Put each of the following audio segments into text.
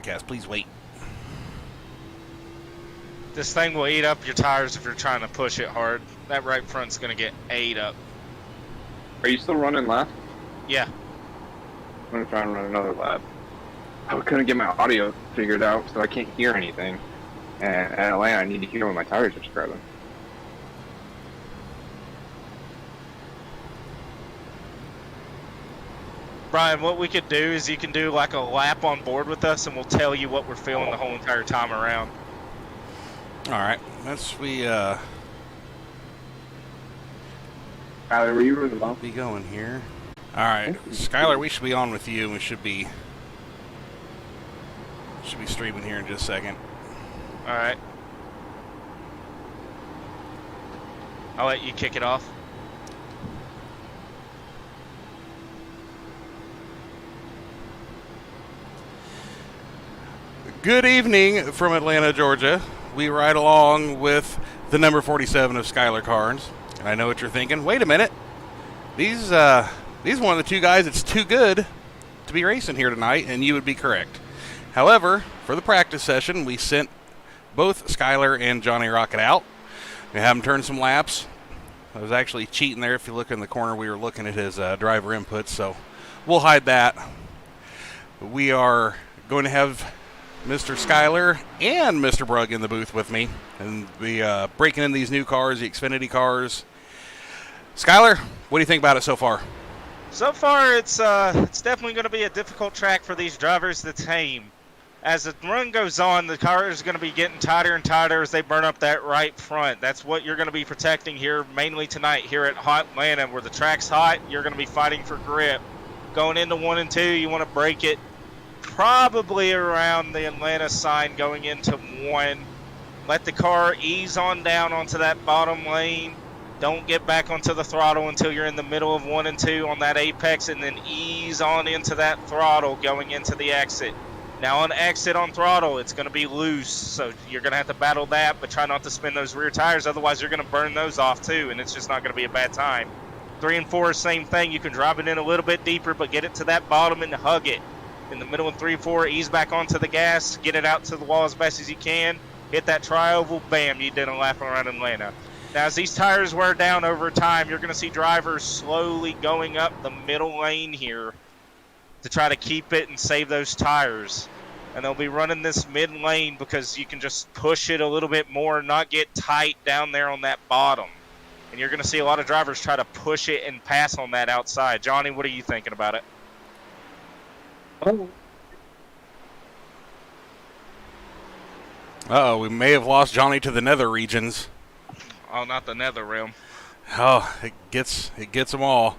broadcast. Please wait. This thing will eat up your tires if you're trying to push it hard. That right front's going to get ate up. Are you still running lap? Yeah. I'm going to try and run another lap. I couldn't get my audio figured out, so I can't hear anything. And at Atlanta, I need to hear when my tires are scrubbing. Brian, what we could do is you can do like a lap on board with us, and we'll tell you what we're feeling the whole entire time around. All right. Tyler, were you really long? Be going here. All right, Skylar, we should be on with you. We should be streaming here in just a second. All right. I'll let you kick it off. Good evening from Atlanta, Georgia. We ride along with the number 47 of Skylar Carnes. And I know what you're thinking. Wait a minute. These one of the two guys that's too good to be racing here tonight, and you would be correct. However, for the practice session, we sent both Skylar and Johnny Rocket out. We have them turn some laps. I was actually cheating there. If you look in the corner, we were looking at his driver inputs, so we'll hide that. We are going to have Mr. Skylar and Mr. Brugg in the booth with me, and be breaking in these new cars, the Xfinity cars. Skylar, what do you think about it so far? So far, it's definitely going to be a difficult track for these drivers to tame. As the run goes on, the car is going to be getting tighter and tighter as they burn up that right front. That's what you're going to be protecting here, mainly tonight here at Hot Atlanta, where the track's hot. You're going to be fighting for grip. Going into 1 and 2, you want to break it probably around the Atlanta sign going into 1. Let the car ease on down onto that bottom lane. Don't get back onto the throttle until you're in the middle of 1 and 2 on that apex, and then ease on into that throttle going into the exit. Now on exit on throttle, it's going to be loose, so you're going to have to battle that, but try not to spin those rear tires, otherwise you're going to burn those off too, and it's just not going to be a bad time. 3 and 4, same thing. You can drive it in a little bit deeper, but get it to that bottom and hug it. In the middle of 3 and 4, ease back onto the gas, get it out to the wall as best as you can, hit that tri-oval, bam, you did a lap around Atlanta. Now, as these tires wear down over time, you're going to see drivers slowly going up the middle lane here to try to keep it and save those tires. And they'll be running this mid lane because you can just push it a little bit more and not get tight down there on that bottom. And you're going to see a lot of drivers try to push it and pass on that outside. Johnny, what are you thinking about it? Uh-oh, we may have lost Johnny to the nether regions. Oh, not the nether realm. Oh, it gets them all.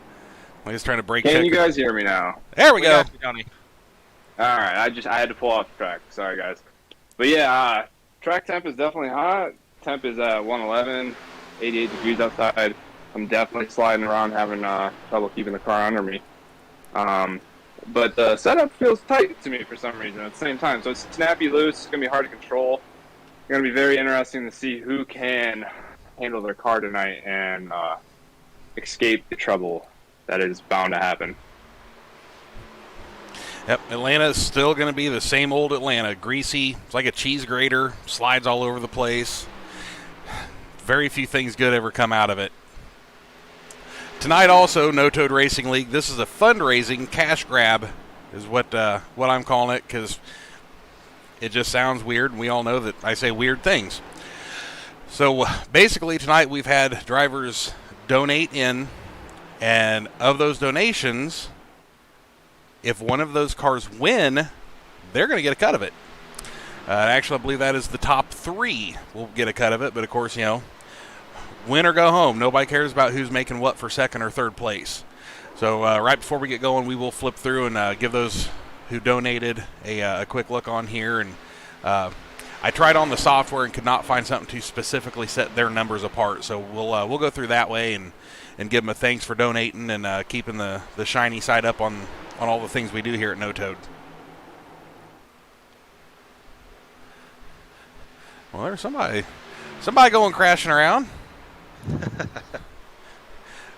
I'm just trying to break. Can you guys hear me now? There we go. Got you, Johnny. All right, I had to pull off the track. Sorry, guys. But yeah, track temp is definitely hot. Temp is at 111, 88 degrees outside. I'm definitely sliding around, having trouble keeping the car under me. But the setup feels tight to me for some reason at the same time. So it's snappy loose. It's going to be hard to control. It's going to be very interesting to see who can handle their car tonight and escape the trouble that is bound to happen. Yep, Atlanta is still going to be the same old Atlanta. Greasy. It's like a cheese grater. Slides all over the place. Very few things good ever come out of it. Tonight also, No Toad Racing League. This is a fundraising cash grab is what I'm calling it, because it just sounds weird, and we all know that I say weird things. So basically tonight we've had drivers donate in, and of those donations, if one of those cars win, they're going to get a cut of it. Actually, I believe that is the top 3 will get a cut of it, but of course, you know, win or go home. Nobody cares about who's making what for second or third place. So right before we get going, we will flip through and give those who donated a quick look on here. And I tried on the software and could not find something to specifically set their numbers apart. So we'll go through that way and give them a thanks for donating and keeping the shiny side up on all the things we do here at No Toad. Well, there's somebody going crashing around. You're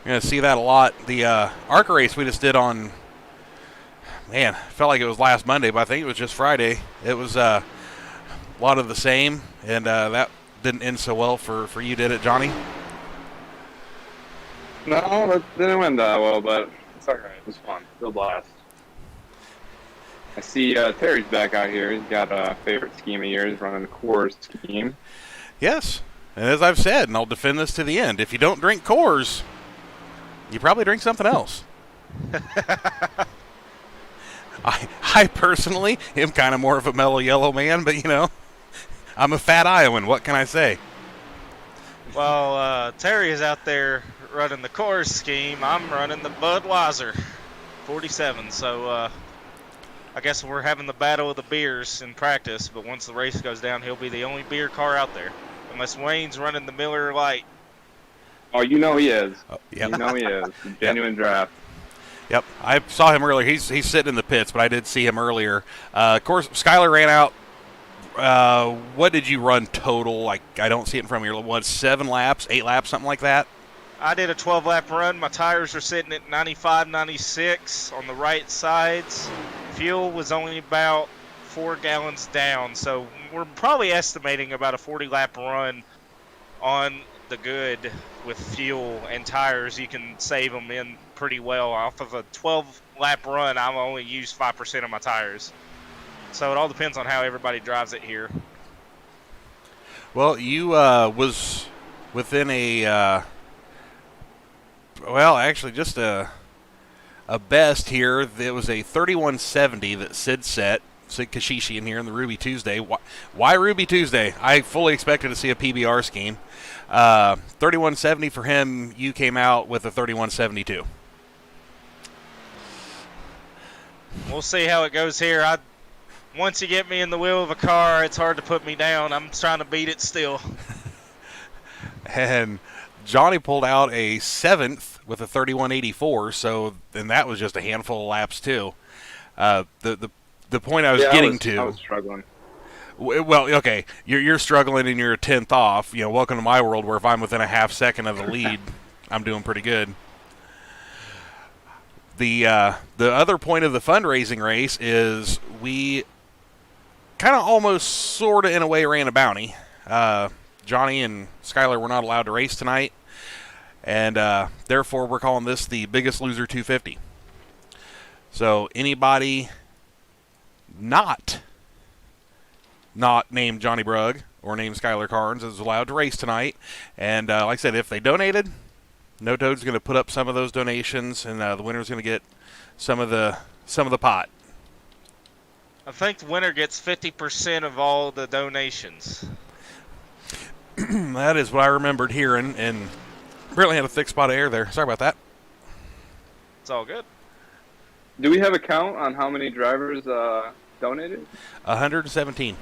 going to see that a lot. The ARCA race we just did on man, felt like it was last Monday, but I think it was just Friday. It was a lot of the same, and that didn't end so well for you, did it, Johnny? No, that didn't win that well, but it's all right. It was fun. Still blast. I see Terry's back out here. He's got a favorite scheme of yours, running the Coors scheme. Yes, and as I've said, and I'll defend this to the end, if you don't drink Coors, you probably drink something else. I personally am kind of more of a mellow yellow man, but, you know, I'm a fat Iowan. What can I say? Well, Terry is out there running the Coors scheme. I'm running the Budweiser 47. So I guess we're having the battle of the beers in practice, but once the race goes down, he'll be the only beer car out there. Unless Wayne's running the Miller Lite. Oh, you know he is. Oh, yep. You know he is. Genuine draft. Yep, I saw him earlier. He's sitting in the pits, but I did see him earlier. Of course, Skylar ran out. What did you run total? Like, I don't see it in front of me. What, 7 laps, 8 laps, something like that? I did a 12-lap run. My tires are sitting at 95, 96 on the right sides. Fuel was only about 4 gallons down, so we're probably estimating about a 40-lap run on the good with fuel and tires. You can save them in pretty well. Off of a 12-lap run, I've only used 5% of my tires. So it all depends on how everybody drives it here. Well, you was within a well, actually just a best here. There was a 3170 that Sid set. Sid Kashishi in here in the Ruby Tuesday. Why Ruby Tuesday? I fully expected to see a PBR scheme. 3170 for him. You came out with a 3172. We'll see how it goes here. Once you get me in the wheel of a car, it's hard to put me down. I'm trying to beat it still. And Johnny pulled out a 7th with a 3184, so then that was just a handful of laps too. The point I was getting to. I was struggling. Well, okay, you're struggling and you're a 10th off. You know, welcome to my world where if I'm within a half second of the lead, I'm doing pretty good. The other point of the fundraising race is we kind of almost sort of in a way ran a bounty. Johnny and Skylar were not allowed to race tonight, and therefore we're calling this the Biggest Loser 250. So anybody not named Johnny Brugg or named Skylar Carnes is allowed to race tonight. And like I said, if they donated, No Toad's going to put up some of those donations, and the winner's going to get some of the pot. I think the winner gets 50% of all the donations. That is what I remembered hearing, and apparently had a thick spot of air there. Sorry about that. It's all good. Do we have a count on how many drivers donated? 117.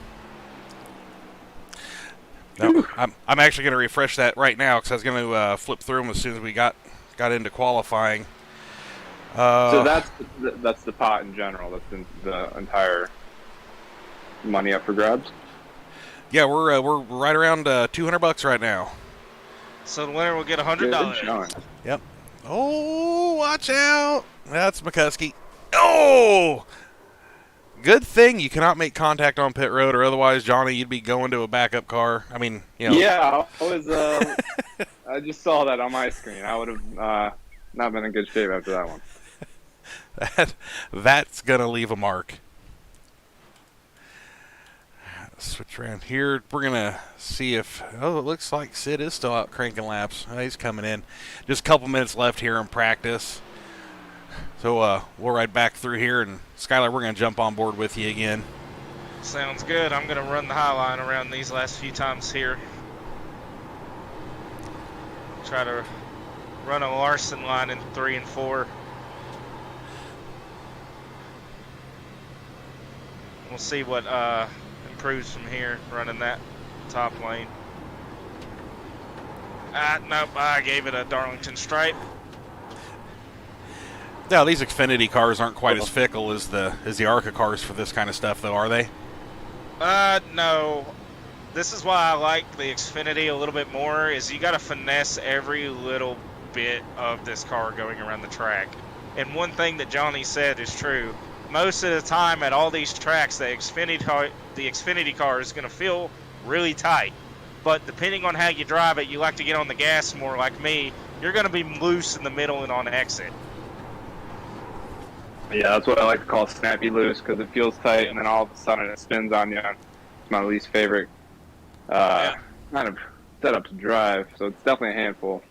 No, I'm actually going to refresh that right now because I was going to flip through them as soon as we got into qualifying. So that's the pot in general. That's the entire money up for grabs. Yeah, we're right around $200 right now. So the winner will get Good $100. showing. Yep. Oh, watch out! That's McCuskey. Oh! Good thing you cannot make contact on pit road, or otherwise, Johnny, you'd be going to a backup car. I mean, you know. Yeah, I was. I just saw that on my screen. I would have not been in good shape after that one. That's gonna leave a mark. Switch around here. We're gonna see if. Oh, it looks like Sid is still out cranking laps. Oh, he's coming in. Just a couple minutes left here in practice. So we'll ride back through here, and Skylar, we're gonna jump on board with you again. Sounds good. I'm going to run the high line around these last few times here. Try to run a Larson line in 3 and 4. We'll see what improves from here, running that top lane. Nope, I gave it a Darlington stripe. Now, these Xfinity cars aren't quite as fickle as the ARCA cars for this kind of stuff, though, are they? No. This is why I like the Xfinity a little bit more, is you got to finesse every little bit of this car going around the track. And one thing that Johnny said is true. most of the time at all these tracks, the Xfinity car is going to feel really tight. But depending on how you drive it, you like to get on the gas more like me, you're going to be loose in the middle and on exit. Yeah, that's what I like to call snappy loose because it feels tight and then all of a sudden it spins on you. It's my least favorite kind of setup to drive, so it's definitely a handful.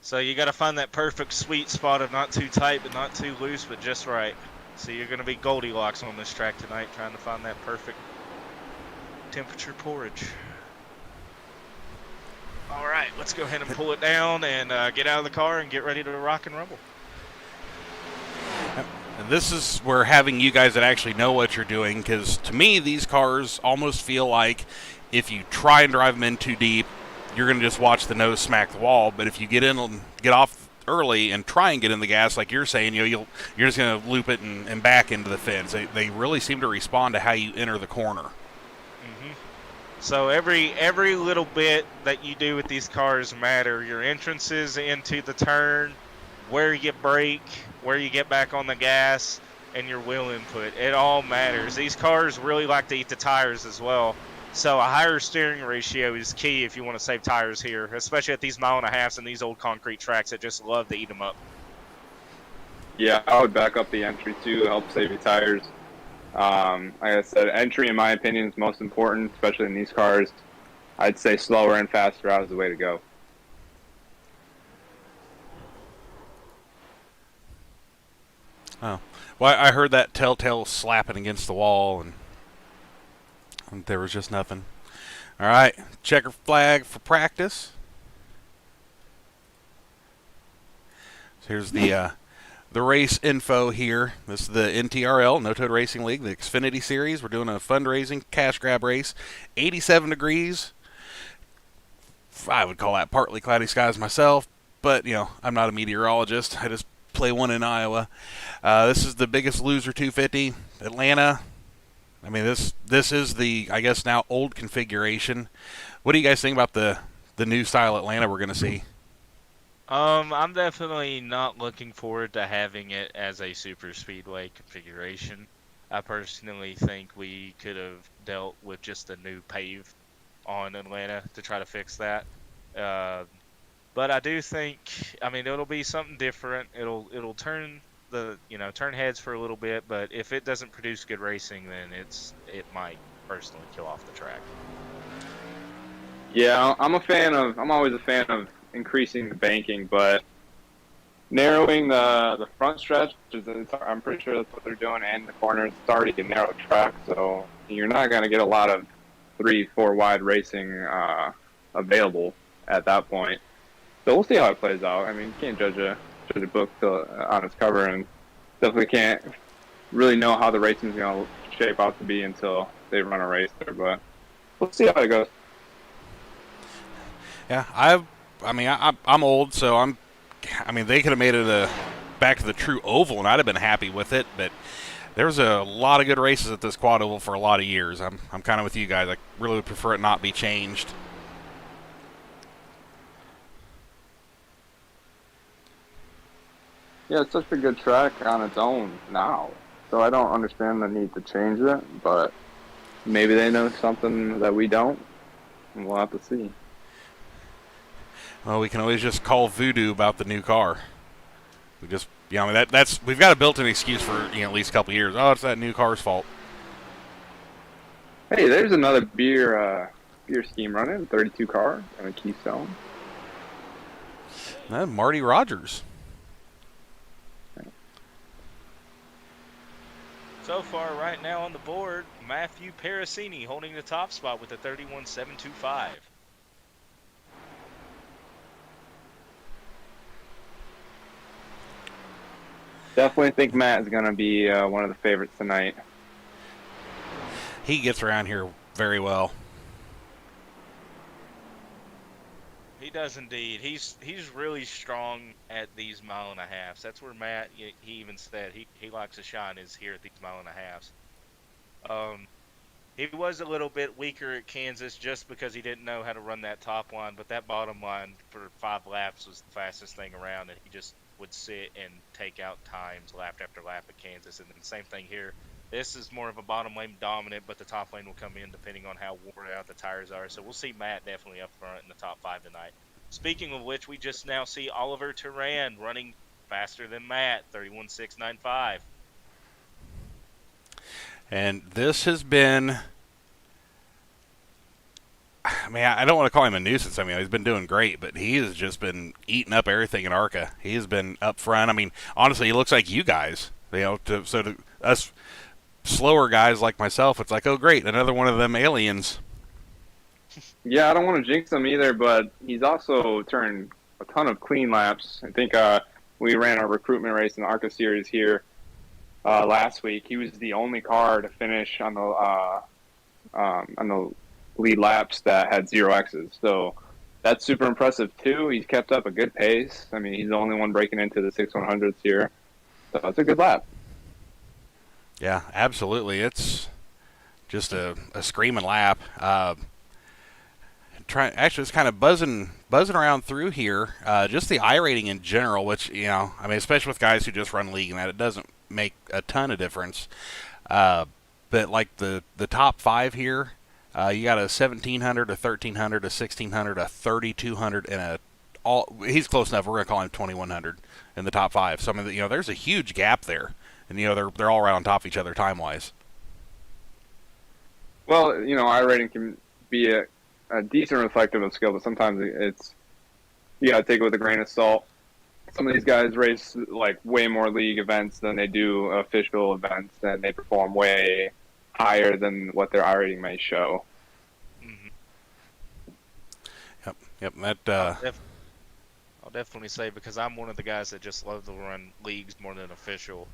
So you got to find that perfect sweet spot of not too tight but not too loose but just right. So you're going to be Goldilocks on this track tonight, trying to find that perfect temperature porridge. All right, let's go ahead and pull it down and get out of the car and get ready to rock and rumble. And this is where having you guys that actually know what you're doing, because to me, these cars almost feel like if you try and drive them in too deep, you're going to just watch the nose smack the wall. But if you get in and get off early and try and get in the gas, like you're saying, you're just going to loop it and back into the fins. They really seem to respond to how you enter the corner. Mm-hmm. So every little bit that you do with these cars matter. Your entrances into the turn, where you brake, where you get back on the gas, and your wheel input. It all matters. These cars really like to eat the tires as well. So a higher steering ratio is key if you want to save tires here, especially at these 1.5 miles and these old concrete tracks that just love to eat them up. Yeah, I would back up the entry too, help save your tires. Like I said, entry in my opinion is most important, especially in these cars. I'd say slower and faster out is the way to go. Oh, well, I heard that telltale slapping against the wall, and there was just nothing. All right, checker flag for practice. So here's the race info here. This is the NTRL, No Toad Racing League, the Xfinity Series. We're doing a fundraising cash grab race. 87 degrees. I would call that partly cloudy skies myself, but, I'm not a meteorologist. I just play one in Iowa. This is the biggest loser 250. Atlanta. I mean, this is the, I guess, now old configuration. What do you guys think about the new style Atlanta we're going to see? I'm definitely not looking forward to having it as a super speedway configuration. I personally think we could have dealt with just a new pave on Atlanta to try to fix that. But I do think, it'll be something different. It'll turn turn heads for a little bit, but if it doesn't produce good racing, then it might personally kill off the track. Yeah, I'm always a fan of increasing the banking, but narrowing the front stretch, I'm pretty sure that's what they're doing, and the corners. It's already a narrow track, so you're not going to get a lot of 3-4 wide racing available at that point. So we'll see how it plays out. I mean, you can't judge a book on its cover, and definitely can't really know how the racing's going to shape out to be until they run a race there. But we'll see how it goes. Yeah, I'm old, so they could have made it back to the true oval, and I'd have been happy with it. But there's a lot of good races at this quad oval for a lot of years. I'm kind of with you guys. I really would prefer it not be changed. Yeah, it's such a good track on its own now, so I don't understand the need to change it. But maybe they know something that we don't, and we'll have to see. Well, we can always just call voodoo about the new car. We just, that's we've got a built-in excuse for at least a couple of years. Oh, it's that new car's fault. Hey, there's another beer scheme running, 32 car and a Keystone. Marty Rogers. So far, right now on the board, Matthew Parasini holding the top spot with a 31.725. Definitely think Matt is going to be one of the favorites tonight. He gets around here very well. He does indeed. He's really strong at these 1.5 miles. That's where Matt, he even said he likes to shine is here at these 1.5 miles. He was a little bit weaker at Kansas just because he didn't know how to run that top line, but that bottom line for 5 laps was the fastest thing around, and he just would sit and take out times lap after lap at Kansas. And then same thing here. This is more of a bottom lane dominant, but the top lane will come in depending on how worn out the tires are. So we'll see Matt definitely up front in the top 5 tonight. Speaking of which, we just now see Oliver Turan running faster than Matt, 31.695. And this has been, I mean, I don't want to call him a nuisance. I mean, he's been doing great, but he has just been eating up everything in ARCA. He has been up front. I mean, honestly, he looks like you guys. You know, to us slower guys like myself, it's like, oh, great, another one of them aliens. Yeah, I don't want to jinx him either, but he's also turned a ton of clean laps. I think we ran our recruitment race in the ARCA series here last week. He was the only car to finish on the lead laps that had 0 X's. So that's super impressive too. He's kept up a good pace. I mean, he's the only one breaking into the 6/100s here. So it's a good lap. Yeah, absolutely. It's just a screaming lap. Actually, it's kind of buzzing around through here. Just the I rating in general, which, you know, I mean, especially with guys who just run league and that, it doesn't make a ton of difference. But like the top 5 here, you got a 1700, a 1300, a 1600, a 3200, and he's close enough. We're gonna call him 2100 in the top 5. So I mean, you know, there's a huge gap there, and you know they're all right on top of each other time wise. Well, you know, I rating can be a decent reflective of skill, but sometimes you gotta take it with a grain of salt. Some of these guys race like way more league events than they do official events, and they perform way higher than what their I rating may show. Mm-hmm. Yep. That I'll definitely say, because I'm one of the guys that just love to run leagues more than official,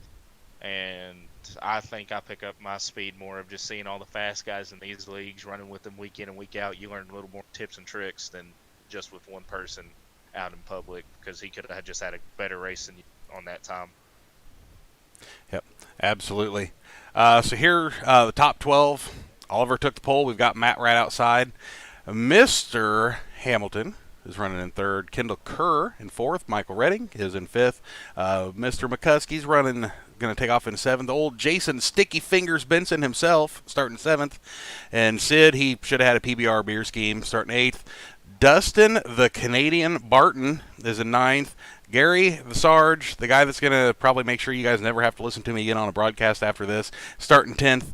and I think I pick up my speed more of just seeing all the fast guys in these leagues, running with them week in and week out. You learn a little more tips and tricks than just with one person out in public, because he could have just had a better race than you on that time. Yep, absolutely. So here, the top 12. Oliver took the pole. We've got Matt right outside. Mr. Hamilton is running in 3rd. Kendall Kerr in 4th. Michael Redding is in 5th. Mr. McCuskey's going to take off in 7th. Old Jason Sticky Fingers Benson himself starting 7th. And Sid, he should have had a PBR beer scheme, starting 8th. Dustin, the Canadian Barton, is in 9th. Gary, the Sarge, the guy that's going to probably make sure you guys never have to listen to me again on a broadcast after this, starting 10th.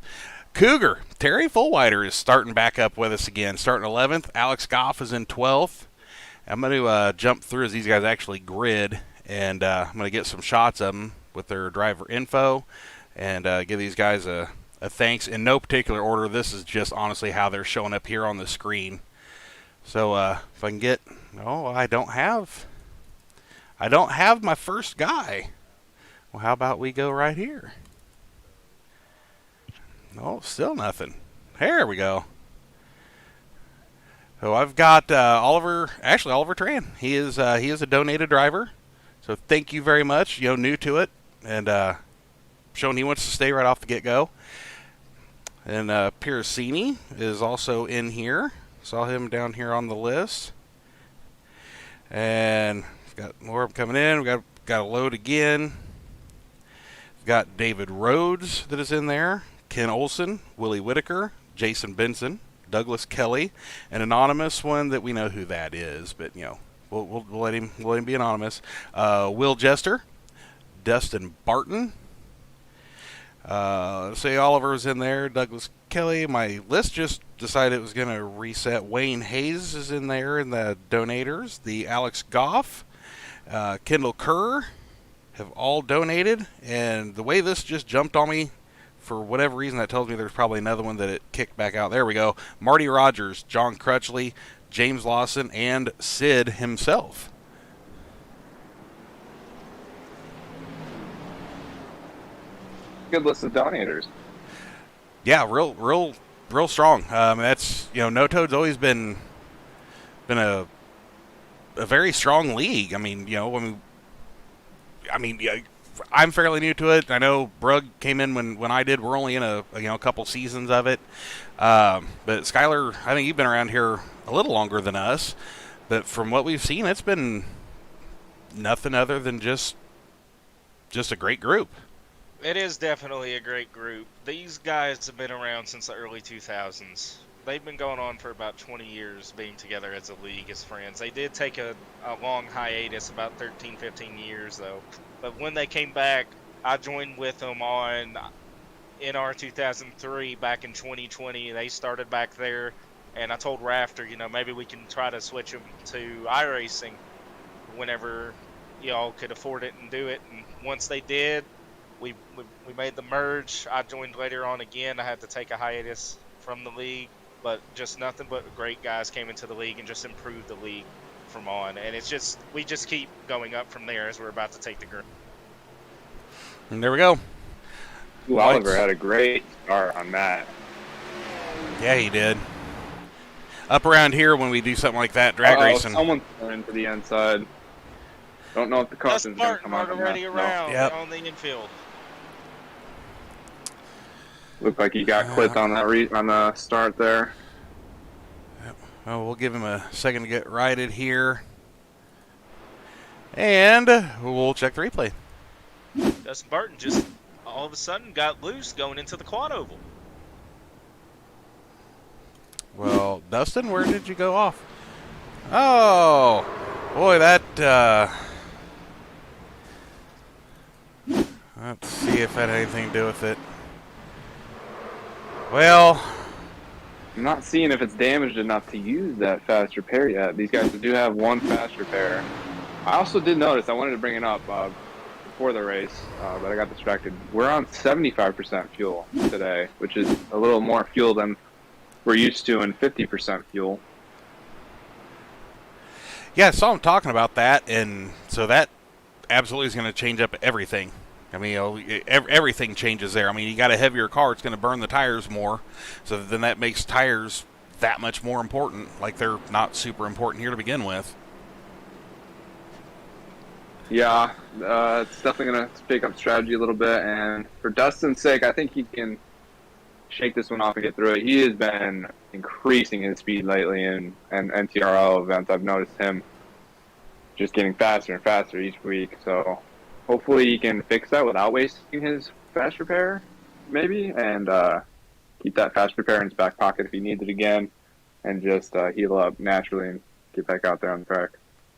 Cougar, Terry Fullwider is starting back up with us again, starting 11th. Alex Goff is in 12th. I'm going to jump through as these guys actually grid, and I'm going to get some shots of them with their driver info and give these guys a thanks in no particular order. This is just honestly how they're showing up here on the screen. So if I can get, I don't have my first guy. Well, how about we go right here? No, still nothing. There we go. So I've got Oliver Tran. He is a donated driver. So thank you very much. You know, new to it, and showing he wants to stay right off the get-go. And Piracini is also in here. Saw him down here on the list. And we've got more of them coming in. We've got a load again. We've got David Rhodes that is in there. Ken Olson, Willie Whitaker, Jason Benson, Douglas Kelly, an anonymous one that we know who that is, but you know, we'll let him be anonymous. Will Jester, Dustin Barton. Let's say Oliver's in there. Douglas Kelly. My list just decided it was going to reset. Wayne Hayes is in there in the donators. The Alex Goff, Kendall Kerr have all donated, and the way this just jumped on me, for whatever reason, that tells me there's probably another one that it kicked back out. There we go. Marty Rogers, John Crutchley, James Lawson, and Sid himself. Good list of donators. Yeah, real strong. That's, you know, No Toad's always been a very strong league. I mean, yeah, I'm fairly new to it. I know Brugg came in when I did. We're only in a couple seasons of it. But Skylar, I think you've been around here a little longer than us. But from what we've seen, it's been nothing other than just just a great group. It is definitely a great group. These guys have been around since the early 2000s. They've been going on for about 20 years being together as a league, as friends. They did take a long hiatus, about 13, 15 years, though. But when they came back, I joined with them on NR 2003 back in 2020. They started back there, and I told Rafter, maybe we can try to switch them to iRacing whenever y'all could afford it and do it. And once they did, we made the merge. I joined later on again. I had to take a hiatus from the league, but just nothing but great guys came into the league and just improved the league from on. And we just keep going up from there as we're about to take the group. And there we go. Ooh, Oliver had a great start on that. Yeah, he did. Up around here when we do something like that, drag racing. Someone's going to the inside. Don't know if the caution's going to come out. Already around on the infield. Looked like he got clipped on that on the start there. Well, we'll give him a second to get righted here. And we'll check the replay. Dustin Burton just all of a sudden got loose going into the quad oval. Well, Dustin, where did you go off? Oh, boy, that... let's see if that had anything to do with it. Well... I'm not seeing if it's damaged enough to use that fast repair yet. These guys do have one fast repair. I also did notice, I wanted to bring it up before the race, but I got distracted. We're on 75% fuel today, which is a little more fuel than we're used to, and 50% fuel. Yeah, I saw him talking about that, and so that absolutely is going to change up everything. I mean, everything changes there. I mean, you got a heavier car, it's going to burn the tires more, so then that makes tires that much more important, like they're not super important here to begin with. Yeah, it's definitely going to pick up strategy a little bit, and for Dustin's sake, I think he can shake this one off and get through it. He has been increasing his speed lately in NTRL events. I've noticed him just getting faster and faster each week, so hopefully he can fix that without wasting his fast repair, maybe, and keep that fast repair in his back pocket if he needs it again, and just heal up naturally and get back out there on the track.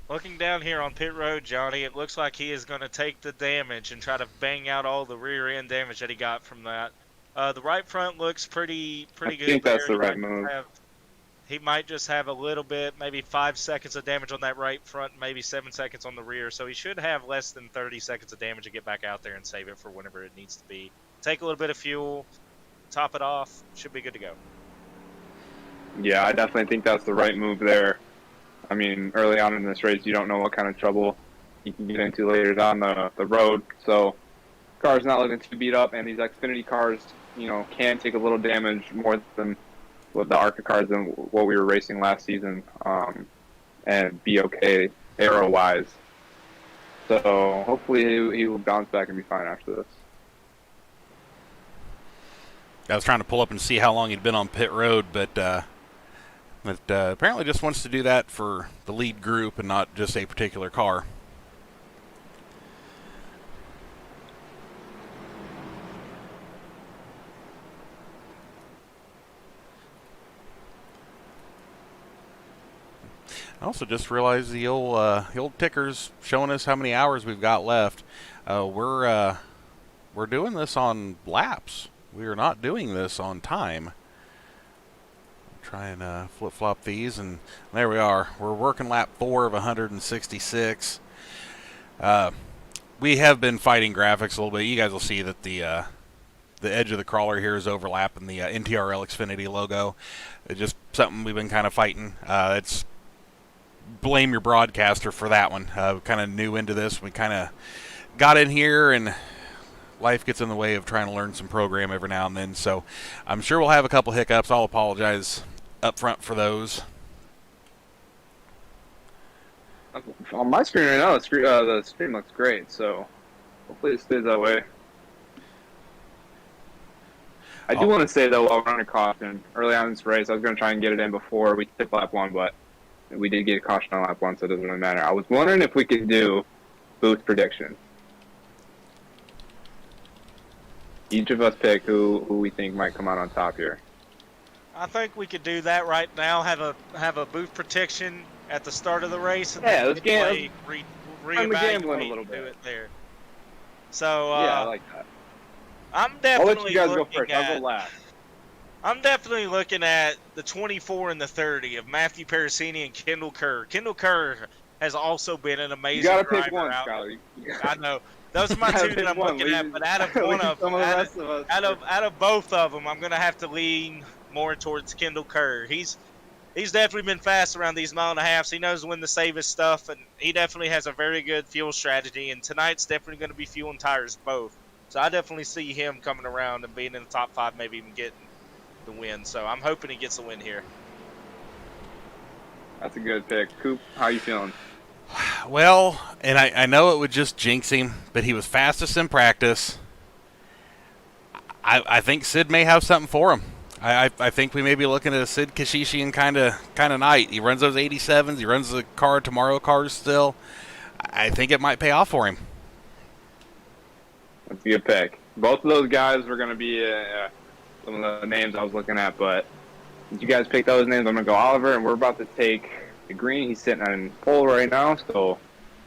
Looking down here on pit road, Johnny, it looks like he is going to take the damage and try to bang out all the rear end damage that he got from that. The right front looks pretty good. I think that's the right move. He might just have a little bit, maybe 5 seconds of damage on that right front, maybe 7 seconds on the rear. So he should have less than 30 seconds of damage to get back out there and save it for whenever it needs to be. Take a little bit of fuel, top it off, should be good to go. Yeah, I definitely think that's the right move there. I mean, early on in this race, you don't know what kind of trouble you can get into later down the road. So car's not looking too beat up, and these Xfinity cars, can take a little damage more than with the ARCA cars than what we were racing last season, and be okay aero-wise. So hopefully he will bounce back and be fine after this. I was trying to pull up and see how long he'd been on pit road, but apparently just wants to do that for the lead group and not just a particular car. I also just realized the old ticker's showing us how many hours we've got left. We're doing this on laps. We are not doing this on time. Try and flip-flop these, and there we are. We're working lap 4 of 166. We have been fighting graphics a little bit. You guys will see that the edge of the crawler here is overlapping the NTRL Xfinity logo. It's just something we've been kind of fighting. It's blame your broadcaster for that one. Kind of new into this. We kind of got in here, and life gets in the way of trying to learn some program every now and then. So I'm sure we'll have a couple hiccups. I'll apologize up front for those. On my screen right now, the screen looks great, so hopefully it stays that way. I do want to say, though, while we're on a caution, early on in this race, I was going to try and get it in before we took lap 1, but we did get a caution on lap 1, so it doesn't really matter. I was wondering if we could do boost prediction. each of us pick who we think might come out on top here. I think we could do that right now. Have a booth protection at the start of the race, and Yeah, then let's reevaluate gambling a little and do bit. it there. So Yeah, I like that. I'm I'll definitely let you guys go looking first. I'll go last. I'm definitely looking at the 24 and the 30 of Matthew Parasini and Kendall Kerr. Kendall Kerr has also been an amazing You gotta driver pick one, out. Skyler. I know. Those are my You gotta two that pick I'm one. looking at, but out of one Leave of some of the rest of us. out of both of them, I'm going to have to lean more towards Kendall Kerr. He's definitely been fast around these mile and a halves. He knows when to save his stuff, and he definitely has a very good fuel strategy. And tonight's definitely going to be fuel and tires both. So I definitely see him coming around and being in the top 5, maybe even getting the win. So I'm hoping he gets a win here. That's a good pick. Coop, how you feeling? Well, and I know it would just jinx him, but he was fastest in practice. I think Sid may have something for him. I think we may be looking at a Sid Kashishian kind of night. He runs those 87s. He runs the car tomorrow cars still. I think it might pay off for him. That's a good pick. Both of those guys were going to be some of the names I was looking at, but since you guys picked those names, I'm going to go Oliver, and we're about to take the green. He's sitting on pole right now, so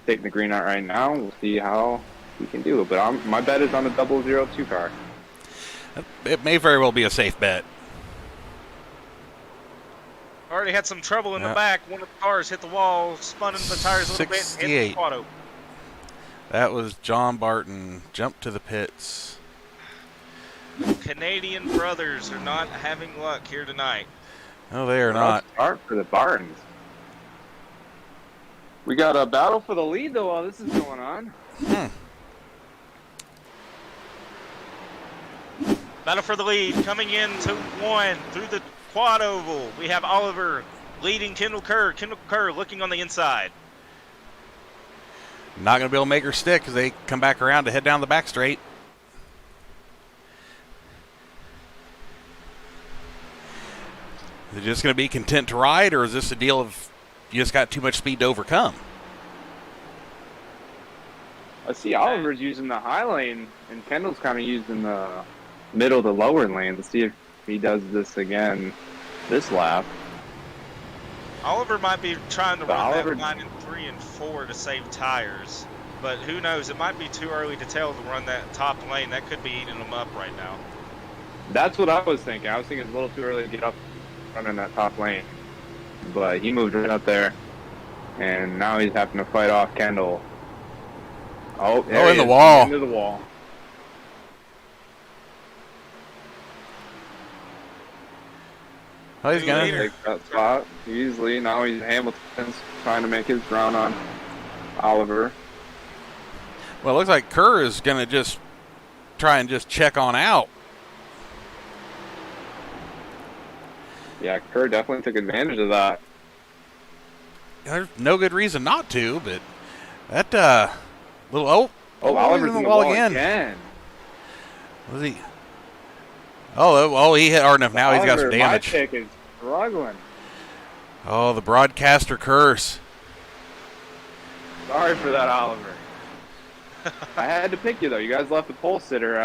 taking the green out right now. We'll see how he can do it, but my bet is on the 002 car. It may very well be a safe bet. Already had some trouble in the back. One of the cars hit the wall, spun into the tires a little bit, and hit the auto. That was John Barton. Jumped to the pits. Canadian brothers are not having luck here tonight. No, they are not. Start for the Bartons. We got a battle for the lead, though, while this is going on. Battle for the lead coming into 1 through the quad oval. We have Oliver leading Kendall Kerr. Kendall Kerr looking on the inside. Not going to be able to make her stick because they come back around to head down the back straight. Is it just going to be content to ride, or is this a deal of you just got too much speed to overcome? I see Oliver's using the high lane, and Kendall's kind of using the middle to lower lane. Let's see if he does this again this lap. Oliver might be trying to run Oliver, that line in 3 and 4 to save tires, but who knows? It might be too early to tell to run that top lane. That could be eating them up right now. That's what I was thinking. I was thinking it's a little too early to get up running that top lane, but he moved right up there, and now he's having to fight off Kendall. Oh, there in the wall. Into the wall. Oh, he's going to take that spot easily. Now he's Hamilton's trying to make his ground on Oliver. Well, it looks like Kerr is going to just try and just check on out. Yeah, Kerr definitely took advantage of that. There's no good reason not to, but that little Oliver's in the wall again. Was he? Oh, he hit hard enough. Now he's got some damage. My pick is struggling. Oh, the broadcaster curse. Sorry for that, Oliver. I had to pick you though. You guys left the pole sitter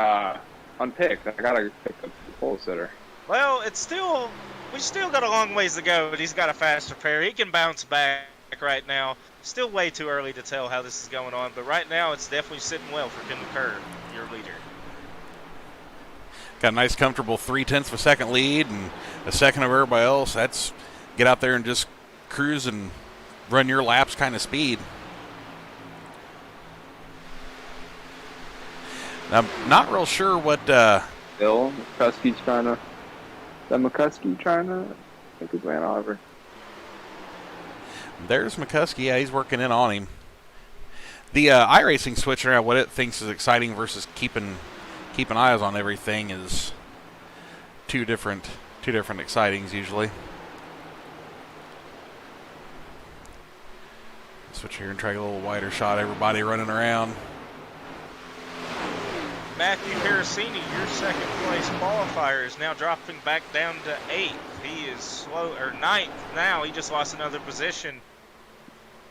unpicked. I gotta pick the pole sitter. Well, we still got a long ways to go, but he's got a faster pair. He can bounce back right now. Still way too early to tell how this is going on, but right now it's definitely sitting well for Kendall Kerr, your leader. Got a nice, comfortable 0.3 of a second lead and a second of everybody else. That's get out there and just cruise and run your laps kind of speed. I'm not real sure what. Bill McCuskey's trying to. Is that McCuskey trying to make his way on Oliver? There's McCuskey. Yeah, he's working in on him. The iRacing switching around what it thinks is exciting versus keeping eyes on everything is two different excitings usually. Switch here and try a little wider shot. Everybody running around. Matthew Parasini, your second place qualifier, is now dropping back down to 8th. He is slow, or 9th now. He just lost another position.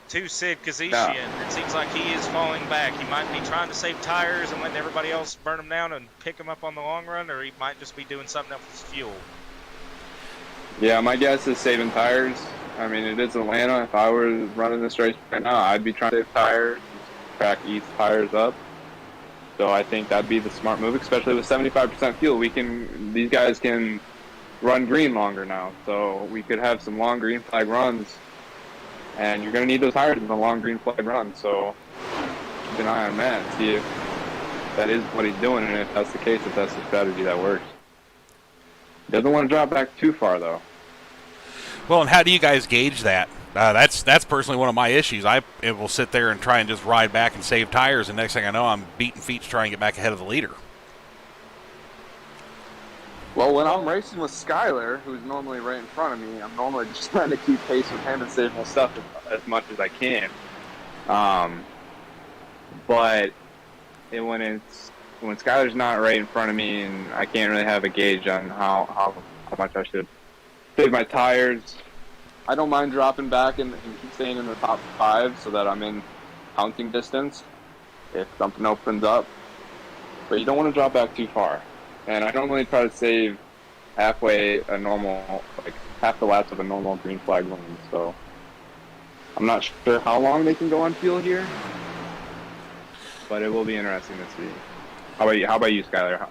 to Sid Kazishian. No. It seems like he is falling back. He might be trying to save tires and letting everybody else burn them down and pick them up on the long run, or he might just be doing something else with fuel. Yeah, my guess is saving tires. I mean, it is Atlanta. If I were running this race right now, I'd be trying to save tires. Track eats tires up. So I think that'd be the smart move, especially with 75% fuel. These guys can run green longer now. So we could have some long green flag runs. And you're going to need those tires in the long green flag run. So keep an eye on that and see if that is what he's doing. And if that's the case, if that's the strategy that works. Doesn't want to drop back too far, though. Well, and how do you guys gauge that? That's personally one of my issues. I will sit there and try and just ride back and save tires, and next thing I know, I'm beating feet to try and get back ahead of the leader. Well, when I'm racing with Skyler, who's normally right in front of me, I'm normally just trying to keep pace with him and save my stuff as much as I can. But when Skyler's not right in front of me, and I can't really have a gauge on how much I should save my tires, I don't mind dropping back and staying in the top 5 so that I'm in counting distance if something opens up. But you don't want to drop back too far. And I normally try to save halfway a normal, like half the laps of a normal green flag run. So I'm not sure how long they can go on fuel here, but it will be interesting to see. How about you, Skyler?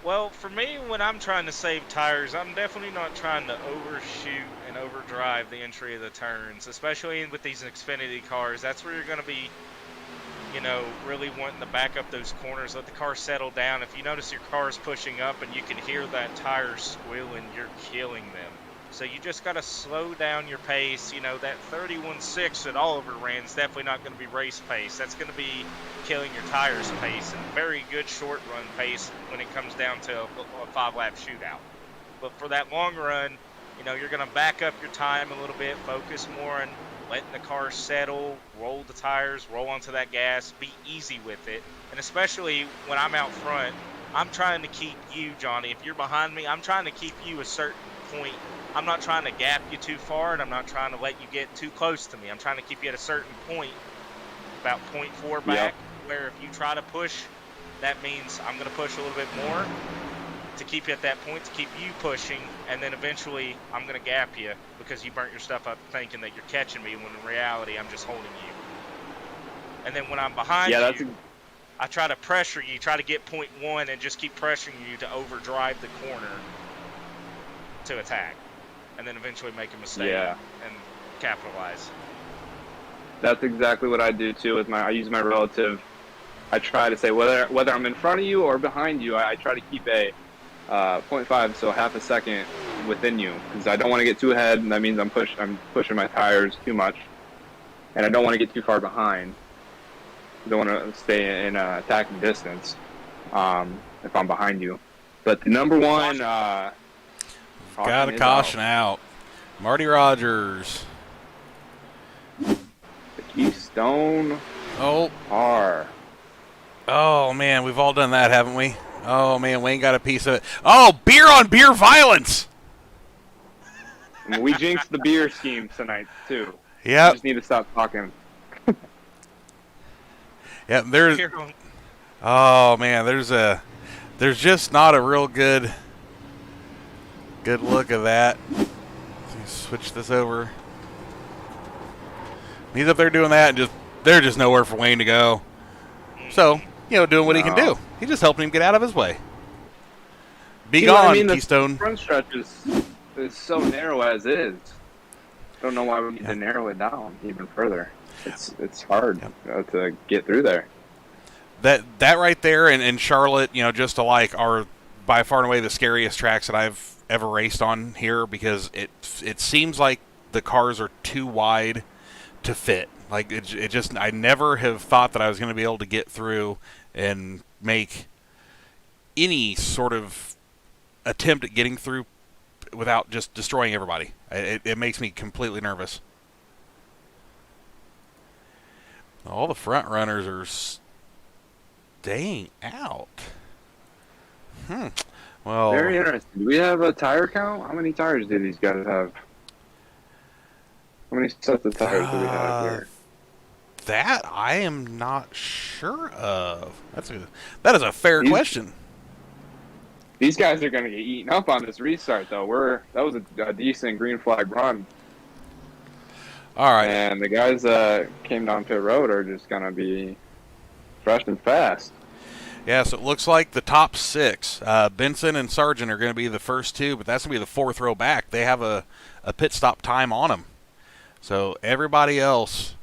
Well, for me, when I'm trying to save tires, I'm definitely not trying to overshoot and overdrive the entry of the turns, especially with these Xfinity cars. That's where you're going to be, really wanting to back up those corners, let the car settle down. If you notice your car's pushing up and you can hear that tire squealing, you're killing them. So you just got to slow down your pace. That 31.6 that Oliver ran is definitely not going to be race pace. That's going to be killing your tires pace and very good short run pace when it comes down to a 5-lap shootout. But for that long run, you're going to back up your time a little bit, focus more on letting the car settle, roll the tires, roll onto that gas, be easy with it. And especially when I'm out front, I'm trying to keep you, Johnny. If you're behind me, I'm trying to keep you a certain point. I'm not trying to gap you too far, and I'm not trying to let you get too close to me. I'm trying to keep you at a certain point, about 0.4 back, where if you try to push, that means I'm going to push a little bit more to keep you at that point, to keep you pushing, and then eventually I'm going to gap you because you burnt your stuff up thinking that you're catching me, when in reality I'm just holding you. And then when I'm behind you, I try to pressure you, try to get 0.1 and just keep pressuring you to overdrive the corner to attack. And then eventually make a mistake and capitalize. That's exactly what I do too. I use my relative. I try to say whether I'm in front of you or behind you, I try to keep a 0.5, so half a second within you, because I don't want to get too ahead, and that means I'm pushing my tires too much, and I don't want to get too far behind. I don't want to stay in attacking distance if I'm behind you. But the number one. Got a caution out. Marty Rogers. The Keystone R. Oh, man, we've all done that, haven't we? Oh, man, Wayne got a piece of it. Oh, beer on beer violence. And we jinxed the beer scheme tonight, too. Yeah. Just need to stop talking. Yeah, oh, man, there's just not a real good look of that. Let's switch this over. He's up there doing that, and there's just nowhere for Wayne to go. So, doing what he can do. He's just helping him get out of his way. Be gone, Keystone. The front stretch is so narrow as is. I don't know why we need to narrow it down even further. It's hard to get through there. That right there and Charlotte, just alike, are by far and away the scariest tracks that I've ever raced on here, because it seems like the cars are too wide to fit. Like it just, I never have thought that I was going to be able to get through and make any sort of attempt at getting through without just destroying everybody. It makes me completely nervous. All the front runners are staying out. Well, very interesting. Do we have a tire count? How many tires do these guys have? How many sets of tires do we have here? That I am not sure of. That is a fair question. These guys are going to get eaten up on this restart, though. That was a decent green flag run. All right. And the guys that came down pit road are just going to be fresh and fast. Yeah, so it looks like the top 6, Benson and Sargent, are going to be the first 2, but that's going to be the 4th row back. They have a pit stop time on them. So everybody else,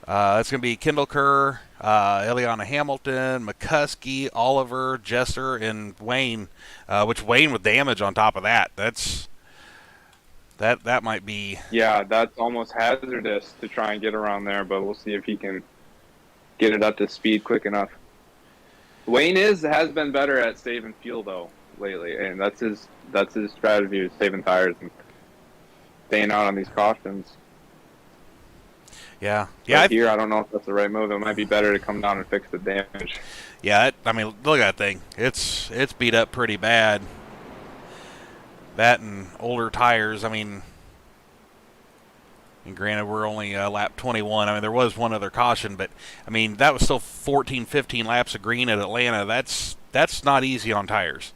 that's going to be Kendall Kerr, Eliana Hamilton, McCuskey, Oliver, Jester, and Wayne, which Wayne with damage on top of that. That might be... Yeah, that's almost hazardous to try and get around there, but we'll see if he can get it up to speed quick enough. Wayne has been better at saving fuel, though, lately, and that's his strategy, is saving tires and staying out on these cautions. Yeah. Here, I don't know if that's the right move. It might be better to come down and fix the damage. Yeah, I mean, look at that thing. It's beat up pretty bad. That and older tires, I mean, and granted, we're only lap 21. I mean, there was one other caution, but, I mean, that was still 14, 15 laps of green at Atlanta. That's not easy on tires.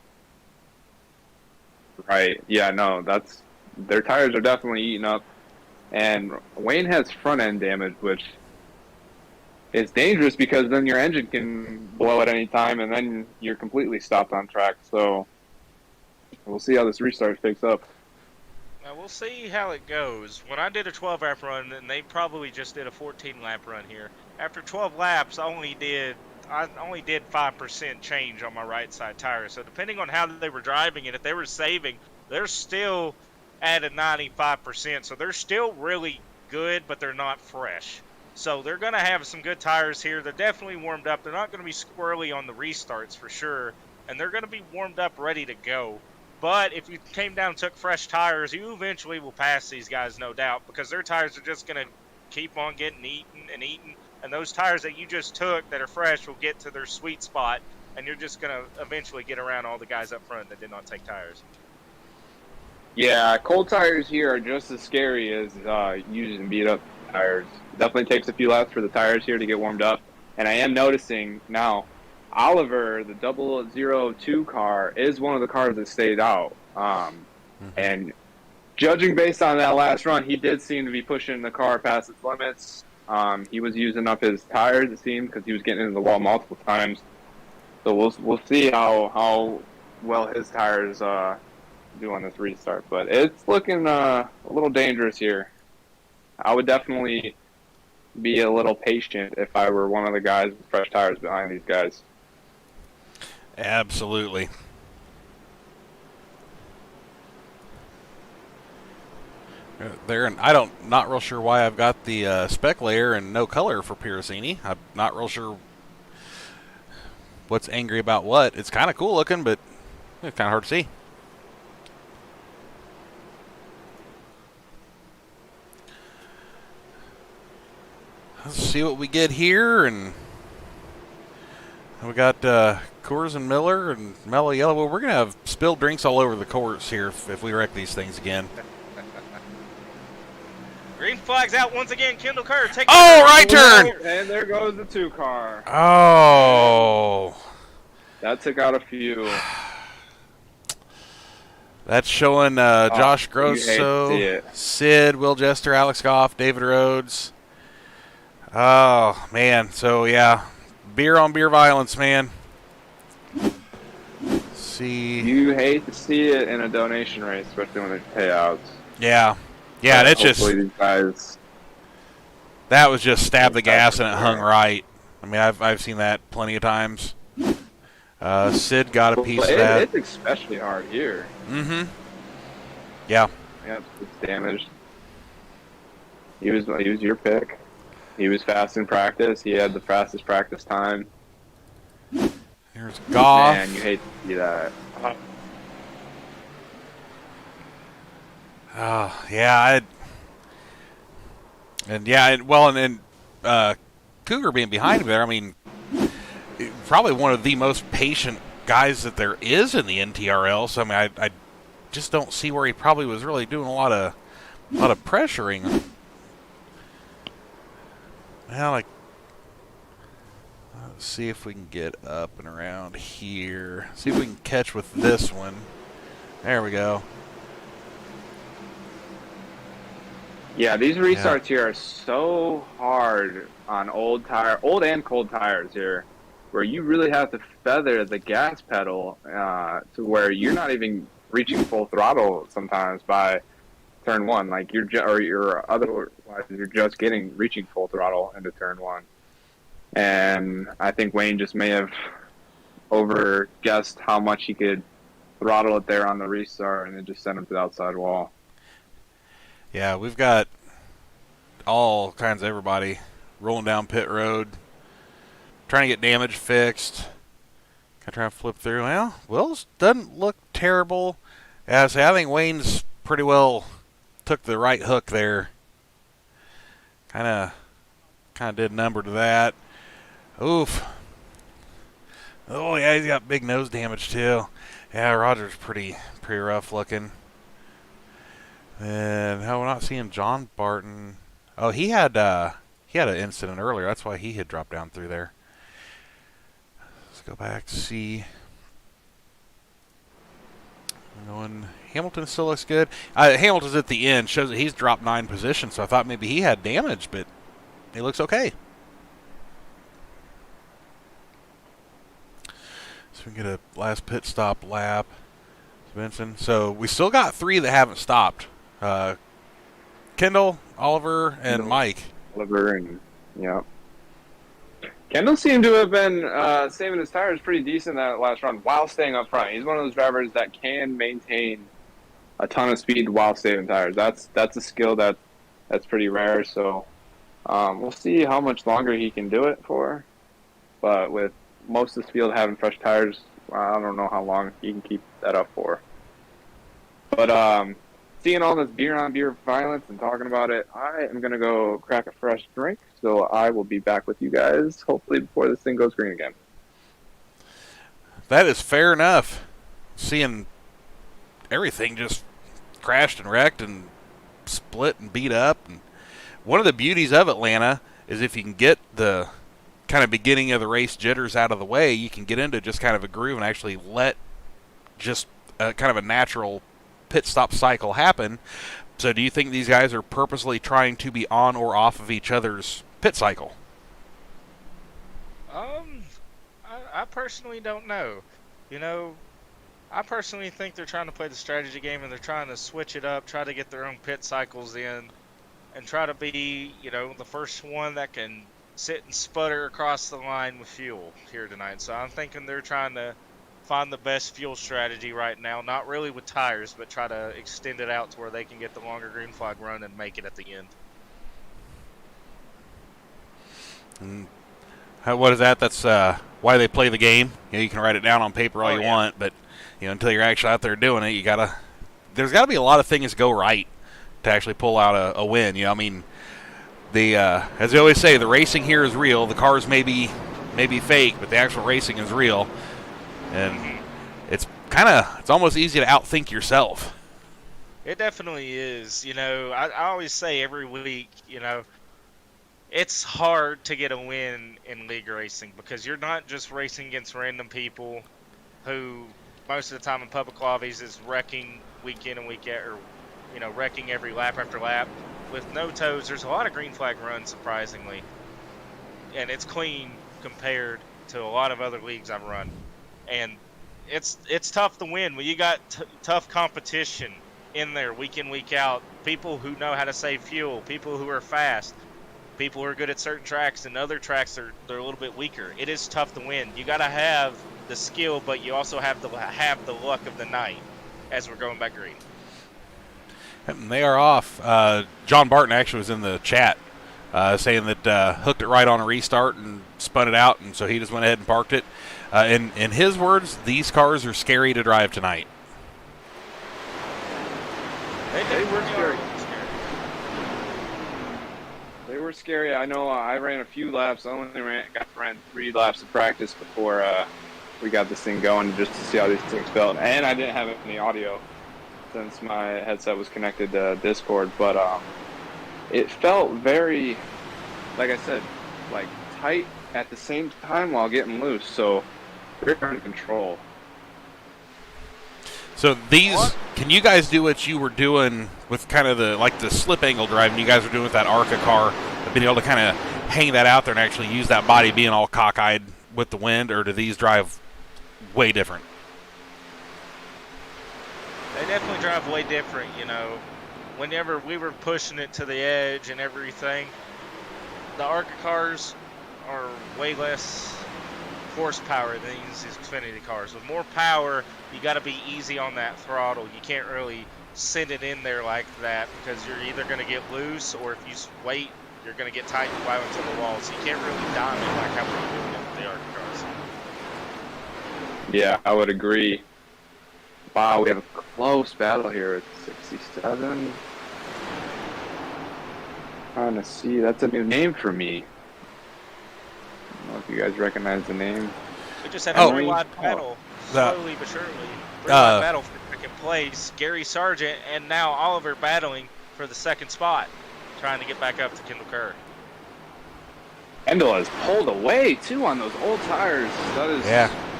Right. Yeah, no, their tires are definitely eating up. And Wayne has front-end damage, which is dangerous because then your engine can blow at any time, and then you're completely stopped on track. So we'll see how this restart picks up. Now, we'll see how it goes. When I did a 12-lap run, and they probably just did a 14-lap run here, after 12 laps, I only did 5% change on my right side tire. So depending on how they were driving it, if they were saving, they're still at a 95%. So they're still really good, but they're not fresh. So they're going to have some good tires here. They're definitely warmed up. They're not going to be squirrely on the restarts for sure. And they're going to be warmed up, ready to go. But if you came down and took fresh tires, you eventually will pass these guys, no doubt, because their tires are just going to keep on getting eaten and eaten. And those tires that you just took that are fresh will get to their sweet spot, and you're just going to eventually get around all the guys up front that did not take tires. Yeah, cold tires here are just as scary as using beat-up tires. It definitely takes a few laps for the tires here to get warmed up. And I am noticing now, Oliver, the 002 car, is one of the cars that stayed out. And judging based on that last run, he did seem to be pushing the car past its limits. He was using up his tires, it seemed, because he was getting into the wall multiple times. So we'll see how well his tires do on this restart. But it's looking a little dangerous here. I would definitely be a little patient if I were one of the guys with fresh tires behind these guys. Absolutely. There, and not real sure why I've got the spec layer and no color for Piracini. I'm not real sure what's angry about what. It's kind of cool looking, but it's kind of hard to see. Let's see what we get here, and we got Coors and Miller and Mellow Yellow. Well, we're gonna have spilled drinks all over the course here if we wreck these things again. Green flag's out once again. Kendall Kerr taking. Oh, right turn! And there goes the 2 car. Oh, That took out a few. that's showing Josh Grosso, Sid, Will Jester, Alex Goff, David Rhodes. Oh, man. So, yeah, beer on beer violence, man. Let's see. You hate to see it in a donation race, especially when there's payouts. Yeah. Yeah, that's just... These guys... That was just stab the gas and it hung right. I mean, I've seen that plenty of times. Sid got a piece of that. It's especially hard here. Mm-hmm. Yeah. Yeah, it's damaged. He was your pick. He was fast in practice. He had the fastest practice time. Here's Goff. Man, you hate to see that. Oh, yeah. And Cougar being behind him there, I mean, probably one of the most patient guys that there is in the NTRL. So, I mean, I just don't see where he probably was really doing a lot of A lot of pressuring. Well, let's see if we can get up and around here. See if we can catch with this one. There we go. Yeah, these restarts here are so hard on old and cold tires here, where you really have to feather the gas pedal to where you're not even reaching full throttle sometimes by turn one. Like you're just reaching full throttle into turn one. And I think Wayne just may have over guessed how much he could throttle it there on the restart, and it just sent him to the outside wall. Yeah, we've got all kinds of everybody rolling down pit road, trying to get damage fixed. Gonna try to flip through. Well, Will's doesn't look terrible. I think Wayne's pretty well took the right hook there. Kind of did a number to that. Oof. Oh yeah, he's got big nose damage too. Yeah, Roger's pretty rough looking. And we're not seeing John Barton. Oh, he had an incident earlier. That's why he had dropped down through there. Let's go back to see. Hamilton still looks good. Hamilton's at the end. Shows that he's dropped 9 positions, so I thought maybe he had damage, but he looks okay. So we can get a last pit stop lap. Benson. So we still got 3 that haven't stopped. Kendall, Oliver, and Mike. Oliver and, yeah. Kendall seemed to have been saving his tires pretty decent that last run while staying up front. He's one of those drivers that can maintain a ton of speed while saving tires. That's a skill that's pretty rare. So we'll see how much longer he can do it for. But with most of this field having fresh tires, I don't know how long he can keep that up for. But seeing all this beer-on-beer violence and talking about it, I am going to go crack a fresh drink. So I will be back with you guys, hopefully before this thing goes green again. That is fair enough. Seeing everything just crashed and wrecked and split and beat up. And one of the beauties of Atlanta is if you can get the kind of beginning of the race jitters out of the way, you can get into just kind of a groove and actually let just kind of a natural pit stop cycle happen. So do you think these guys are purposely trying to be on or off of each other's pit cycle? I personally don't know. You know, I personally think they're trying to play the strategy game and they're trying to switch it up, try to get their own pit cycles in, and try to be, the first one that can sit and sputter across the line with fuel here tonight. So I'm thinking they're trying to find the best fuel strategy right now, not really with tires, but try to extend it out to where they can get the longer green flag run and make it at the end. And what is that? That's why they play the game. You can write it down on paper all you want, but until you're actually out there doing it, there's got to be a lot of things go right to actually pull out a win. As they always say, the racing here is real. The cars may be fake, but the actual racing is real. And it's almost easy to outthink yourself. It definitely is. I always say every week, it's hard to get a win in league racing because you're not just racing against random people who most of the time in public lobbies is wrecking week in and week out, or wrecking every lap after lap. With no toes, there's a lot of green flag runs, surprisingly, and it's clean compared to a lot of other leagues I've run. And it's tough to win when you got tough competition in there week in, week out. People who know how to save fuel, people who are fast, people who are good at certain tracks, and other tracks they're a little bit weaker. It is tough to win. You got to have the skill, but you also have to have the luck of the night as we're going back green. And they are off. John Barton actually was in the chat saying that hooked it right on a restart and spun it out, and so he just went ahead and parked it. In his words, these cars are scary to drive tonight. They were scary. They were scary. I know I ran a few laps. I only ran 3 laps of practice before we got this thing going just to see how these things felt. And I didn't have any audio. since my headset was connected to Discord, but it felt very, like I said, like tight at the same time while getting loose. So very hard to control. So these, can you guys do what you were doing with kind of the slip angle driving you guys were doing with that ARCA car, being able to kind of hang that out there and actually use that body being all cockeyed with the wind, or do these drive way different? They definitely drive way different, you know. Whenever we were pushing it to the edge and everything, the ARCA cars are way less horsepower than these Xfinity cars. With more power, you got to be easy on that throttle. You can't really send it in there like that because you're either going to get loose, or if you wait, you're going to get tight and fly into the wall. So you can't really dime it like how we're doing it with the ARCA cars. Yeah, I would agree. Wow, we have a close battle here at 67. Trying to see, that's a new name for me. I don't know if you guys recognize the name. We just had a three-wide battle, slowly but surely. Three-wide battle for second place. Gary Sargent and now Oliver battling for the second spot, trying to get back up to Kendall Kerr. Kendall has pulled away, too, on those old tires. That is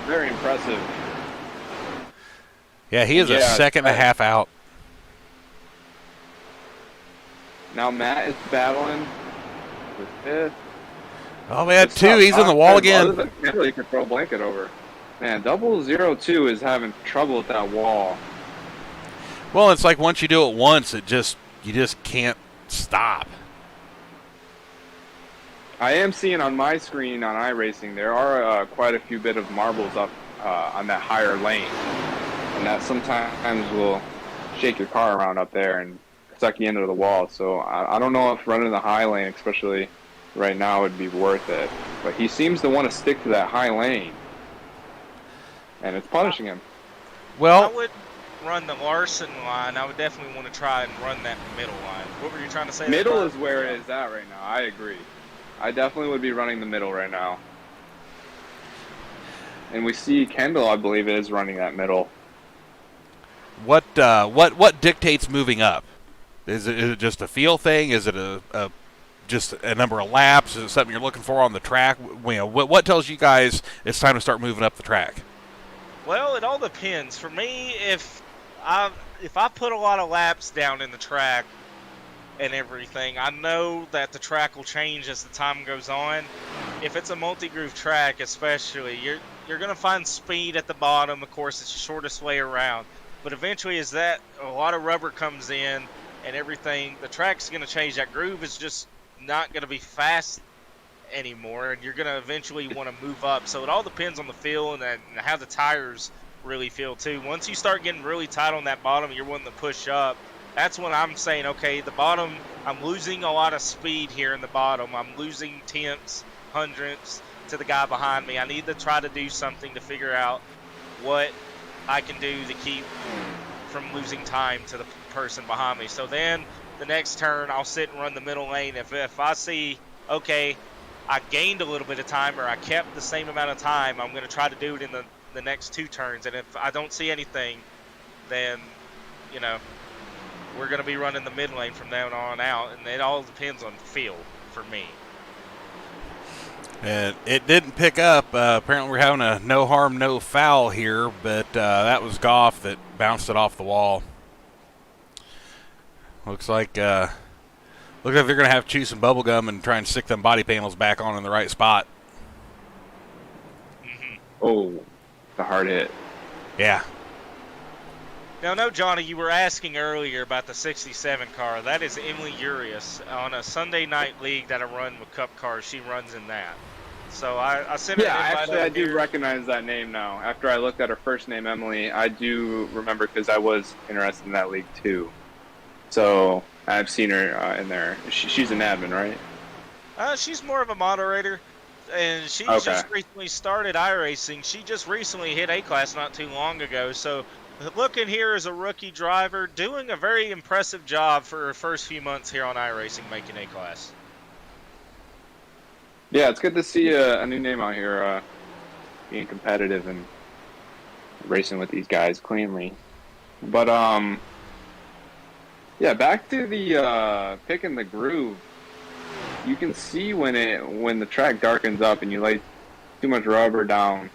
very impressive. Yeah, he is a second and a half out. Now Matt is battling with fifth. Oh, man, two. He's in the wall again. You can throw a blanket over. Man, 002 is having trouble with that wall. Well, it's like once you do it once, you just can't stop. I am seeing on my screen on iRacing there are quite a few bit of marbles up on that higher lane, and that sometimes will shake your car around up there and suck you into the wall. So I don't know if running the high lane, especially right now, would be worth it. But he seems to want to stick to that high lane, and it's punishing him. Well, I would run the Larson line. I would definitely want to try and run that middle line. What were you trying to say? Middle is where it is at right now. I agree. I definitely would be running the middle right now. And we see Kendall, I believe, is running that middle. What dictates moving up? Is it just a feel thing? Is it just a number of laps? Is it something you're looking for on the track? You know, what tells you guys it's time to start moving up the track? Well, it all depends. For me, if I put a lot of laps down in the track and everything, I know that the track will change as the time goes on. If it's a multi-groove track especially, you're going to find speed at the bottom. Of course, it's the shortest way around. But eventually, as that a lot of rubber comes in and everything, the track's going to change. That groove is just not going to be fast anymore, and you're going to eventually want to move up. So it all depends on the feel and how the tires really feel too. Once you start getting really tight on that bottom, you're wanting to push up. That's when I'm saying, okay, the bottom, I'm losing a lot of speed here in the bottom. I'm losing tenths, hundredths to the guy behind me. I need to try to do something to figure out what I can do to keep from losing time to the person behind me. So then the next turn, I'll sit and run the middle lane. If I see, okay, I gained a little bit of time or I kept the same amount of time, I'm going to try to do it in the next two turns. And if I don't see anything, then, you know, we're going to be running the mid lane from then on out. And it all depends on feel for me. And it didn't pick up. Apparently we're having a no harm, no foul here, but that was Goff that bounced it off the wall. Looks like they're going to have to chew some bubble gum and try and stick them body panels back on in the right spot. Mm-hmm. Oh, the hard hit. Yeah. Now, no, Johnny, you were asking earlier about the 67 car. That is Emily Urias on a Sunday night league that I run with Cup Cars. She runs in that. So I sent her an invite. Actually, I do recognize that name now. After I looked at her first name, Emily, I do remember because I was interested in that league too. So I've seen her in there. She's an admin, right? She's more of a moderator, and she just recently started iRacing. She just recently hit A-Class not too long ago. So looking here as a rookie driver, doing a very impressive job for her first few months here on iRacing, making A-Class. Yeah, it's good to see a new name out here being competitive and racing with these guys cleanly. But Yeah, back to the picking the groove. You can see when the track darkens up and you lay too much rubber down,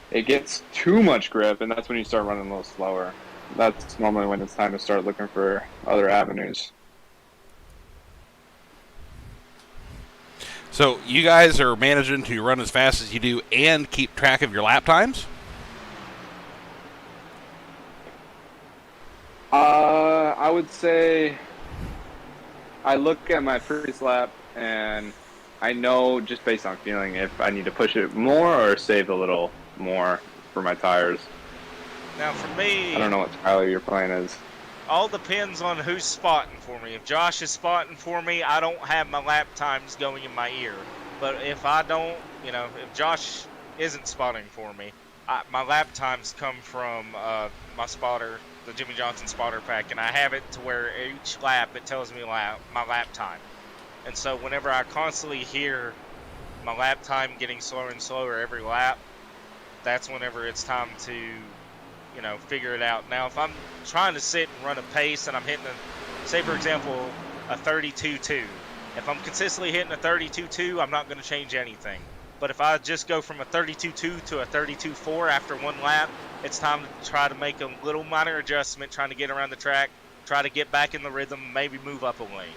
it gets too much grip, and that's when you start running a little slower. That's normally when it's time to start looking for other avenues. So you guys are managing to run as fast as you do and keep track of your lap times? I would say I look at my previous lap and I know just based on feeling if I need to push it more or save a little more for my tires. Now, for me, I don't know what Tyler your plan is. all depends on who's spotting for me. If Josh is spotting for me, I don't have my lap times going in my ear. But if I don't, if Josh isn't spotting for me, my lap times come from my spotter, the Jimmy Johnson spotter pack, and I have it to where each lap it tells me my lap time. And so whenever I constantly hear my lap time getting slower and slower every lap, that's whenever it's time to figure it out. Now, if I'm trying to sit and run a pace and I'm hitting, say for example, a 32.2. If I'm consistently hitting a 32.2, I'm not going to change anything. But if I just go from a 32.2 to a 32.4 after one lap, it's time to try to make a little minor adjustment, trying to get around the track, try to get back in the rhythm, maybe move up a lane.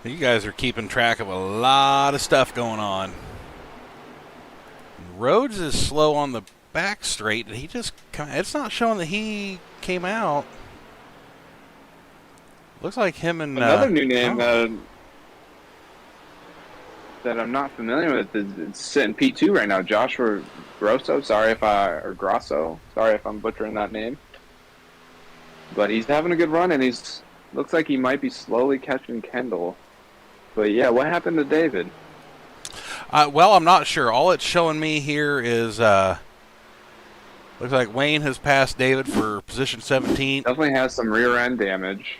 You guys are keeping track of a lot of stuff going on. Rhodes is slow on the back straight. Did he just come? It's not showing that he came out. Looks like him and another new name that I'm not familiar with is sitting P2 right now. Joshua Grosso. Or Grosso. Sorry if I'm butchering that name. But he's having a good run, and looks like he might be slowly catching Kendall. But yeah, what happened to David? Well, I'm not sure. All it's showing me here is looks like Wayne has passed David for position 17. Definitely has some rear end damage.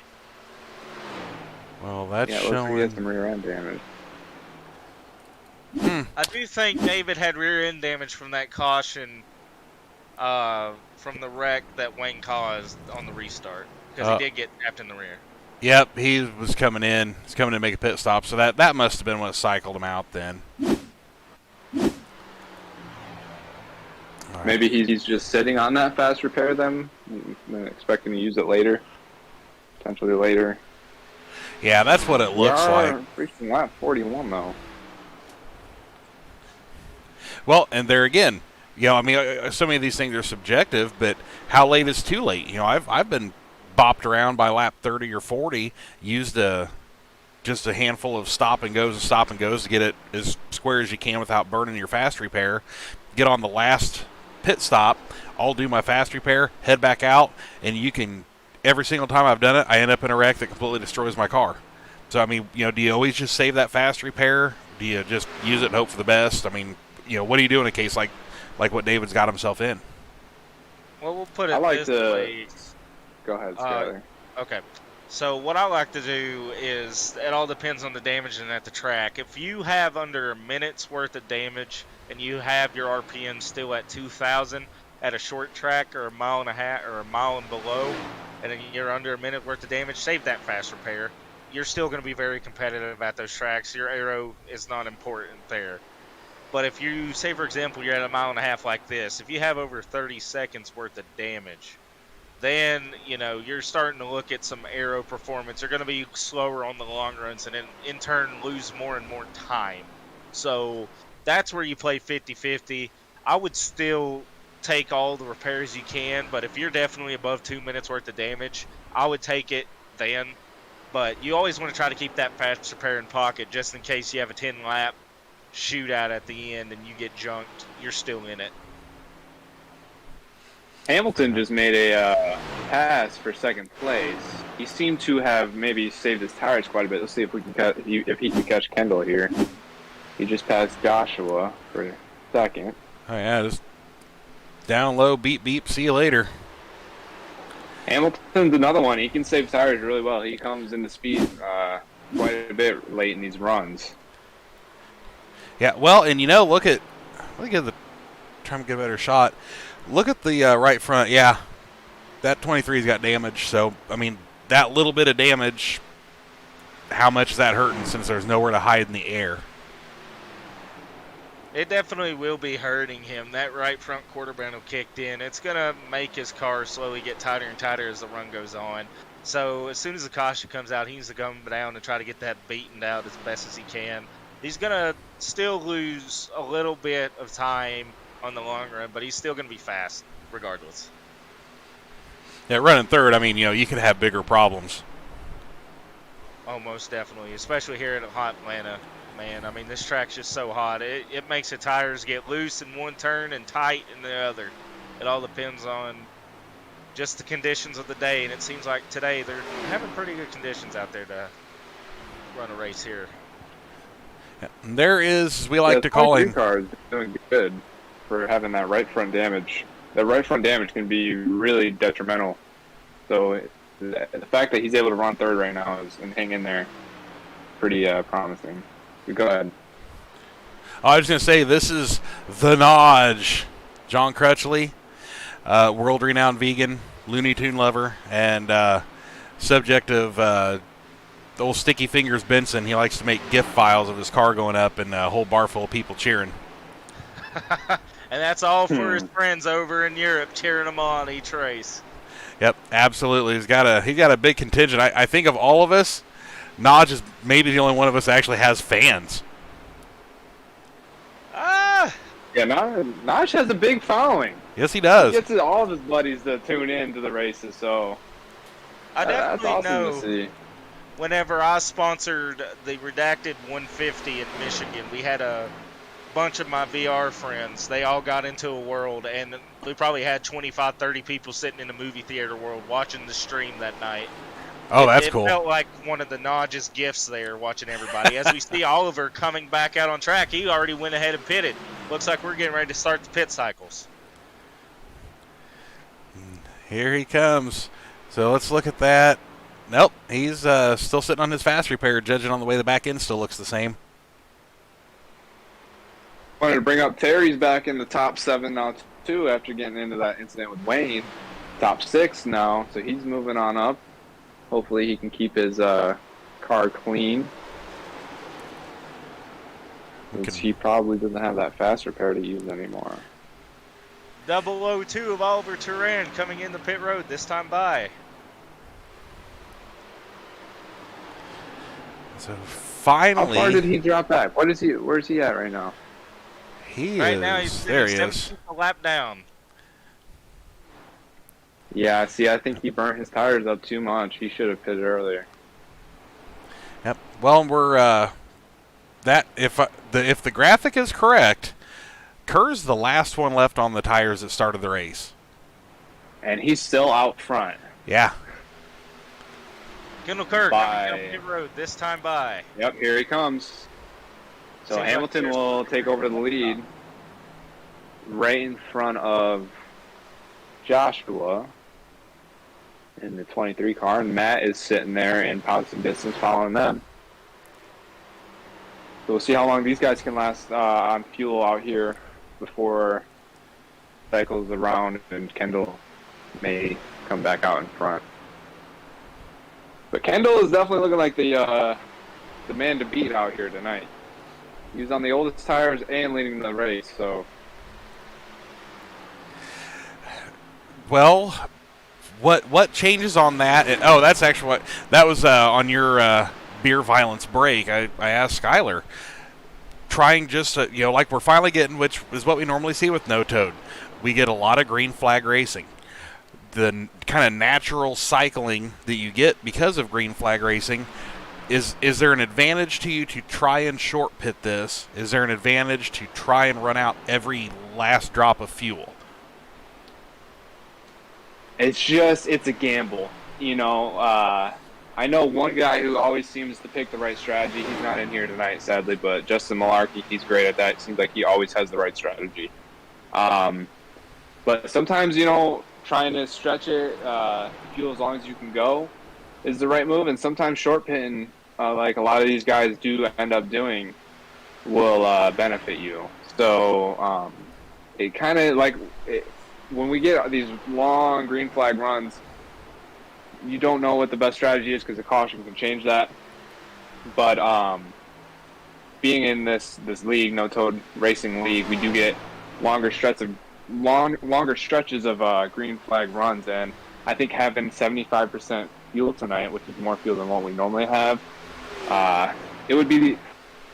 Well, that's it showing. Looks like he has some rear end damage. I do think David had rear end damage from that caution, from the wreck that Wayne caused on the restart, because he did get tapped in the rear. Yep, he was coming in. He's coming to make a pit stop, so that must have been what cycled him out then. Right. Maybe he's just sitting on that fast repair then, expecting to use it later, potentially later. Yeah, that's what it looks like. Reaching lap 41 though. Well, and there again, I mean, so many of these things are subjective, but how late is too late? I've been bopped around by lap 30 or 40, used just a handful of stop and goes to get it as square as you can without burning your fast repair. Get on the last pit stop, I'll do my fast repair, head back out, and you can, every single time I've done it, I end up in a wreck that completely destroys my car. So, I mean, do you always just save that fast repair? Do you just use it and hope for the best? I mean, what do you do in a case like what David's got himself in? Well, we'll put it this way. Go ahead, Skyler. Okay. So what I like to do is, it all depends on the damage and at the track. If you have under a minute's worth of damage and you have your RPM still at 2,000 at a short track or a mile and a half or a mile and below, and then you're under a minute worth of damage, save that fast repair. You're still going to be very competitive at those tracks. Your aero is not important there. But if you, say for example, you're at a mile and a half like this, if you have over 30 seconds worth of damage, then, you're starting to look at some aero performance. You're going to be slower on the long runs and in turn lose more and more time. So that's where you play 50-50. I would still take all the repairs you can, but if you're definitely above 2 minutes worth of damage, I would take it then. But you always want to try to keep that fast repair in pocket just in case you have a 10-lap shootout at the end and you get junked. You're still in it. Hamilton just made a pass for second place. He seemed to have maybe saved his tires quite a bit. Let's see if he can catch Kendall here. He just passed Joshua for second. Oh yeah, just down low, beep beep, see you later. Hamilton's another one. He can save tires really well. He comes into speed quite a bit late in these runs. Yeah, well, and let me get try to get a better shot. Look at the right front. Yeah, that 23's got damage. So, I mean, that little bit of damage, how much is that hurting since there's nowhere to hide in the air? It definitely will be hurting him. That right front quarter panel kicked in. It's going to make his car slowly get tighter and tighter as the run goes on. So as soon as the caution comes out, he needs to come down and try to get that beaten out as best as he can. He's going to still lose a little bit of time on the long run, but he's still going to be fast regardless. Yeah, running third, I mean, you could have bigger problems. Oh, most definitely, especially here in hot Atlanta. Man, I mean, this track's just so hot. It makes the tires get loose in one turn and tight in the other. It all depends on just the conditions of the day, and it seems like today they're having pretty good conditions out there to run a race here. Yeah, there is, as we like to call him. The car is doing good for having that right front damage. That right front damage can be really detrimental. So the fact that he's able to run third right now and hang in there, pretty promising. Go ahead. I was going to say, this is the Nodge. John Crutchley, world-renowned vegan, Looney Tune lover, and subject of the old Sticky Fingers Benson. He likes to make GIF files of his car going up and a whole bar full of people cheering. And that's all for his friends over in Europe cheering him on each race. Yep, absolutely. He's got a big contingent. I think of all of us, Nodge is maybe the only one of us that actually has fans. Yeah, Nodge has a big following. Yes, he does. He gets all of his buddies to tune in to the races, so I that's definitely awesome know. to see. Whenever I sponsored the Redacted 150 in Michigan, we had a bunch of my VR friends. They all got into a world, and we probably had 25, 30 people sitting in the movie theater world watching the stream that night. Oh, that's cool. It felt like one of the Nodge's gifts there, watching everybody. As we see Oliver coming back out on track, he already went ahead and pitted. Looks like we're getting ready to start the pit cycles. Here he comes. So let's look at that. Nope, he's still sitting on his fast repair, judging on the way the back end still looks the same. Wanted to bring up Terry's back in the top 7 now, too, after getting into that incident with Wayne. Top 6 now, so he's moving on up. Hopefully he can keep his car clean. Since he probably doesn't have that fast repair to use anymore. 002 of Oliver Turan coming in the pit road this time by. So finally, how far did he drop back? Where's he at right now? Now he's there. He is. A lap down. Yeah, see, I think he burnt his tires up too much. He should have pitted earlier. Yep. Well, we're if the graphic is correct, Kerr's the last one left on the tires that started the race, and he's still out front. Yeah. Kendall Kerr coming down pit road this time by. Yep, here he comes. So Seems Hamilton like will take over the lead right in front of Joshua in the 23 car, and Matt is sitting there in pouncing distance following them. So we'll see how long these guys can last on fuel out here before cycles around and Kendall may come back out in front. But Kendall is definitely looking like the man to beat out here tonight. He was on the oldest tires and leading the race, so. Well, what changes on that? That's actually that was on your beer violence break. I asked Skylar, trying just to, like we're finally getting, which is what we normally see with No Toad. We get a lot of green flag racing. The kind of natural cycling that you get because of green flag racing, is there an advantage to you to try and short pit this? Is there an advantage to try and run out every last drop of fuel? It's a gamble. I know one guy who always seems to pick the right strategy. He's not in here tonight, sadly, but Justin Malarkey, he's great at that. It seems like he always has the right strategy. But sometimes, trying to stretch it, fuel as long as you can go is the right move. And sometimes short pitting, like a lot of these guys do end up doing, will benefit you. So it kind of when we get these long green flag runs, you don't know what the best strategy is because the caution can change that. But being in this league, no toad racing league, we do get longer stretches of green flag runs, and I think having 75% fuel tonight, which is more fuel than what we normally have, it would be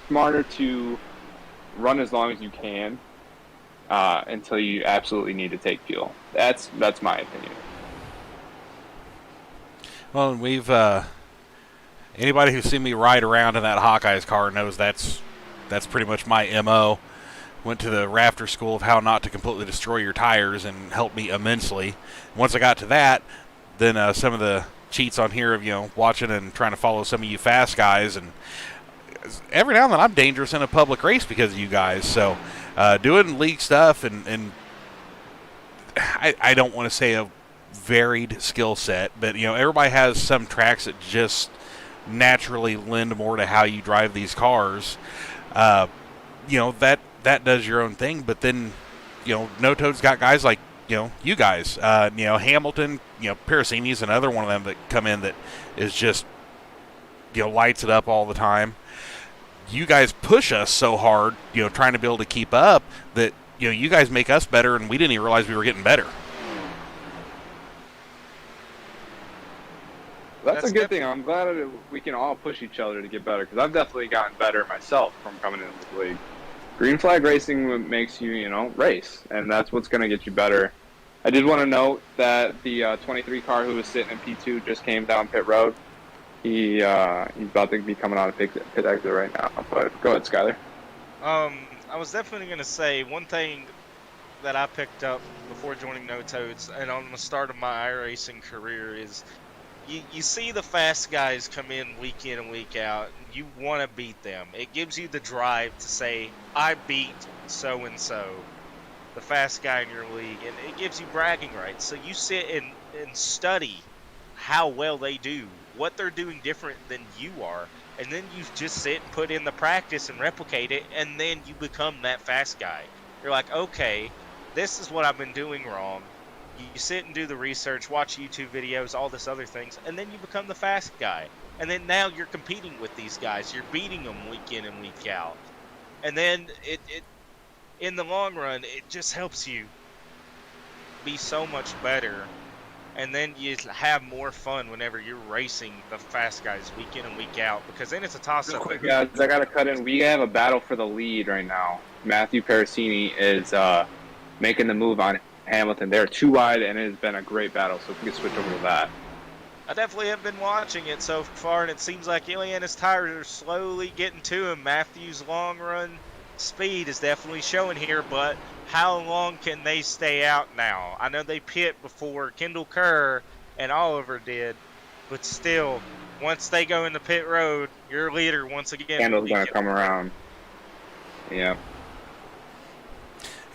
smarter to run as long as you can until you absolutely need to take fuel. That's my opinion. Well, we've anybody who's seen me ride around in that Hawkeyes car knows that's pretty much my MO. Went to the Rafter School of how not to completely destroy your tires and helped me immensely. Once I got to that, then some of the cheats on here of watching and trying to follow some of you fast guys, and every now and then I'm dangerous in a public race because of you guys. So doing league stuff and I don't want to say a varied skill set, but everybody has some tracks that just naturally lend more to how you drive these cars. That does your own thing, but then No Toad's got guys like you guys, Hamilton, Piracini's another one of them that come in that is just lights it up all the time. You guys push us so hard, trying to be able to keep up that you guys make us better, and we didn't even realize we were getting better. That's a good thing. I'm glad that we can all push each other to get better, because I've definitely gotten better myself from coming into this league. Green flag racing makes you, race, and that's what's going to get you better. I did want to note that the 23 car who was sitting in P2 just came down pit road. He's about to be coming out of pit exit right now. But go ahead, Skyler. I was definitely going to say one thing that I picked up before joining No Toads and on the start of my iRacing career is you see the fast guys come in and week out. You want to beat them. It gives you the drive to say, I beat so-and-so, the fast guy in your league, and it gives you bragging rights. So you sit and study how well they do, what they're doing different than you are, and then you just sit and put in the practice and replicate it, and then you become that fast guy. You're like, okay, this is what I've been doing wrong. You sit and do the research, watch YouTube videos, all this other things, and then you become the fast guy. And then now you're competing with these guys. You're beating them week in and week out. And then it in the long run, it just helps you be so much better. And then you have more fun whenever you're racing the fast guys week in and week out, because then it's a toss-up. Quick, guys, I got to cut in. We have a battle for the lead right now. Matthew Paracini is making the move on Hamilton. They're too wide, and it has been a great battle, so if we can switch over to that. I definitely have been watching it so far, and it seems like Ileana's tires are slowly getting to him. Matthew's long-run speed is definitely showing here, but how long can they stay out now? I know they pit before Kendall Kerr and Oliver did, but still, once they go into pit road, your leader once again. Kendall's going to come around. Yeah.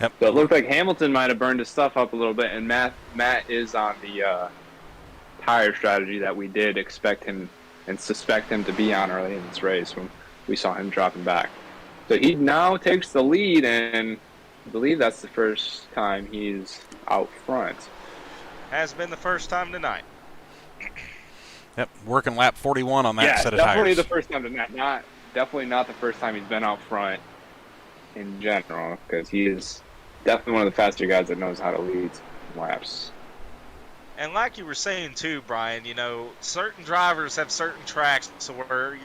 Yep. So it looked like Hamilton might have burned his stuff up a little bit, and Matt is on the tire strategy that we did expect him and suspect him to be on early in this race when we saw him dropping back. So he now takes the lead, and I believe that's the first time he's out front. Has been the first time tonight. Yep, working lap 41 on that set of tires. Definitely the first time tonight. Definitely not the first time he's been out front in general, because he is definitely one of the faster guys that knows how to lead laps. And like you were saying too, Brian, certain drivers have certain tracks so where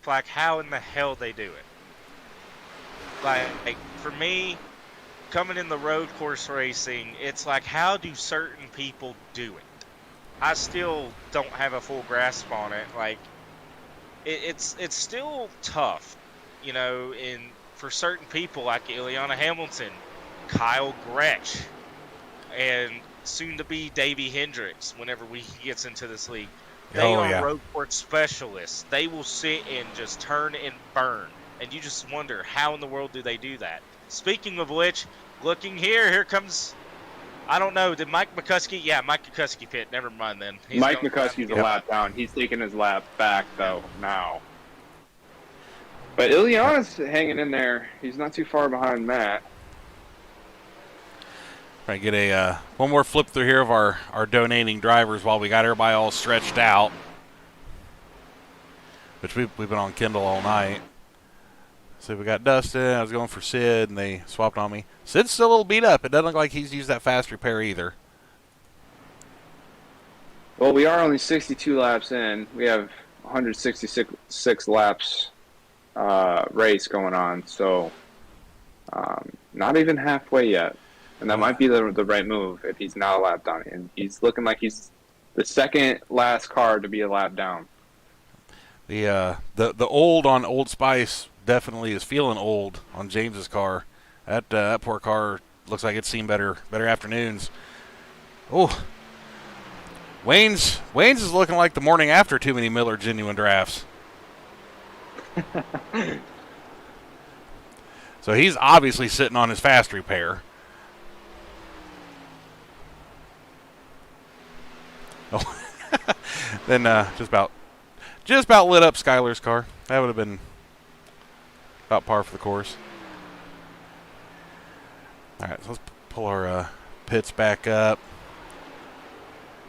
like how in the hell they do it. Like for me, coming in the road course racing, it's like how do certain people do it? I still don't have a full grasp on it. Like it's still tough, for certain people like Ileana Hamilton, Kyle Gretsch, and soon to be Davey Hendricks whenever he gets into this league. They are road course specialists. They will sit and just turn and burn. And you just wonder, how in the world do they do that? Speaking of which, looking here comes, I don't know, did Mike McCuskey? Yeah, Mike McCuskey pit. Never mind then. Mike McCuskey's a lap down. He's taking his lap back, though, now. But Ileana's hanging in there. He's not too far behind Matt. Try to get a one more flip through here of our donating drivers while we got everybody all stretched out, which we've been on Kendall all night. So we got Dustin. I was going for Sid, and they swapped on me. Sid's still a little beat up. It doesn't look like he's used that fast repair either. Well, we are only 62 laps in. We have 166 laps race going on, so not even halfway yet. And that might be the right move if he's not a lap down. And he's looking like he's the second last car to be a lap down. The old on Old Spice definitely is feeling old on James's car. That poor car looks like it's seen better afternoons. Oh, Wayne's is looking like the morning after too many Miller Genuine Drafts. So he's obviously sitting on his fast repair. Oh, then just about lit up Skylar's car. That would have been about par for the course. All right, so let's pull our pits back up.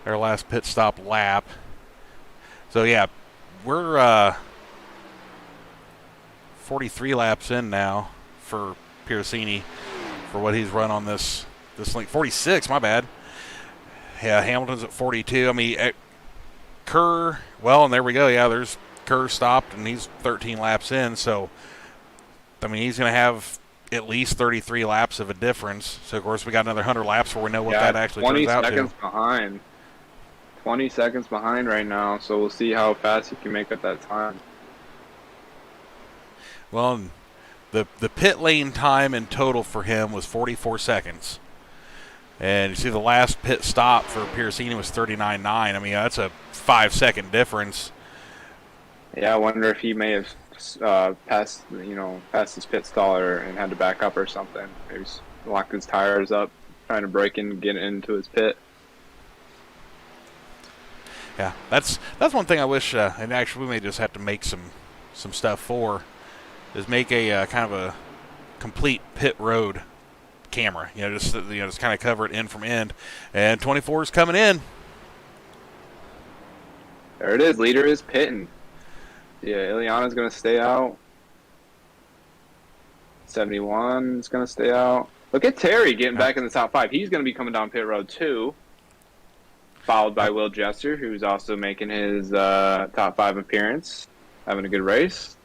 Our last pit stop lap. So yeah, we're 43 laps in now for Piercini for what he's run on this link. 46, my bad. Yeah, Hamilton's at 42. I mean, Kerr, well, and there we go. Yeah, there's Kerr stopped, and he's 13 laps in. So, I mean, he's going to have at least 33 laps of a difference. So, of course, we got another 100 laps where we know what that actually turns out to. 20 seconds behind. 20 seconds behind right now, so we'll see how fast he can make up that time. Well, the pit lane time in total for him was 44 seconds. And you see the last pit stop for Piercini was 39.9. I mean, that's a 5-second difference. Yeah, I wonder if he may have passed his pit stall and had to back up or something. Maybe locked his tires up, trying to break in and get into his pit. Yeah, that's one thing I wish, and actually we may just have to make some stuff for, is make a kind of a complete pit road camera. Just kind of cover it end from end. And 24 is coming in. There it is. Leader is pitting. Yeah, Ileana's going to stay out. 71 is going to stay out. Look at Terry getting back in the top 5. He's going to be coming down pit road too. Followed by Will Jester, who's also making his top 5 appearance, having a good race.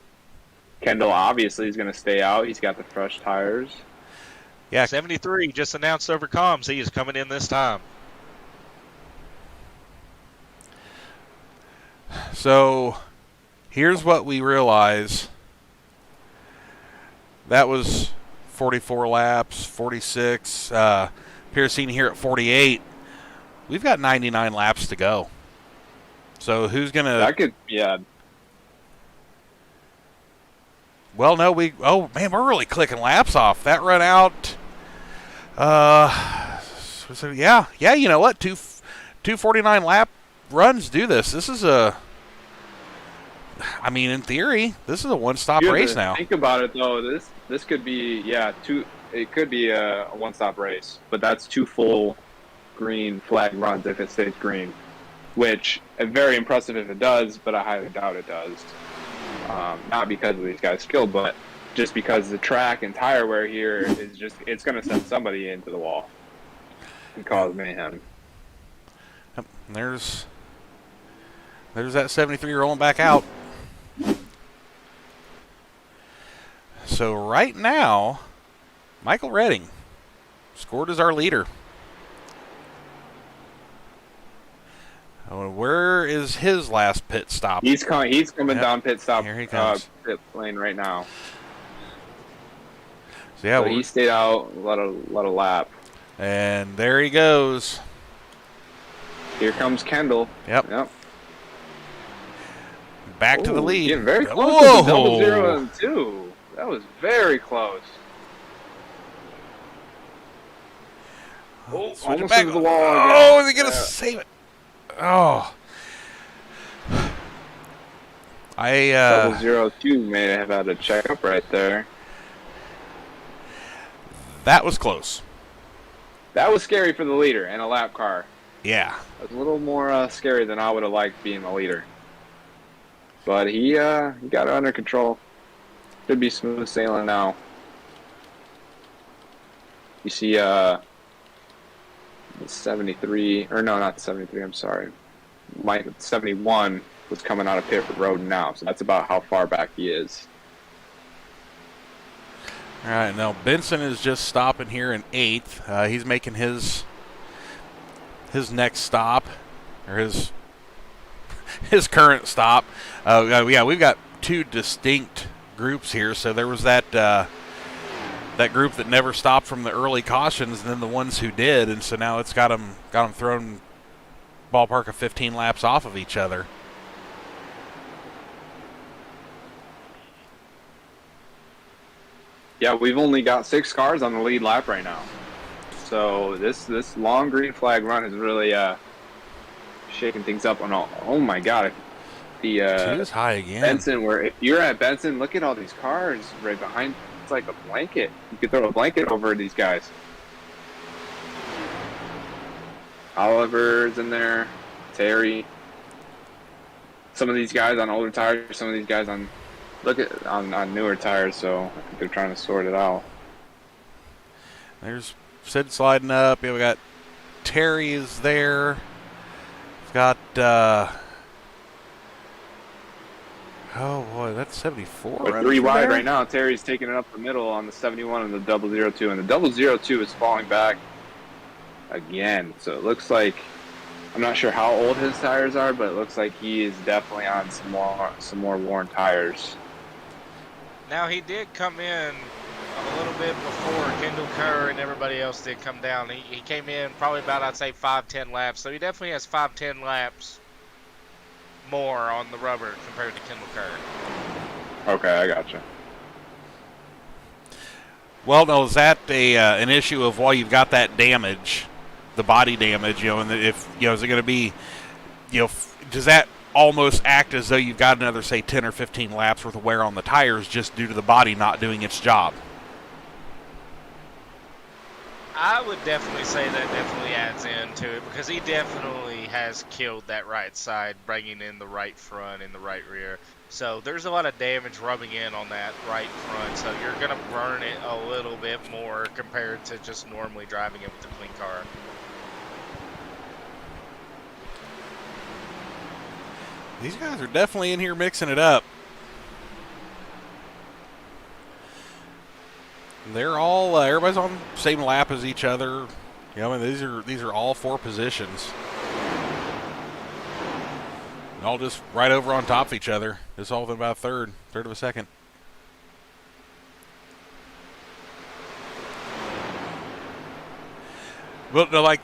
Kendall obviously is going to stay out. He's got the fresh tires. Yeah, 73 just announced over comms he is coming in this time. So here's what we realize. That was 44 laps, 46. Piercini here at 48. We've got 99 laps to go. So who's going to... That could, yeah. Well, no, oh, man, we're really clicking laps off. That run out... so yeah, you know what? 249 lap runs do this. This is I mean, in theory, this is a one-stop race now. Think about it, though. This could be, it could be a one-stop race. But that's 2 full green flag runs if it stays green, which is very impressive if it does, but I highly doubt it does. Not because of these guys' skill, but just because the track and tire wear here is just, it's going to send somebody into the wall and cause mayhem. There's that 73 rolling back out. So right now, Michael Redding scored as our leader. Where is his last pit stop? He's coming down pit stop. Here he comes. Pit lane right now. So yeah, he stayed out a lot of lap. And there he goes. Here comes Kendall. Yep. Back to the lead. Getting very close to the double 0 and 2. That was very close. Almost into the wall again. Oh, they're going to save it. Oh. Double 0-2 may have had a checkup right there. That was close. That was scary for the leader and a lap car. Yeah. It was a little more scary than I would have liked being the leader. But he got it under control. Should be smooth sailing now. You see 73, or no, not 73, I'm sorry. Mike 71 was coming out of pit road now, so that's about how far back he is. All right, now Benson is just stopping here in 8th. He's making his next stop, or his current stop. Yeah, we've got 2 distinct groups here. So there was that group that never stopped from the early cautions, and then the ones who did, and so now it's got them thrown ballpark of 15 laps off of each other. Yeah, we've only got 6 cars on the lead lap right now. So this long green flag run is really shaking things up on all. Oh my God! The is high again. Benson, if you're at Benson, look at all these cars right behind. It's like a blanket. You could throw a blanket over these guys. Oliver's in there. Terry. Some of these guys on older tires. Some of these guys on newer tires. So I think they're trying to sort it out. There's Sid sliding up. Yeah, we got Terry is there. We've got oh boy, that's 74. We're 3 wide right now. Terry's taking it up the middle on the 71 and the 002, and the 002 is falling back again. So it looks like, I'm not sure how old his tires are, but it looks like he is definitely on some more worn tires. Now he did come in a little bit before Kendall Kerr and everybody else did come down. He came in probably about, I'd say, 5-10 laps. So he definitely has 5-10 laps more on the rubber compared to Kendall Kerr. Okay, I gotcha. Well, now, is that an issue of while you've got that damage, the body damage, and if, is it going to be, does that almost act as though you've got another, say, 10 or 15 laps worth of wear on the tires just due to the body not doing its job? I would definitely say that definitely adds into it, because he definitely has killed that right side, bringing in the right front and the right rear. So there's a lot of damage rubbing in on that right front, so you're going to burn it a little bit more compared to just normally driving it with a clean car. These guys are definitely in here mixing it up. They're all everybody's on the same lap as each other. These are all 4 positions. And all just right over on top of each other. Just all within about a third of a second. But I like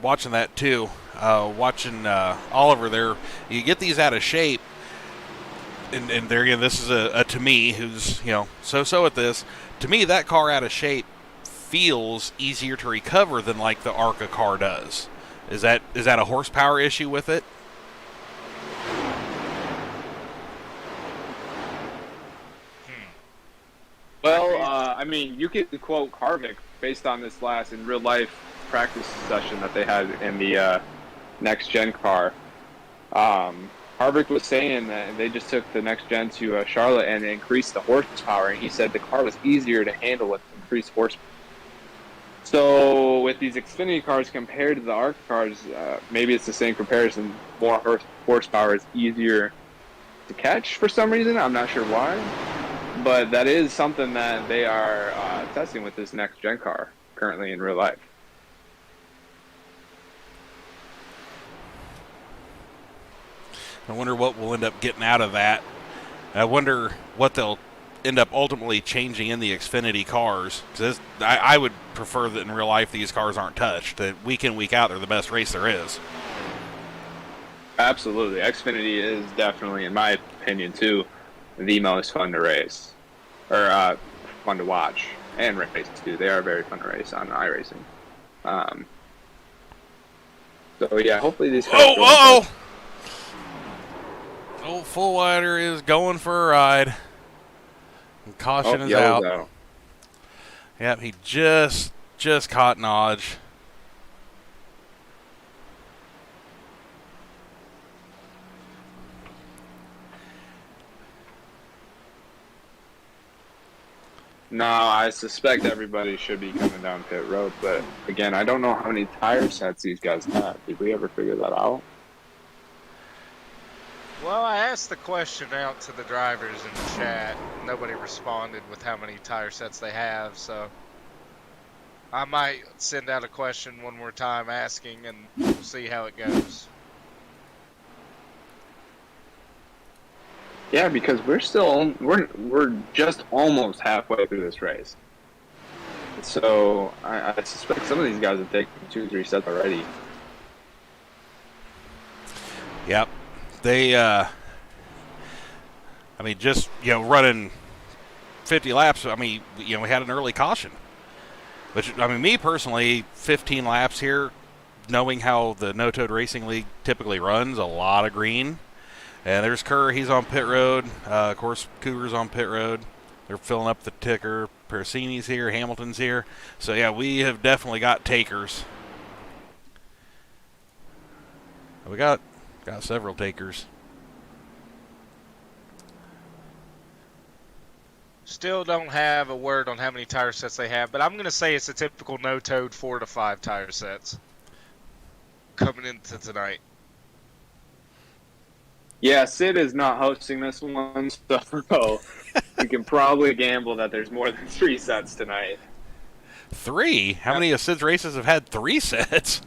watching that too. Watching Oliver there, you get these out of shape, and there again, this is a to me who's so at this. To me, that car out of shape feels easier to recover than like the ARCA car does. Is that a horsepower issue with it? Well, I mean, you can quote Harvick based on this last in real life practice session that they had in the next gen car. Harvick was saying that they just took the next gen to Charlotte and increased the horsepower, and he said the car was easier to handle with increased horsepower. So with these Xfinity cars compared to the ARC cars, maybe it's the same comparison. More horsepower is easier to catch for some reason. I'm not sure why, but that is something that they are testing with this next gen car currently in real life. I wonder what we'll end up getting out of that. I wonder what they'll end up ultimately changing in the Xfinity cars. Because I would prefer that in real life these cars aren't touched. That week in, week out, they're the best race there is. Absolutely. Xfinity is definitely, in my opinion, too, the most fun to race. Or fun to watch and race, too. They are very fun to race on iRacing. So, yeah, hopefully these cars... Old Full Wider is going for a ride. And caution is out. Yep, he just caught Nodge. No, I suspect everybody should be coming down pit road, but again, I don't know how many tire sets these guys have. Did we ever figure that out? Well, I asked the question out to the drivers in the chat. Nobody responded with how many tire sets they have, so I might send out a question one more time asking, and we'll see how it goes. Yeah, because we're just almost halfway through this race. So I suspect some of these guys have taken 2-3 sets already. Yep. They, just, running 50 laps, we had an early caution. Which, me personally, 15 laps here, knowing how the No Toad Racing League typically runs, a lot of green. And there's Kerr, he's on pit road. Of course, Cougar's on pit road. They're filling up the ticker. Persini's here, Hamilton's here. So, yeah, we have definitely got takers. We got several takers. Still don't have a word on how many tire sets they have, but I'm going to say it's a typical No Toad 4 to 5 tire sets coming into tonight. Yeah, Sid is not hosting this one, so we can probably gamble that there's more than 3 sets tonight. 3? How many of Sid's races have had 3 sets?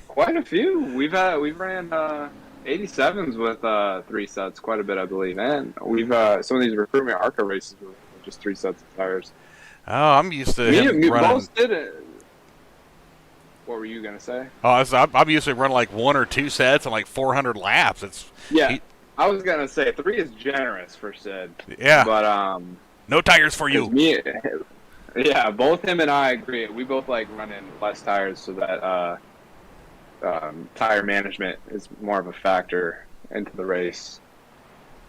Quite a few. We've ran 87s with 3 sets quite a bit, I believe, and we've some of these recruitment ARCA races with just 3 sets of tires. Oh, I'm used to him running. Both did it. What were you gonna say? Oh, I'm usually running like 1 or 2 sets and like 400 laps. I was gonna say 3 is generous for Sid. Yeah, but no tires for you. Yeah, both him and I agree. We both like running less tires so that tire management is more of a factor into the race.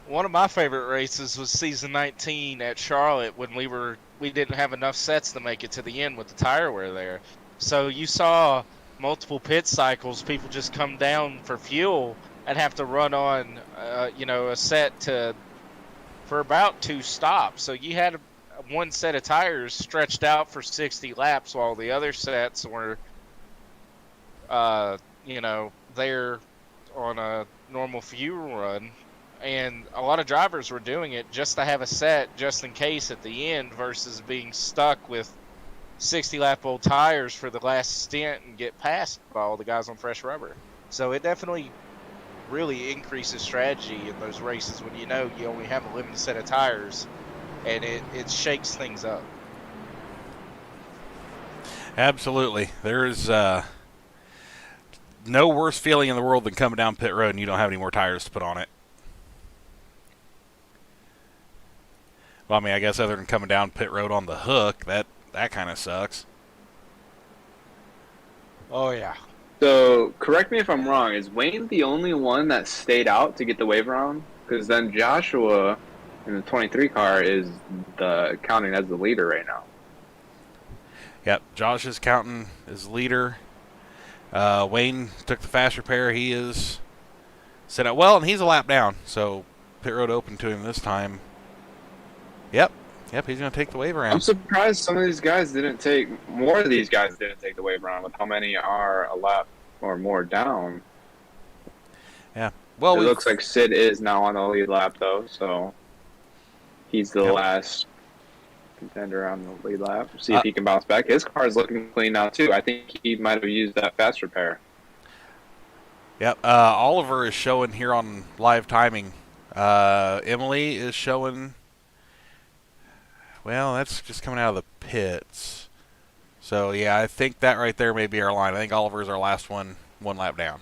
One of my favorite races was season 19 at Charlotte when we didn't have enough sets to make it to the end with the tire wear there. So you saw multiple pit cycles, people just come down for fuel and have to run on a set for about 2 stops. So you had one set of tires stretched out for 60 laps while the other sets were there on a normal fuel run, and a lot of drivers were doing it just to have a set just in case at the end versus being stuck with 60 lap old tires for the last stint and get passed by all the guys on fresh rubber. So it definitely really increases strategy in those races when you know you only have a limited set of tires, and it shakes things up. Absolutely. There's no worse feeling in the world than coming down pit road and you don't have any more tires to put on it. Well, I guess other than coming down pit road on the hook, that kind of sucks. Oh, yeah. So, correct me if I'm wrong, is Wayne the only one that stayed out to get the wave around? Because then Joshua in the 23 car is counting as the leader right now. Yep, Josh is counting as leader. Wayne took the fast repair. He is set out well, and he's a lap down. So pit road open to him this time. Yep, he's going to take the wave around. I'm surprised some of these guys more of these guys didn't take the wave around with how many are a lap or more down. Yeah, well, it looks like Sid is now on the lead lap, though, so he's the last contender on the lead lap. See if he can bounce back. His car is looking clean now, too. I think he might have used that fast repair. Yep, Oliver is showing here on live timing. Emily is showing... Well, that's just coming out of the pits. So, yeah, I think that right there may be our line. I think Oliver's our last one lap down.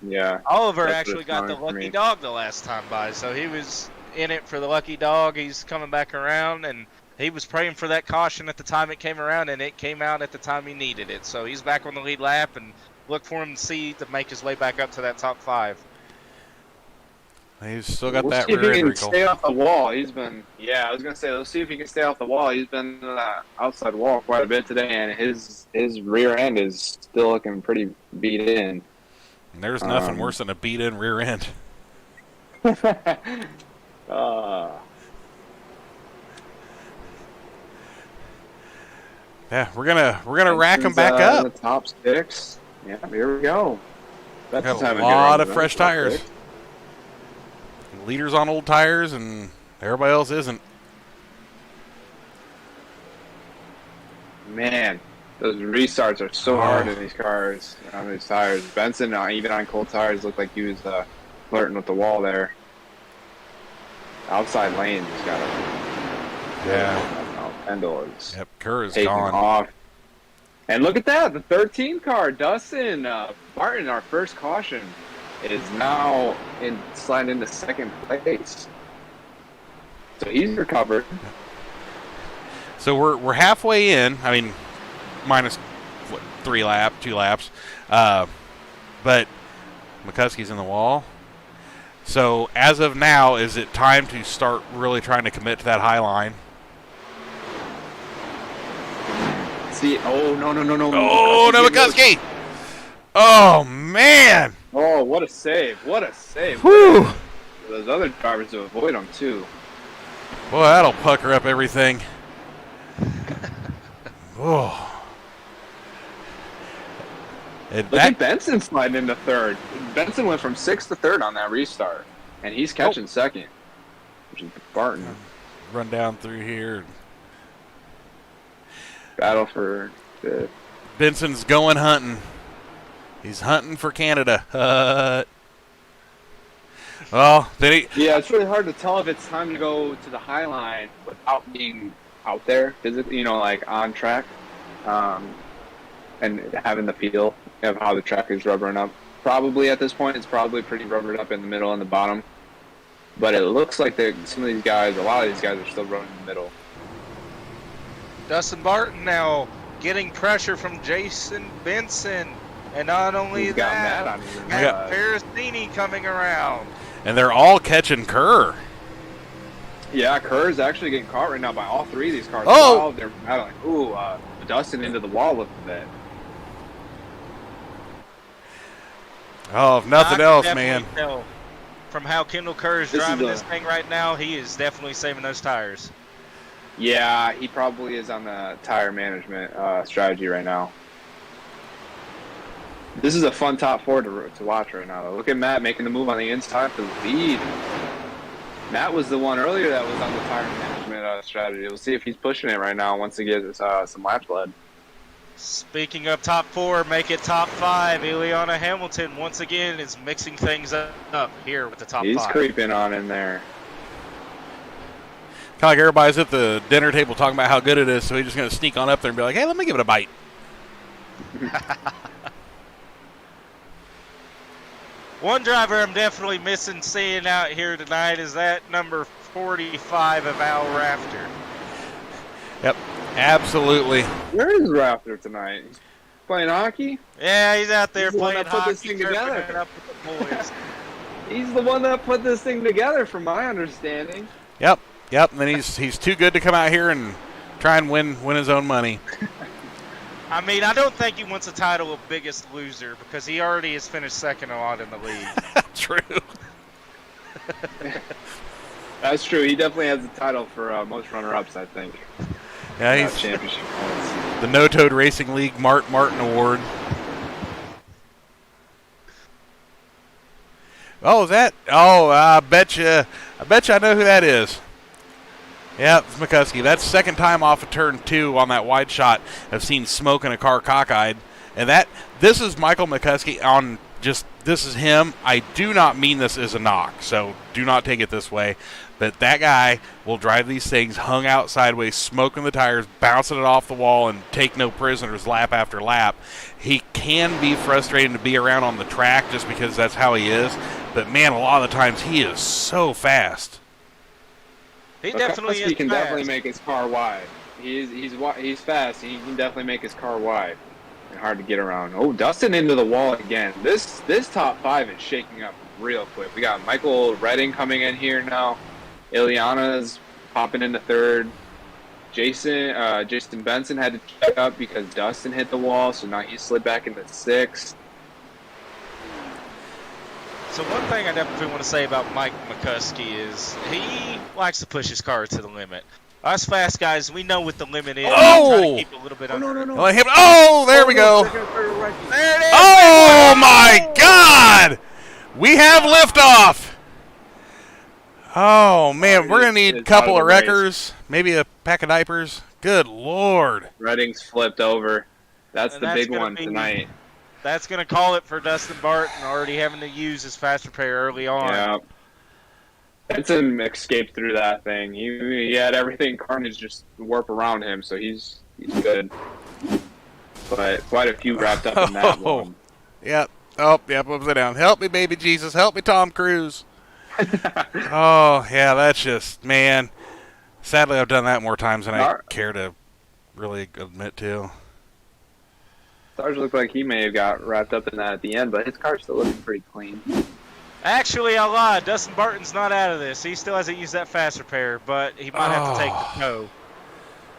Yeah. Oliver actually got the lucky dog the last time by, so he was in it for the lucky dog. He's coming back around, and he was praying for that caution at the time it came around, and it came out at the time he needed it. So he's back on the lead lap, and look for him to make his way back up to that top 5. He's still got that rear end wrinkle. Stay off the wall. He's been, I was gonna say, let's see if he can stay off the wall. He's been outside wall quite a bit today, and his rear end is still looking pretty beat in. And there's nothing worse than a beat in rear end. Yeah, we're gonna rack them back up. The top 6. Yeah, here we go. That's Got a lot of fresh tires. Leaders on old tires, and everybody else isn't. Man, those restarts are so hard in these cars, on these tires. Benson, even on cold tires, looked like he was flirting with the wall there. Outside lane, he's got a... Yeah. Kendall is... Yep, Kerr is taking gone. Off. And look at that, the 13 car, Dustin Barton, our first caution, is now sliding into second place. So he's recovered. So we're halfway in. I mean, minus what, 2 laps. But McCuskey's in the wall. So as of now, is it time to start really trying to commit to that high line? See, oh no! Oh no, McCuskey! Oh man! Oh, what a save! What a save! Whew! Those other drivers to avoid him too. Boy, that'll pucker up everything. Oh. Look at Benson sliding into third. Benson went from 6th to 3rd on that restart, and he's catching second, which is Barton. Run down through here. Battle for the... Benson's going hunting. He's hunting for Canada. Well, then yeah, it's really hard to tell if it's time to go to the high line without being out there physically, like on track, and having the feel of how the track is rubbering up. Probably at this point, it's probably pretty rubbered up in the middle and the bottom. But it looks like some of these guys, a lot of these guys are still running in the middle. Dustin Barton now getting pressure from Jason Benson. And not only that, we got Ferrastini coming around. And they're all catching Kerr. Yeah, Kerr's actually getting caught right now by all 3 of these cars. Oh! Wow, they're battling. Ooh, Dustin into the wall a little bit. Oh, if nothing else, man. From how Kendall Kerr is driving this thing right now, he is definitely saving those tires. Yeah, he probably is on the tire management strategy right now. This is a fun top 4 to watch right now, though. Look at Matt making the move on the inside for the lead. Matt was the one earlier that was on the tire management strategy. We'll see if he's pushing it right now once he gets some laps led. Speaking of top 4, make it top 5. Ileana Hamilton once again is mixing things up here with the top 5. He's creeping on in there. Kind of like everybody's at the dinner table talking about how good it is, so he's just going to sneak on up there and be like, hey, let me give it a bite. One driver I'm definitely missing seeing out here tonight is that number 45 of Al Rafter. Yep, absolutely. Where is Rafter tonight? He's playing hockey? Yeah, he's out there playing hockey, this thing together. It up with the boys. He's the one that put this thing together, from my understanding. Yep. And then he's too good to come out here and try and win his own money. I mean, I don't think he wants a title of biggest loser because he already has finished second a lot in the league. True. That's true. He definitely has the title for most runner-ups, I think. Yeah, he's championship points. The No Toad Racing League Martin Award. Oh, is that? Oh, I bet you I know who that is. Yeah, it's McCuskey. That's second time off of turn 2 on that wide shot. I've seen smoke in a car cockeyed. And this is Michael McCuskey on this is him. I do not mean this as a knock, so do not take it this way. But that guy will drive these things hung out sideways, smoking the tires, bouncing it off the wall, and take no prisoners lap after lap. He can be frustrating to be around on the track just because that's how he is. But, man, a lot of the times he is so fast. He definitely is. He can fast. definitely make his car wide. He's fast. He can definitely make his car wide and hard to get around. Oh, Dustin into the wall again. This top 5 is shaking up real quick. We got Michael Redding coming in here now. Ileana's popping into 3rd. Jason Benson had to check up because Dustin hit the wall, so now he slid back into 6th. So one thing I definitely want to say about Mike McCuskey is he likes to push his car to the limit. Us fast guys, we know what the limit is. Oh! We try to keep a little bit under. No. Oh, there we go. There it is. Oh, my God. We have liftoff. Oh, man. We're going to need a couple of wreckers, maybe a pack of diapers. Good Lord. Redding's flipped over. That's And the that's big gonna one be- tonight. That's going to call it for Dustin Barton, already having to use his fast repair early on. Yeah. Benson escaped through that thing. He had everything Carnage just warp around him, so he's good. But quite a few wrapped up in that one. Yep. Oh, yep, upside down. Help me, baby Jesus. Help me, Tom Cruise. Oh, yeah, that's just, man. Sadly, I've done that more times than I care to really admit to. Sarge looked like he may have got wrapped up in that at the end, but his car's still looking pretty clean. Actually, I lied. Dustin Barton's not out of this. He still hasn't used that fast repair, but he might have to take the tow.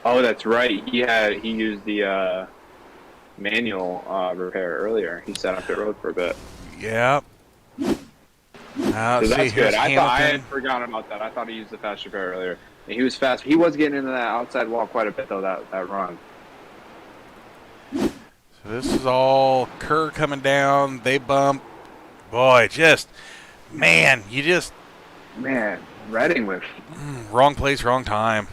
Oh, that's right. He used the manual repair earlier. He sat up the road for a bit. Yep. So that's good. I had forgotten about that. I thought he used the fast repair earlier. And he was fast. He was getting into that outside wall quite a bit, though, that run. So this is all Kerr coming down. They bump. Boy, man, Man, Redding with wrong place, wrong time.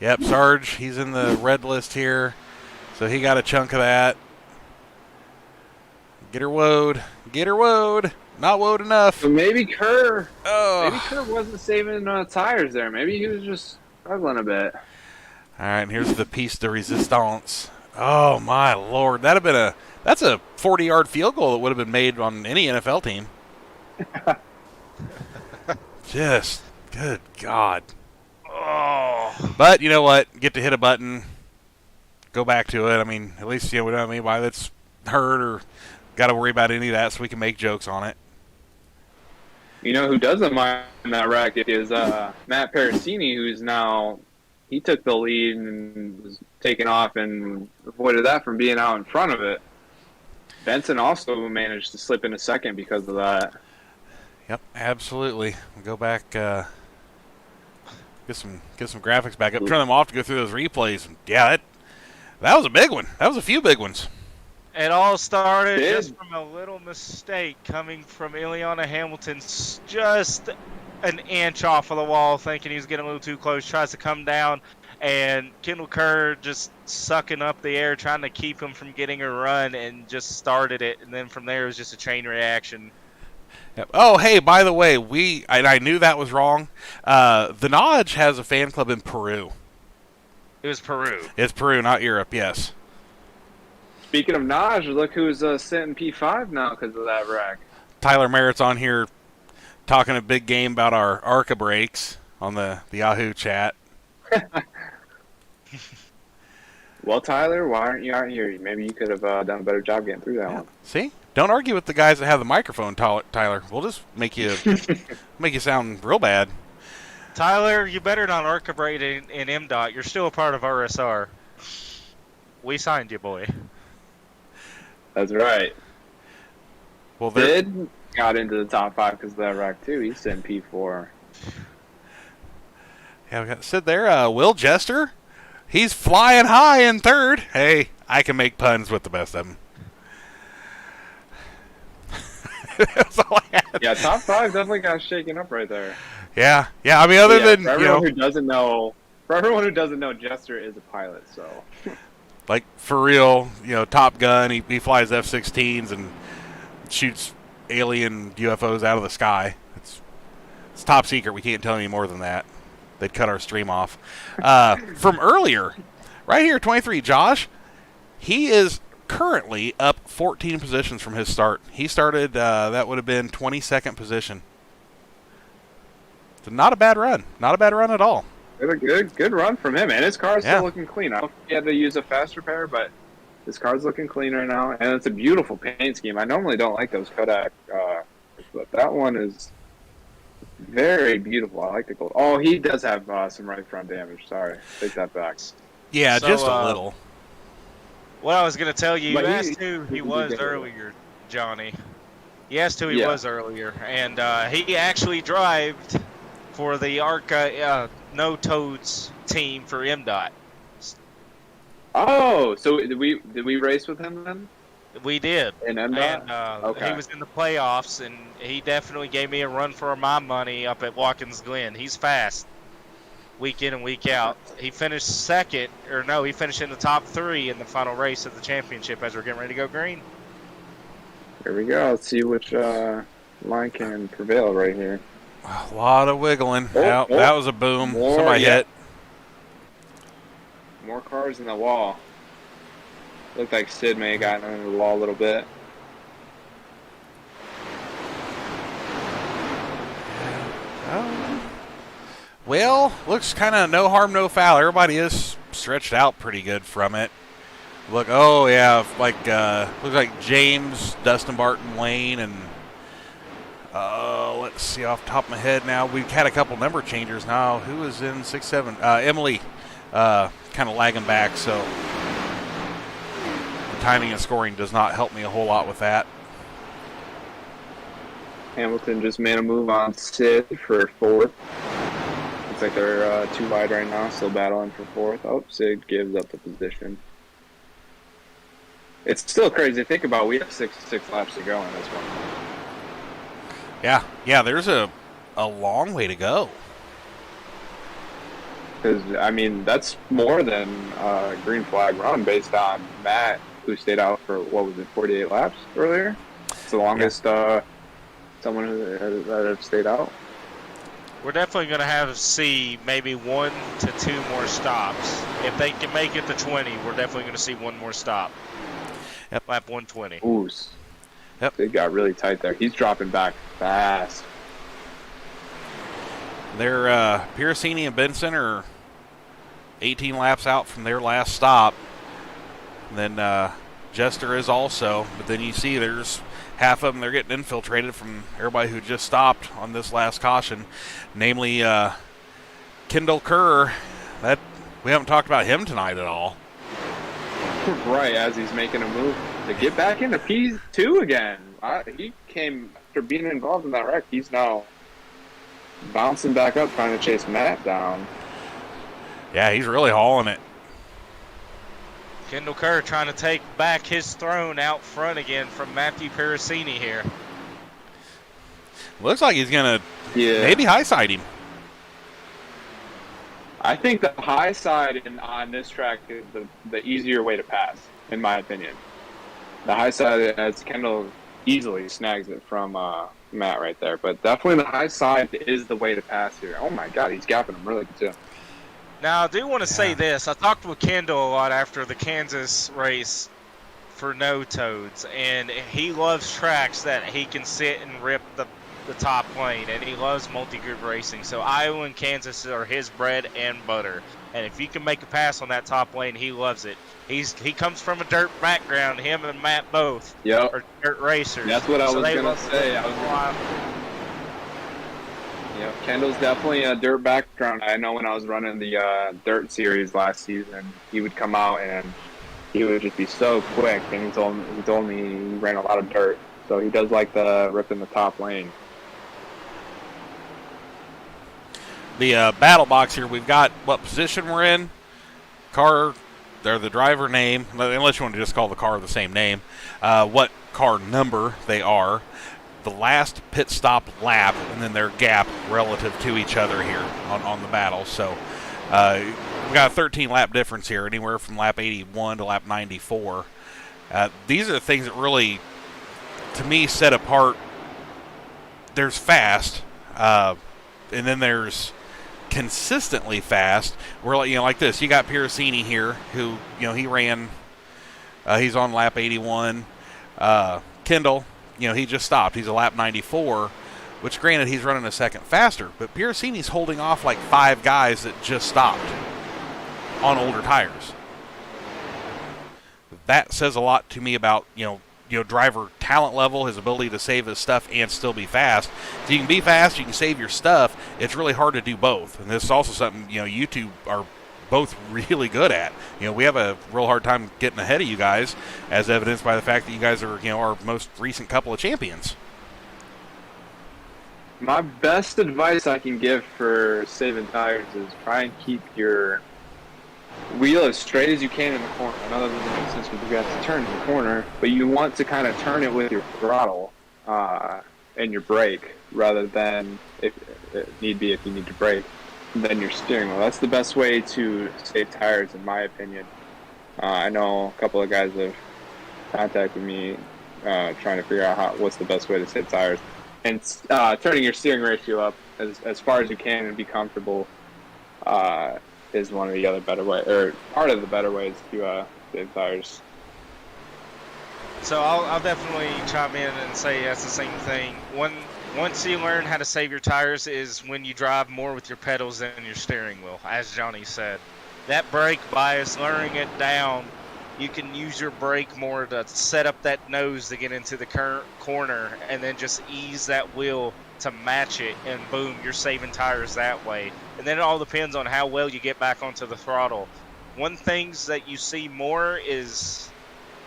Yep, Sarge, he's in the red list here. So he got a chunk of that. Get her woed. Get her woed. Not woed enough. So maybe Kerr Oh. wasn't saving tires there. Maybe he was just struggling a bit. All right, and here's the piece de resistance. Oh, my Lord. That's a 40-yard field goal that would have been made on any NFL team. Just, good God. Oh. But you know what? Get to hit a button, go back to it. I mean, at least we don't have anybody that's hurt or got to worry about any of that, so we can make jokes on it. You know who doesn't mind that racket is Matt Parasini, who's now he took the lead and was taken off and avoided that from being out in front of it. Benson also managed to slip in a second because of that. Yep, absolutely. We'll go back, get some graphics back up, turn them off to go through those replays. Yeah, that was a big one. That was a few big ones. It all started just from a little mistake coming from Ileana Hamilton, just an inch off of the wall, thinking he was getting a little too close, tries to come down, and Kendall Kerr just sucking up the air, trying to keep him from getting a run, and just started it. And then from there, it was just a chain reaction. Yep. Oh, hey, by the way, I knew that was wrong. The Nodge has a fan club in Peru. It was Peru. It's Peru, not Europe, yes. Speaking of Naj, look who's sitting P5 now because of that wreck. Tyler Merritt's on here talking a big game about our ARCA brakes on the Yahoo chat. Well, Tyler, why aren't you out here? Maybe you could have done a better job getting through that one. See? Don't argue with the guys that have the microphone, Tyler. We'll just make you sound real bad. Tyler, you better not archibrate in MDOT. You're still a part of RSR. We signed you, boy. That's right. Well, Sid got into the top 5 because of that wreck, too. He's sitting P4. Yeah, we got Sid there. Will Jester, he's flying high in 3rd. Hey, I can make puns with the best of them. That's all I had. Yeah, top 5 definitely got shaken up right there. Yeah. I mean, other than for everyone who doesn't know, Jester is a pilot. So, like for real, Top Gun. He flies F-16s and shoots alien UFOs out of the sky. It's top secret. We can't tell any more than that. They'd cut our stream off. From earlier, right here, 23. Josh, he is currently up 14 positions from his start. He started, that would have been 22nd position. So not a bad run. Not a bad run at all. a good run from him, and his car's still looking clean. I don't know if he had to use a fast repair, but his car's looking clean right now, and it's a beautiful paint scheme. I normally don't like those Kodak, but that one is very beautiful. I like the gold. Oh, he does have some right front damage. Sorry, take that back. Yeah, so, just a little. What I was going to tell you, you asked who he was earlier, Johnny. You asked who he was earlier, and he actually drove for the ARCA No Toads team for MDOT. Oh, so did we race with him then? We did. In MDOT? And Okay. he was in the playoffs, and he definitely gave me a run for my money up at Watkins Glen. He's fast, week in and week out. He finished he finished in the top 3 in the final race of the championship as we're getting ready to go green. Here we go. Let's see which line can prevail right here. A lot of wiggling. Oh, That was a boom. Somebody hit. More cars in the wall. Looked like Sid may have gotten under the wall a little bit. Well, looks kind of no harm, no foul. Everybody is stretched out pretty good from it. Look, looks like James, Dustin Barton, Wayne, and let's see off the top of my head now. We've had a couple number changers now. Who was in 6, 7? Emily, kind of lagging back, so the timing and scoring does not help me a whole lot with that. Hamilton just made a move on Sid for 4th. Looks like they're 2 wide right now, still battling for 4th. Oh, Sid gives up the position. It's still crazy to think about. We have 6 laps to go in this one. Yeah, there's a long way to go. Because, I mean, that's more than a green flag run based on Matt, who stayed out for, 48 laps earlier? It's the longest someone that have stayed out. We're definitely going to see maybe 1 to 2 more stops. If they can make it to 20, we're definitely going to see 1 more stop. Yep. Lap 120. Ooh. Yep. They got really tight there. He's dropping back fast. They're Piracini and Benson are 18 laps out from their last stop. And then Jester is also. But then you see there's half of them, they're getting infiltrated from everybody who just stopped on this last caution. Namely, Kendall Kerr. That we haven't talked about him tonight at all. Right, as he's making a move to get back into P2 again. He came after being involved in that wreck. He's now bouncing back up, trying to chase Matt down. Yeah, he's really hauling it. Kendall Kerr trying to take back his throne out front again from Matthew Piracini here. Looks like he's going to maybe high side him. I think the high side on this track is the easier way to pass, in my opinion. The high side, as Kendall easily snags it from Matt right there. But definitely the high side is the way to pass here. Oh, my God, he's gapping him really good, too. Now, I do want to say this. I talked with Kendall a lot after the Kansas race for No Toads, and he loves tracks that he can sit and rip the top lane, and he loves multi-group racing. So Iowa and Kansas are his bread and butter. And if you can make a pass on that top lane, he loves it. He comes from a dirt background, him and Matt both are dirt racers. That's what I was going to say. Kendall's definitely a dirt background. I know when I was running the dirt series last season, he would come out and he would just be so quick. And he told me he ran a lot of dirt, so he does like the ripping the top lane. The battle box here, we've got what position we're in, car, they're the driver name, unless you want to just call the car the same name, what car number they are, the last pit stop lap, and then their gap relative to each other here on the battle. So we've got a 13 lap difference here, anywhere from lap 81 to lap 94. These are the things that really, to me, set apart. There's fast, and then there's consistently fast. We're like this. You got Piracini here, who he ran. He's on lap 81. Kendall, he just stopped. He's a lap 94, which granted he's running a second faster, but Piracini's holding off like 5 guys that just stopped on older tires. That says a lot to me about driver talent level, his ability to save his stuff and still be fast. If you can be fast, you can save your stuff. It's really hard to do both, and this is also something you two are both really good at. We have a real hard time getting ahead of you guys, as evidenced by the fact that you guys are our most recent couple of champions. My best advice I can give for saving tires is try and keep your wheel as straight as you can in the corner. I know that doesn't make sense because you have to turn in the corner, but you want to kind of turn it with your throttle and your brake rather than, if need be, if you need to brake, than your steering wheel. That's the best way to save tires, in my opinion. I know a couple of guys have contacted me trying to figure out what's the best way to save tires. And turning your steering ratio up as far as you can and be comfortable is one of the other better ways, or part of the better ways to save tires. So I'll definitely chime in and say that's the same thing. Once you learn how to save your tires is when you drive more with your pedals than your steering wheel, as Johnny said. That brake bias, learning it down, you can use your brake more to set up that nose to get into the corner and then just ease that wheel to match it, and boom, you're saving tires that way. And then it all depends on how well you get back onto the throttle. One things that you see more is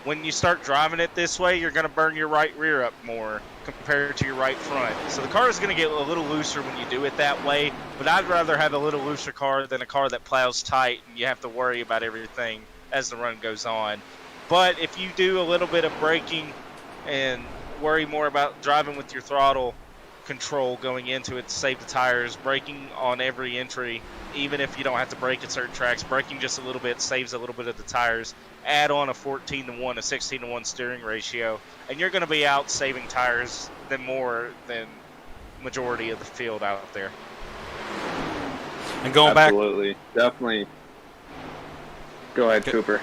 when you start driving it this way, you're going to burn your right rear up more compared to your right front. So the car is going to get a little looser when you do it that way, but I'd rather have a little looser car than a car that plows tight and you have to worry about everything as the run goes on. But if you do a little bit of braking and worry more about driving with your throttle control going into it to save the tires, braking on every entry, even if you don't have to brake at certain tracks, braking just a little bit saves a little bit of the tires. Add on a 14-1, a 16-1 steering ratio, and you're going to be out saving tires more than majority of the field out there. And going back, absolutely, definitely. Go ahead, Cooper.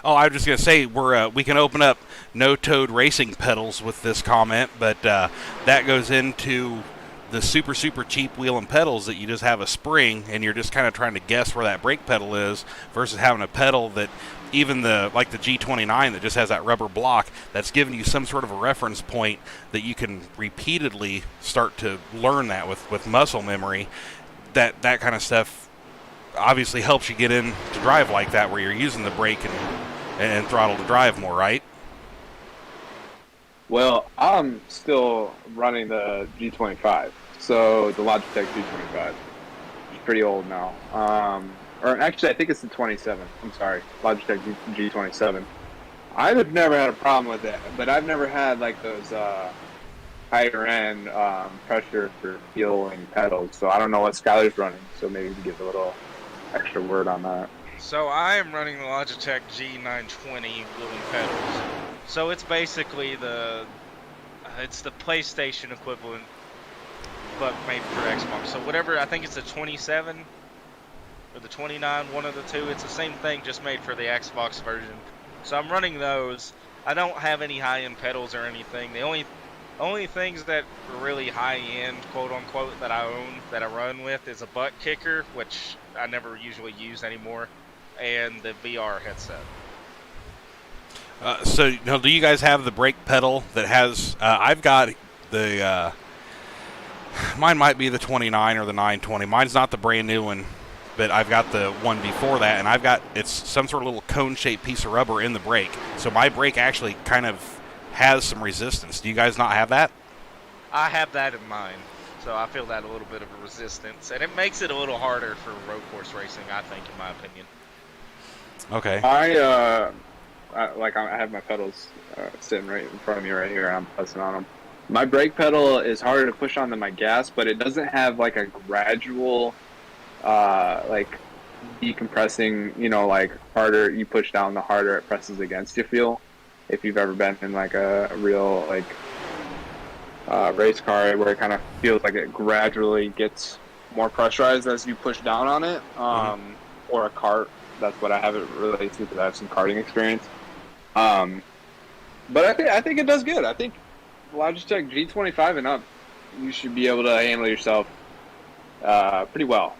Oh, I was just going to say we can open up no-toed racing pedals with this comment, but that goes into the super cheap wheel and pedals that you just have a spring and you're just kind of trying to guess where that brake pedal is versus having a pedal that even like the G29 that just has that rubber block that's giving you some sort of a reference point that you can repeatedly start to learn that with muscle memory. That kind of stuff obviously helps you get in to drive like that where you're using the brake and throttle to drive more, right? Well, I'm still running the G25, so the Logitech G25. It's pretty old now. Or actually, I think it's the 27. I'm sorry, Logitech G27. I've never had a problem with it, but I've never had like those higher end pressure for feeling pedals. So I don't know what Skylar's running. So maybe we can give a little extra word on that. So I am running the Logitech G920 wheel and pedals. So it's basically it's the PlayStation equivalent, but made for Xbox. So whatever, I think it's the 27 or the 29, one of the two. It's the same thing, just made for the Xbox version. So I'm running those. I don't have any high-end pedals or anything. The only things that are really high-end, quote-unquote, that I own, that I run with is a butt kicker, which I never usually use anymore, and the VR headset. So, now, do you guys have the brake pedal that has? I've got the. Mine might be the 29 or the 920. Mine's not the brand new one, but I've got the one before that, and it's some sort of little cone-shaped piece of rubber in the brake. So my brake actually kind of has some resistance. Do you guys not have that? I have that in mine, so I feel that a little bit of a resistance, and it makes it a little harder for road course racing, I think, in my opinion. Okay. I have my pedals sitting right in front of me right here, and I'm pressing on them. My brake pedal is harder to push on than my gas, but it doesn't have like a gradual, like decompressing, like harder you push down, the harder it presses against you feel. If you've ever been in like a real like race car where it kind of feels like it gradually gets more pressurized as you push down on it, or a kart. That's what I have it related to because I have some karting experience. But I think it does good. I think Logitech G25 and up, you should be able to handle yourself pretty well.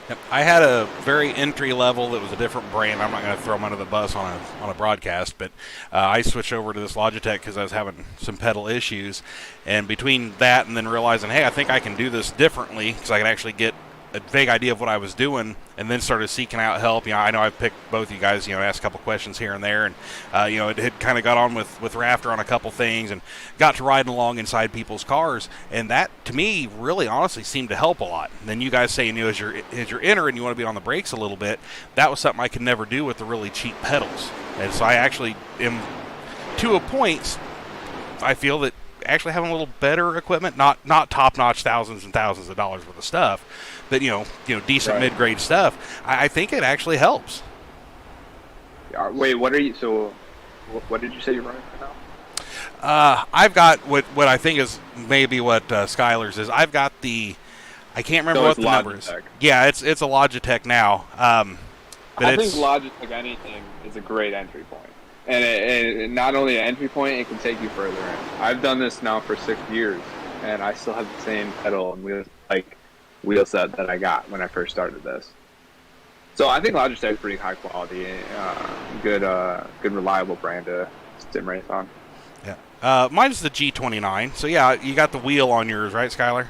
Yep. I had a very entry level that was a different brand. I'm not going to throw them under the bus on a broadcast, but I switched over to this Logitech because I was having some pedal issues. And between that and then realizing, hey, I think I can do this differently because I can actually get a vague idea of what I was doing, and then started seeking out help. I know I've picked both of you guys, asked a couple questions here and there, and it had kind of got on with Rafter on a couple things, and got to riding along inside people's cars, and that to me really honestly seemed to help a lot. And then you guys say, as you're entering, you want to be on the brakes a little bit. That was something I could never do with the really cheap pedals, and so I actually am, to a point, I feel that actually having a little better equipment, not top-notch thousands and thousands of dollars worth of stuff, but decent Right. mid-grade stuff, I think it actually helps. Wait, what are you? So, what did you say you're running right now? I've got what I think is maybe what Skylar's is. I've got I can't remember So what it's the number is. Logitech. Yeah, it's a Logitech now. But I think Logitech anything is a great entry point. And it not only an entry point, it can take you further in. I've done this now for 6 years, and I still have the same pedal and wheel set that I got when I first started this. So I think Logitech is pretty high quality, good reliable brand to sim race on. Yeah. Mine's the G29. So yeah, you got the wheel on yours, right, Skylar?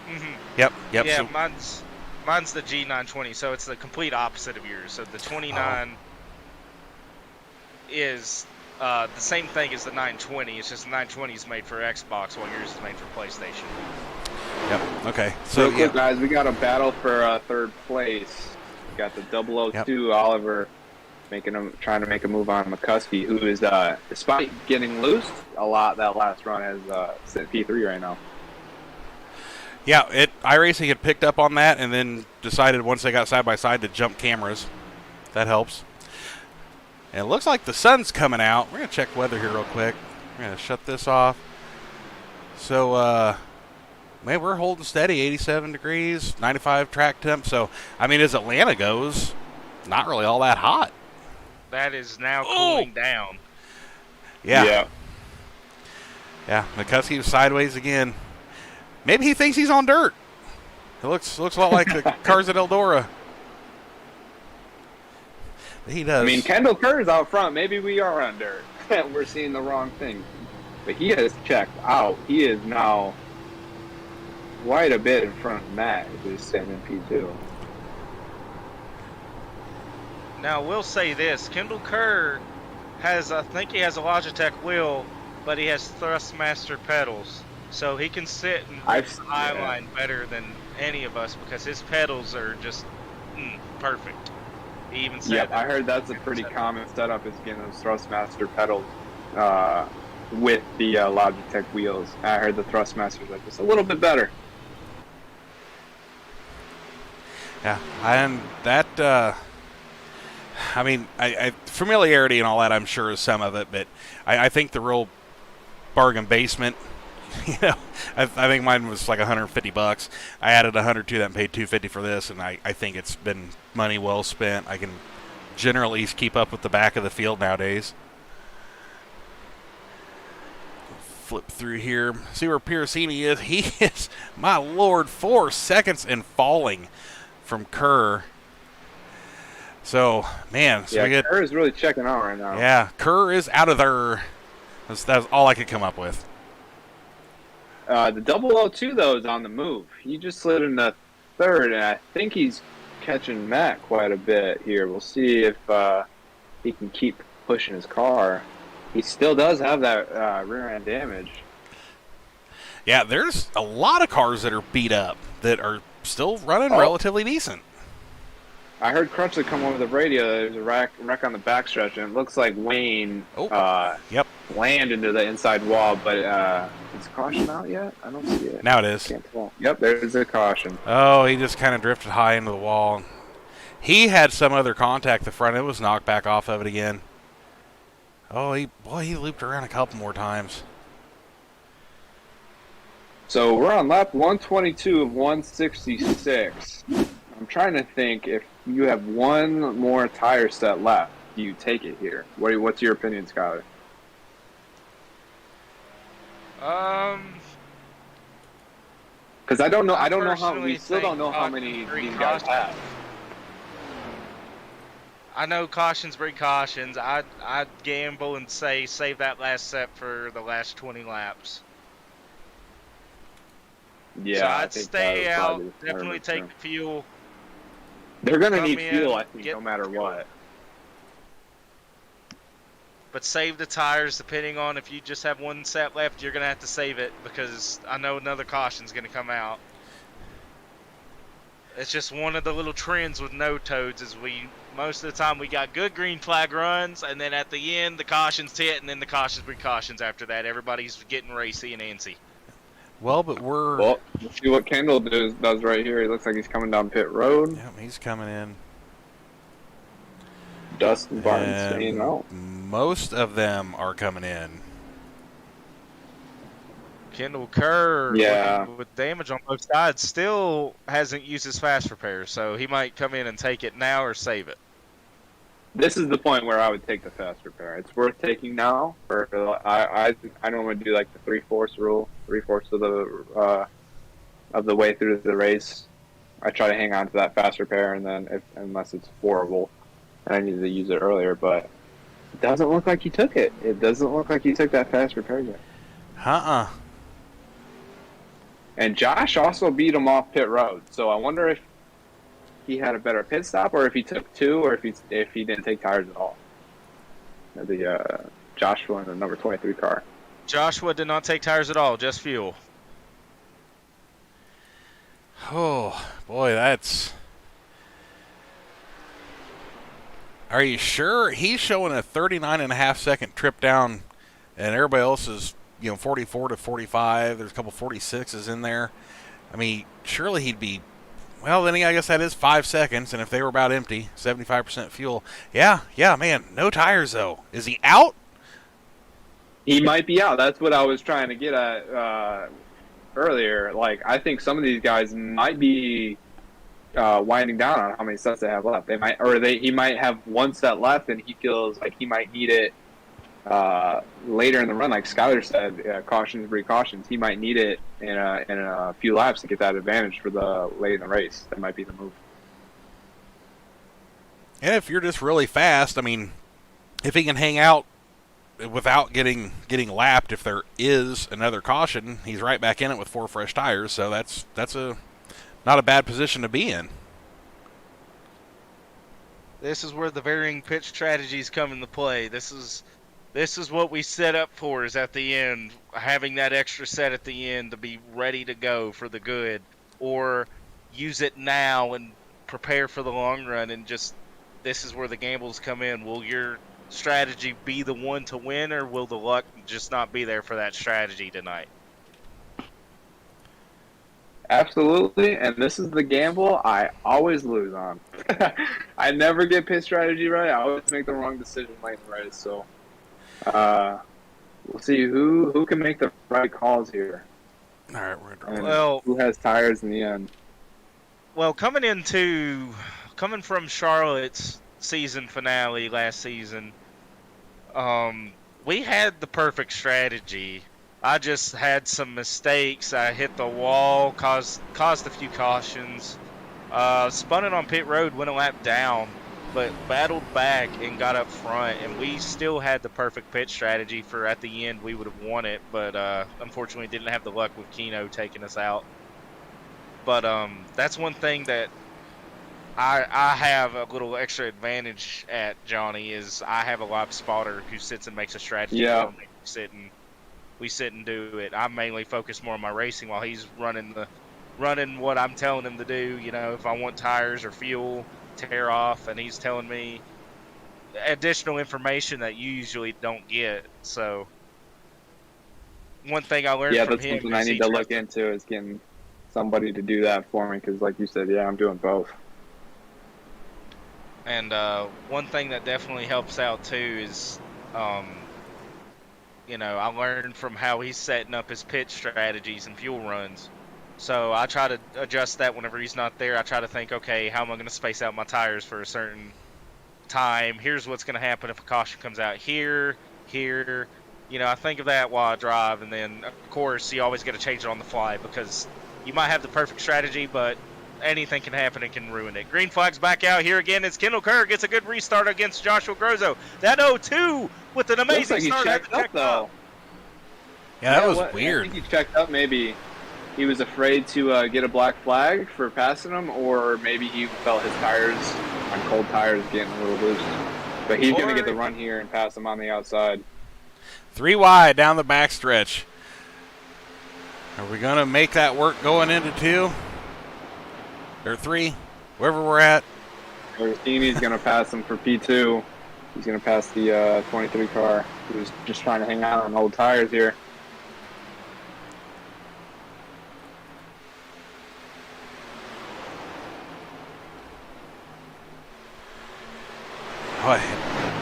Mm-hmm. Yep. Yeah, So, mine's the G920, so it's the complete opposite of yours. So the 29 is the same thing as the 920. It's just the 920 is made for Xbox, while yours is made for PlayStation. Yep. Okay. So Real quick, guys, we got a battle for third place. We got the 002 Oliver trying to make a move on McCuskey, who is, despite getting loose a lot that last run, has P3 right now. Yeah, iRacing had picked up on that and then decided once they got side by side to jump cameras. That helps. And it looks like the sun's coming out. We're going to check weather here real quick. We're going to shut this off. So, man, we're holding steady, 87 degrees, 95 track temp. So, as Atlanta goes, not really all that hot. That is now cooling down. Yeah. Yeah, McCuskey was sideways again. Maybe he thinks he's on dirt. It looks a lot like the cars at Eldora. He does. Kendall Kerr is out front. Maybe we are on dirt. We're seeing the wrong thing. But he has checked out. He is now quite a bit in front of Matt, who's sitting in P2. Now, we'll say this. Kendall Kerr I think he has a Logitech wheel, but he has Thrustmaster pedals. So he can sit and race the high line better than any of us because his pedals are just perfect. He even said I heard that's a pretty common setup, is getting those Thrustmaster pedals with the Logitech wheels. I heard the Thrustmasters are just a little bit better. Yeah, and that, familiarity and all that, I'm sure, is some of it, but I think the real bargain basement, I think mine was like $150. I added $100 to that and paid $250 for this, and I think it's been money well spent. I can generally keep up with the back of the field nowadays. Flip through here, see where Piercini is. He is, my lord, 4 seconds and falling from Kerr. So, man. Kerr is really checking out right now. Yeah, Kerr is out of there. That's all I could come up with. The 002, though, is on the move. He just slid into third, and I think he's catching Matt quite a bit here. We'll see if he can keep pushing his car. He still does have that rear-end damage. Yeah, there's a lot of cars that are beat up that are still running relatively decent. I heard Crutchlet come over the radio. There's a wreck on the backstretch, and it looks like Wayne landed into the inside wall, but is caution out yet? I don't see it. Now it is. Can't tell. Yep, there's a caution. Oh, he just kind of drifted high into the wall. He had some other contact at the front. It was knocked back off of it again. Oh, he looped around a couple more times. So we're on lap 122 of 166. I'm trying to think, if you have one more tire set left, do you take it here? What's your opinion, Skyler? Because I don't know how we still don't know how many these guys have. I know cautions bring cautions. I'd gamble and say save that last set for the last 20 laps. Yeah, So I I'd think stay that would out. probably be Definitely smart. take the fuel. They're gonna come need fuel, in, I think, get no matter fuel. what. But save the tires, depending on if you just have one set left, you're going to have to save it because I know another caution's going to come out. It's just one of the little trends with no toads is most of the time we got good green flag runs, and then at the end the cautions hit, and then the cautions precautions after that. Everybody's getting racy and antsy. Well, but we're. Well, let's see what Kendall does right here. He looks like he's coming down pit road. Yeah, he's coming in. Dustin Barton staying And out. most of them are coming in. Kendall Kerr, Yeah. with damage on both sides, still hasn't used his fast repair, so he might come in and take it now or save it. This is the point where I would take the fast repair. It's worth taking now. I normally do like the 3/4 rule, 3/4 of the way through the race. I try to hang on to that fast repair, and then unless it's horrible, and I needed to use it earlier, but it doesn't look like he took it. It doesn't look like he took that fast repair yet. And Josh also beat him off pit road, so I wonder if he had a better pit stop, or if he took two, or if he didn't take tires at all. The Joshua in the number 23 car. Joshua did not take tires at all, just fuel. Oh, boy, that's... Are you sure? He's showing a 39.5-second trip down, and everybody else is, 44 to 45. There's a couple 46s in there. I mean, surely he'd be... Well, then I guess that is 5 seconds, and if they were about empty, 75% fuel. Yeah, man, no tires, though. Is he out? He might be out. That's what I was trying to get at earlier. Like, I think some of these guys might be winding down on how many sets they have left. He might have one set left, and he feels like he might need it later in the run. Like Skyler said, cautions, precautions. He might need it in a few laps to get that advantage for the late in the race. That might be the move. And if you're just really fast, I mean, if he can hang out without getting lapped, if there is another caution, he's right back in it with 4 fresh tires. So that's not a bad position to be in. This is where the varying pitch strategies come into play. This is what we set up for, is at the end, having that extra set at the end to be ready to go for the good, or use it now and prepare for the long run. And just, this is where the gambles come in. Will your strategy be the one to win, or will the luck just not be there for that strategy tonight? Absolutely, and this is the gamble I always lose on. I never get pit strategy right. I always make the wrong decision late in the race. So we'll see who can make the right calls here. All right, we're going to Well, who has tires in the end. Well, coming from Charlotte's season finale last season, we had the perfect strategy. I just had some mistakes. I hit the wall, caused a few cautions, spun it on pit road, went a lap down, but battled back and got up front, and we still had the perfect pit strategy for at the end. We would have won it, but unfortunately didn't have the luck with Keno taking us out. But that's one thing that I have a little extra advantage at, Johnny, is I have a live spotter who sits and makes a strategy. Yeah. For me. We sit and do it. I mainly focus more on my racing while he's running what I'm telling him to do. If I want tires or fuel, tear off, and he's telling me additional information that you usually don't get. So one thing I learned from him. Yeah, that's something I need to look into, is getting somebody to do that for me, because like you said, I'm doing both. And one thing that definitely helps out too is, I learned from how he's setting up his pit strategies and fuel runs. So I try to adjust that whenever he's not there. I try to think, okay, how am I going to space out my tires for a certain time? Here's what's going to happen if a caution comes out here. I think of that while I drive, and then of course you always got to change it on the fly, because you might have the perfect strategy, but anything can happen and can ruin it. Green flag's back out here again as Kendall Kerr gets a good restart against Joshua Grosso. That 0-2 with an amazing Looks like start. he checked up, though. Yeah, that was weird. weird. I think he checked up maybe he was afraid to get a black flag for passing him, or maybe he felt his tires on cold tires getting a little loose. But he's going to get the run here and pass him on the outside. 3 wide down the backstretch. Are we going to make that work going into 2? Or 3? Wherever we're at. Agostini's going to pass him for P2. He's going to pass the 23 car, who's just trying to hang out on old tires here.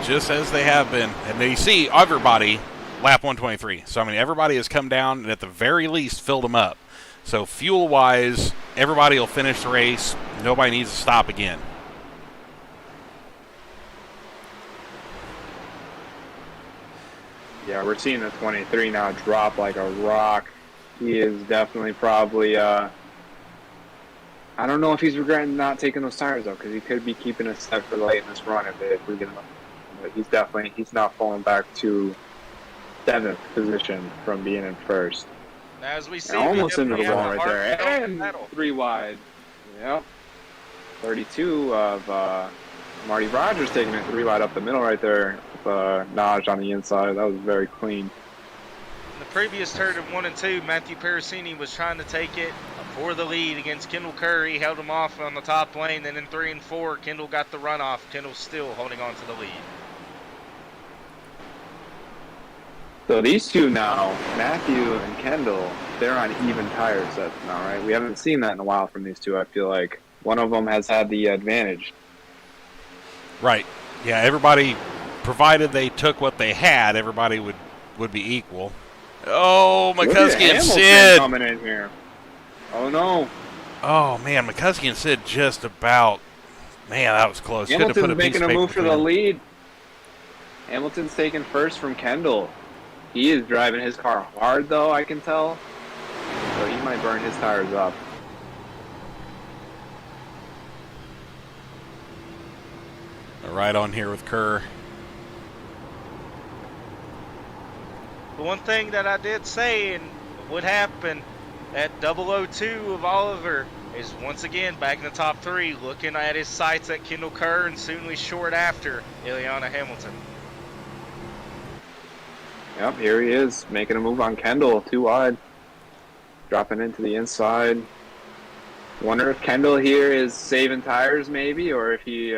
Just as they have been. And you see everybody lap 123. So, I mean, everybody has come down and at the very least filled them up. So, fuel-wise, everybody will finish the race. Nobody needs to stop again. Yeah, we're seeing the 23 now drop like a rock. He is definitely probably, I don't know if he's regretting not taking those tires though, because he could be keeping us set for late in this run if we get him. But he's not falling back to 7th position from being in 1st. Now, as we see, and almost into the wall right there. And 3 wide. Yep. 32 of Marty Rogers taking it 3 wide up the middle right there. Naj on the inside. That was very clean. In the previous turn of 1 and 2, Matthew Pericini was trying to take it for the lead against Kendall Kerr. He held him off on the top lane. Then in 3 and 4, Kendall got the runoff. Kendall still holding on to the lead. So these two now, Matthew and Kendall, they're on even tire sets now, right? We haven't seen that in a while from these two. I feel like one of them has had the advantage. Right. Yeah, everybody, provided they took what they had, everybody would be equal. Oh, McCuskey and Sid coming in here. Oh no. Oh man, McCuskey and Sid just about. Man, that was close. Hamilton's making a move for the lead. Hamilton's taking first from Kendall. He is driving his car hard though, I can tell. So he might burn his tires up. Right on here with Kerr. The one thing that I did say and would happen at 002 of Oliver is once again back in the top 3, looking at his sights at Kendall Kerr and soonly short after Ileana Hamilton. Yep, here he is making a move on Kendall, 2 wide, dropping into the inside. Wonder if Kendall here is saving tires maybe, or if he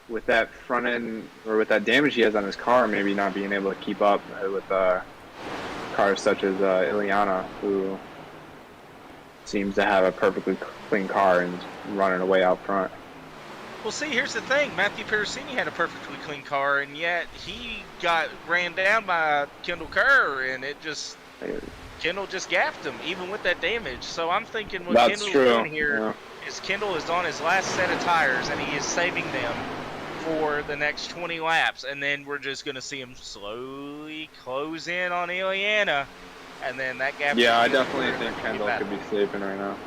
with that front end or with that damage he has on his car, maybe not being able to keep up with cars such as Ileana, who seems to have a perfectly clean car and running away out front. Well, see, here's the thing. Matthew Pericini had a perfectly clean car, and yet he got ran down by Kendall Kerr, and Kendall just gapped him, even with that damage. So I'm thinking what Kendall's doing here is Kendall is on his last set of tires, and he is saving them for the next 20 laps, and then we're just going to see him slowly close in on Ileana, and then that gap. Yeah, I definitely think Kendall could be saving right now.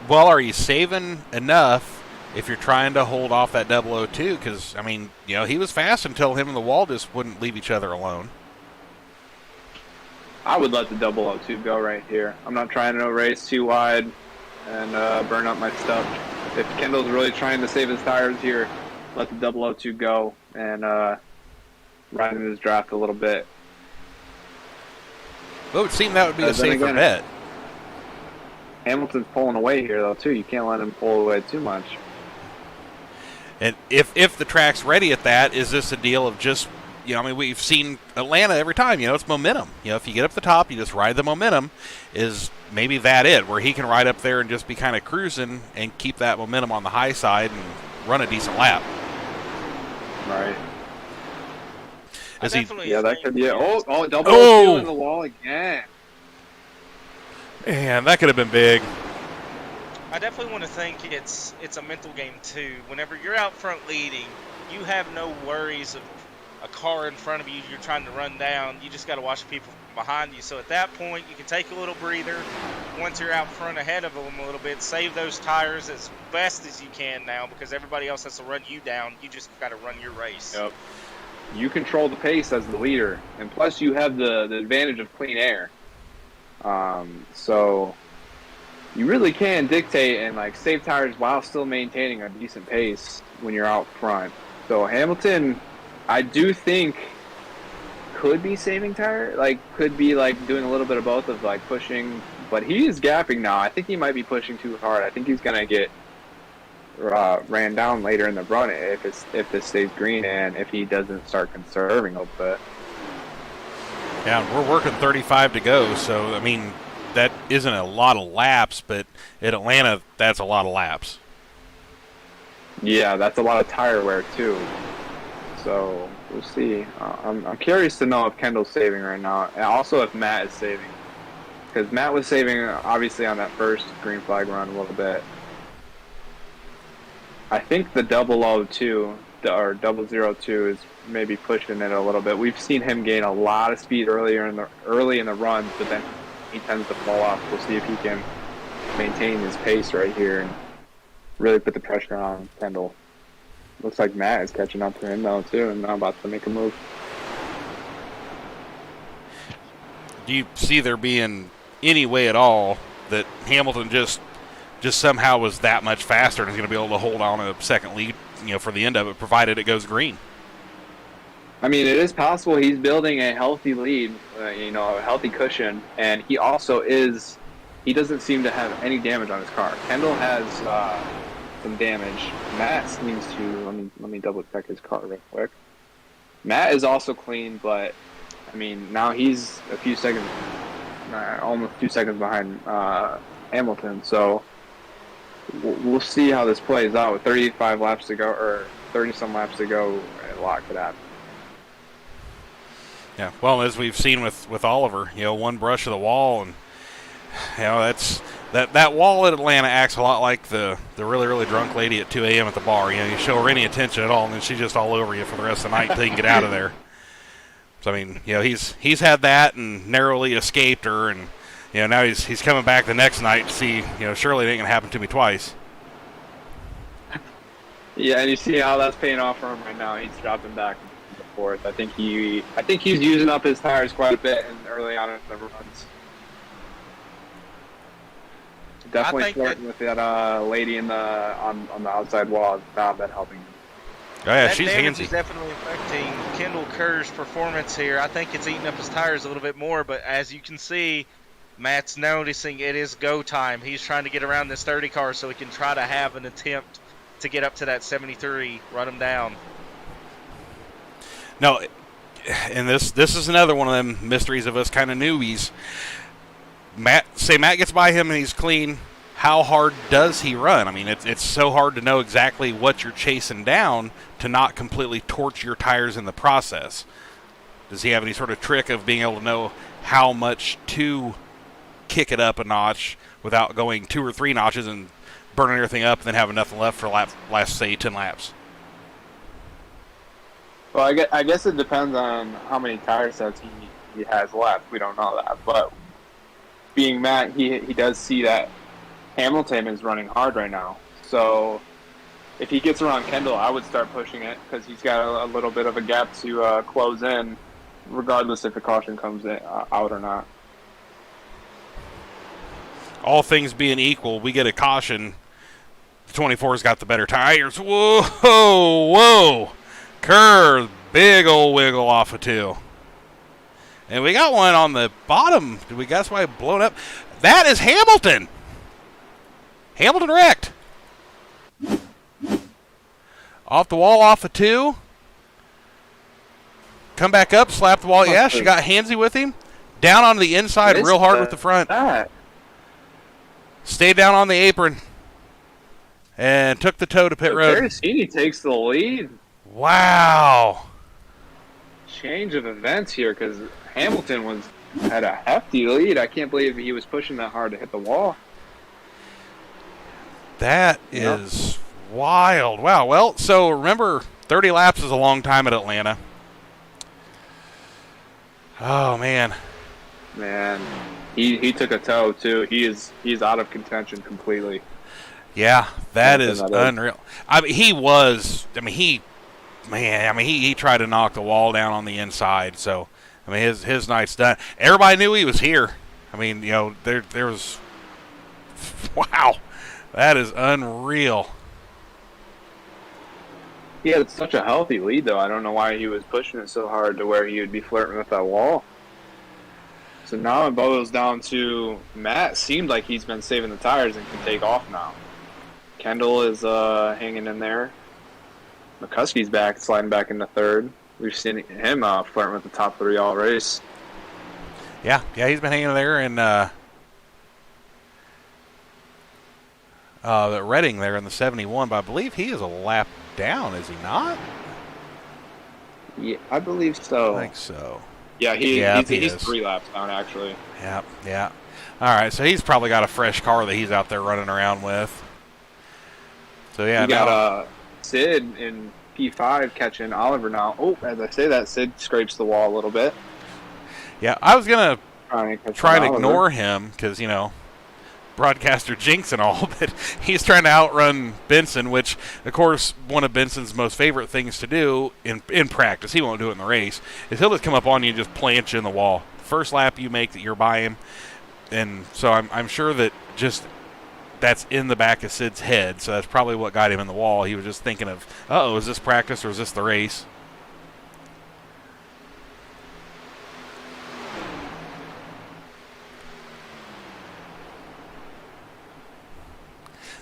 Well, are you saving enough if you're trying to hold off that 002? Because, I mean, you know, he was fast until him and the wall just wouldn't leave each other alone. I would let the 002 go right here. I'm not trying to race too wide and burn up my stuff. If Kendall's really trying to save his tires here, let the 002 go and ride in his draft a little bit. Well, it would seem that would be a safer bet. Hamilton's pulling away here, though, too. You can't let him pull away too much. And if the track's ready at that, is this a deal of just, you know, I mean, we've seen Atlanta every time, you know, it's momentum. You know, if you get up the top, you just ride the momentum. Is maybe that it, where he can ride up there and just be kind of cruising and keep that momentum on the high side and run a decent lap? Right. Yeah, that could be it. Oh, 002 in the wall again. Man, that could have been big. I definitely want to think it's a mental game too. Whenever you're out front leading, you have no worries of a car in front of you you're trying to run down. You just got to watch people behind you. So at that point, you can take a little breather. Once you're out front ahead of them a little bit, save those tires as best as you can now, because everybody else has to run you down. You just got to run your race. Yep. you control the pace as the leader, and plus you have the advantage of clean air. So you really can dictate and like save tires while still maintaining a decent pace when you're out front. So Hamilton, I do think, could be saving tire, like could be like doing a little bit of both of like pushing, but he is gapping now. I think he might be pushing too hard. I think he's gonna get ran down later in the run if this stays green and if he doesn't start conserving a little bit. Yeah, we're working 35 to go, so I mean that isn't a lot of laps, but at Atlanta that's a lot of laps. Yeah, that's a lot of tire wear too. So we'll see. I'm curious to know if Kendall's saving right now, and also if Matt is saving, because Matt was saving obviously on that first green flag run a little bit. I think the 002 or 002 is maybe pushing it a little bit. We've seen him gain a lot of speed early in the runs, but then he tends to fall off. We'll see if he can maintain his pace right here and really put the pressure on Kendall. Looks like Matt is catching up to him though too, and now about to make a move. Do you see there being any way at all that Hamilton just somehow was that much faster and is going to be able to hold on a second lead, for the end of it, provided it goes green? I mean, it is possible. He's building a healthy lead, a healthy cushion, and he also is. He doesn't seem to have any damage on his car. Kendall has some damage. Matt seems to. Let me double check his car real quick. Matt is also clean, but I mean now he's a few seconds, almost 2 seconds behind Hamilton. So we'll see how this plays out. With 35 laps to go, or 30-some laps to go, a lot could happen. Yeah, well, as we've seen with Oliver, one brush of the wall, and that's that wall at Atlanta acts a lot like the really, really drunk lady at 2 a.m. at the bar. You show her any attention at all, and then she's just all over you for the rest of the night until you can get out of there. So I mean, he's had that and narrowly escaped her, and now he's coming back the next night to see, surely it ain't gonna happen to me twice. Yeah, and you see how that's paying off for him right now. He's dropping back and forth. I think he's using up his tires quite a bit and early on in the runs. Definitely flirting with that lady on the outside wall. Has not been helping him. Oh yeah, that she's damage handsy. is definitely affecting Kendall Kerr's performance here. I think it's eating up his tires a little bit more, but as you can see, Matt's noticing it is go time. He's trying to get around this 30 car so he can try to have an attempt to get up to that 73, run him down. No, and this is another one of them mysteries of us kind of newbies. Matt gets by him and he's clean. How hard does he run? I mean, it's so hard to know exactly what you're chasing down to not completely torch your tires in the process. Does he have any sort of trick of being able to know how much to kick it up a notch without going 2 or 3 notches and burning everything up and then having nothing left for last say 10 laps? Well, I guess it depends on how many tire sets he has left. We don't know that, but being Matt, he does see that Hamilton is running hard right now. So if he gets around Kendall, I would start pushing it because he's got a little bit of a gap to close in, regardless if the caution comes out or not. All things being equal, we get a caution. The 24's got the better tires. Whoa. Kerr, big old wiggle off of 2. And we got one on the bottom. Did we guess why it blown up? That is Hamilton. Hamilton wrecked. Off the wall, off of 2. Come back up, slap the wall. Yeah, she got handsy with him. Down on the inside real hard with the front. Stayed down on the apron. And took the toe to pit road. Terracini takes the lead. Wow. Change of events here because Hamilton had a hefty lead. I can't believe he was pushing that hard to hit the wall. That is wild. Wow. Well, so remember, 30 laps is a long time at Atlanta. Oh, man. Man, he took a toe, too. He's out of contention completely. Yeah, that is unreal. He man, I mean, he tried to knock the wall down on the inside. So, I mean, his night's done. Everybody knew he was here. I mean, you know, there was, wow, that is unreal. He had such a healthy lead, though. I don't know why he was pushing it so hard to where he would be flirting with that wall. So now it boils down to Matt seemed like he's been saving the tires and can take off now. Kendall is hanging in there. McCuskey's back, sliding back into third. We've seen him flirting with the top 3 all race. Yeah, he's been hanging there in the Reading there in the 71, but I believe he is a lap down, is he not? Yeah, I believe so. I think so. Yeah, he's is. 3 laps down, actually. Yeah. All right, so he's probably got a fresh car that he's out there running around with. So, yeah. We got Sid in P5 catching Oliver now. Oh, as I say that, Sid scrapes the wall a little bit. Yeah, I was going to try and Oliver. ignore him because, you know, broadcaster jinx and all, but he's trying to outrun Benson, which, of course, one of Benson's most favorite things to do in practice, he won't do it in the race, is he'll just come up on you and just plant you in the wall. First lap you make that you're by him, and so I'm sure that just that's in the back of Sid's head, so that's probably what got him in the wall. He was just thinking of, uh-oh, is this practice or is this the race?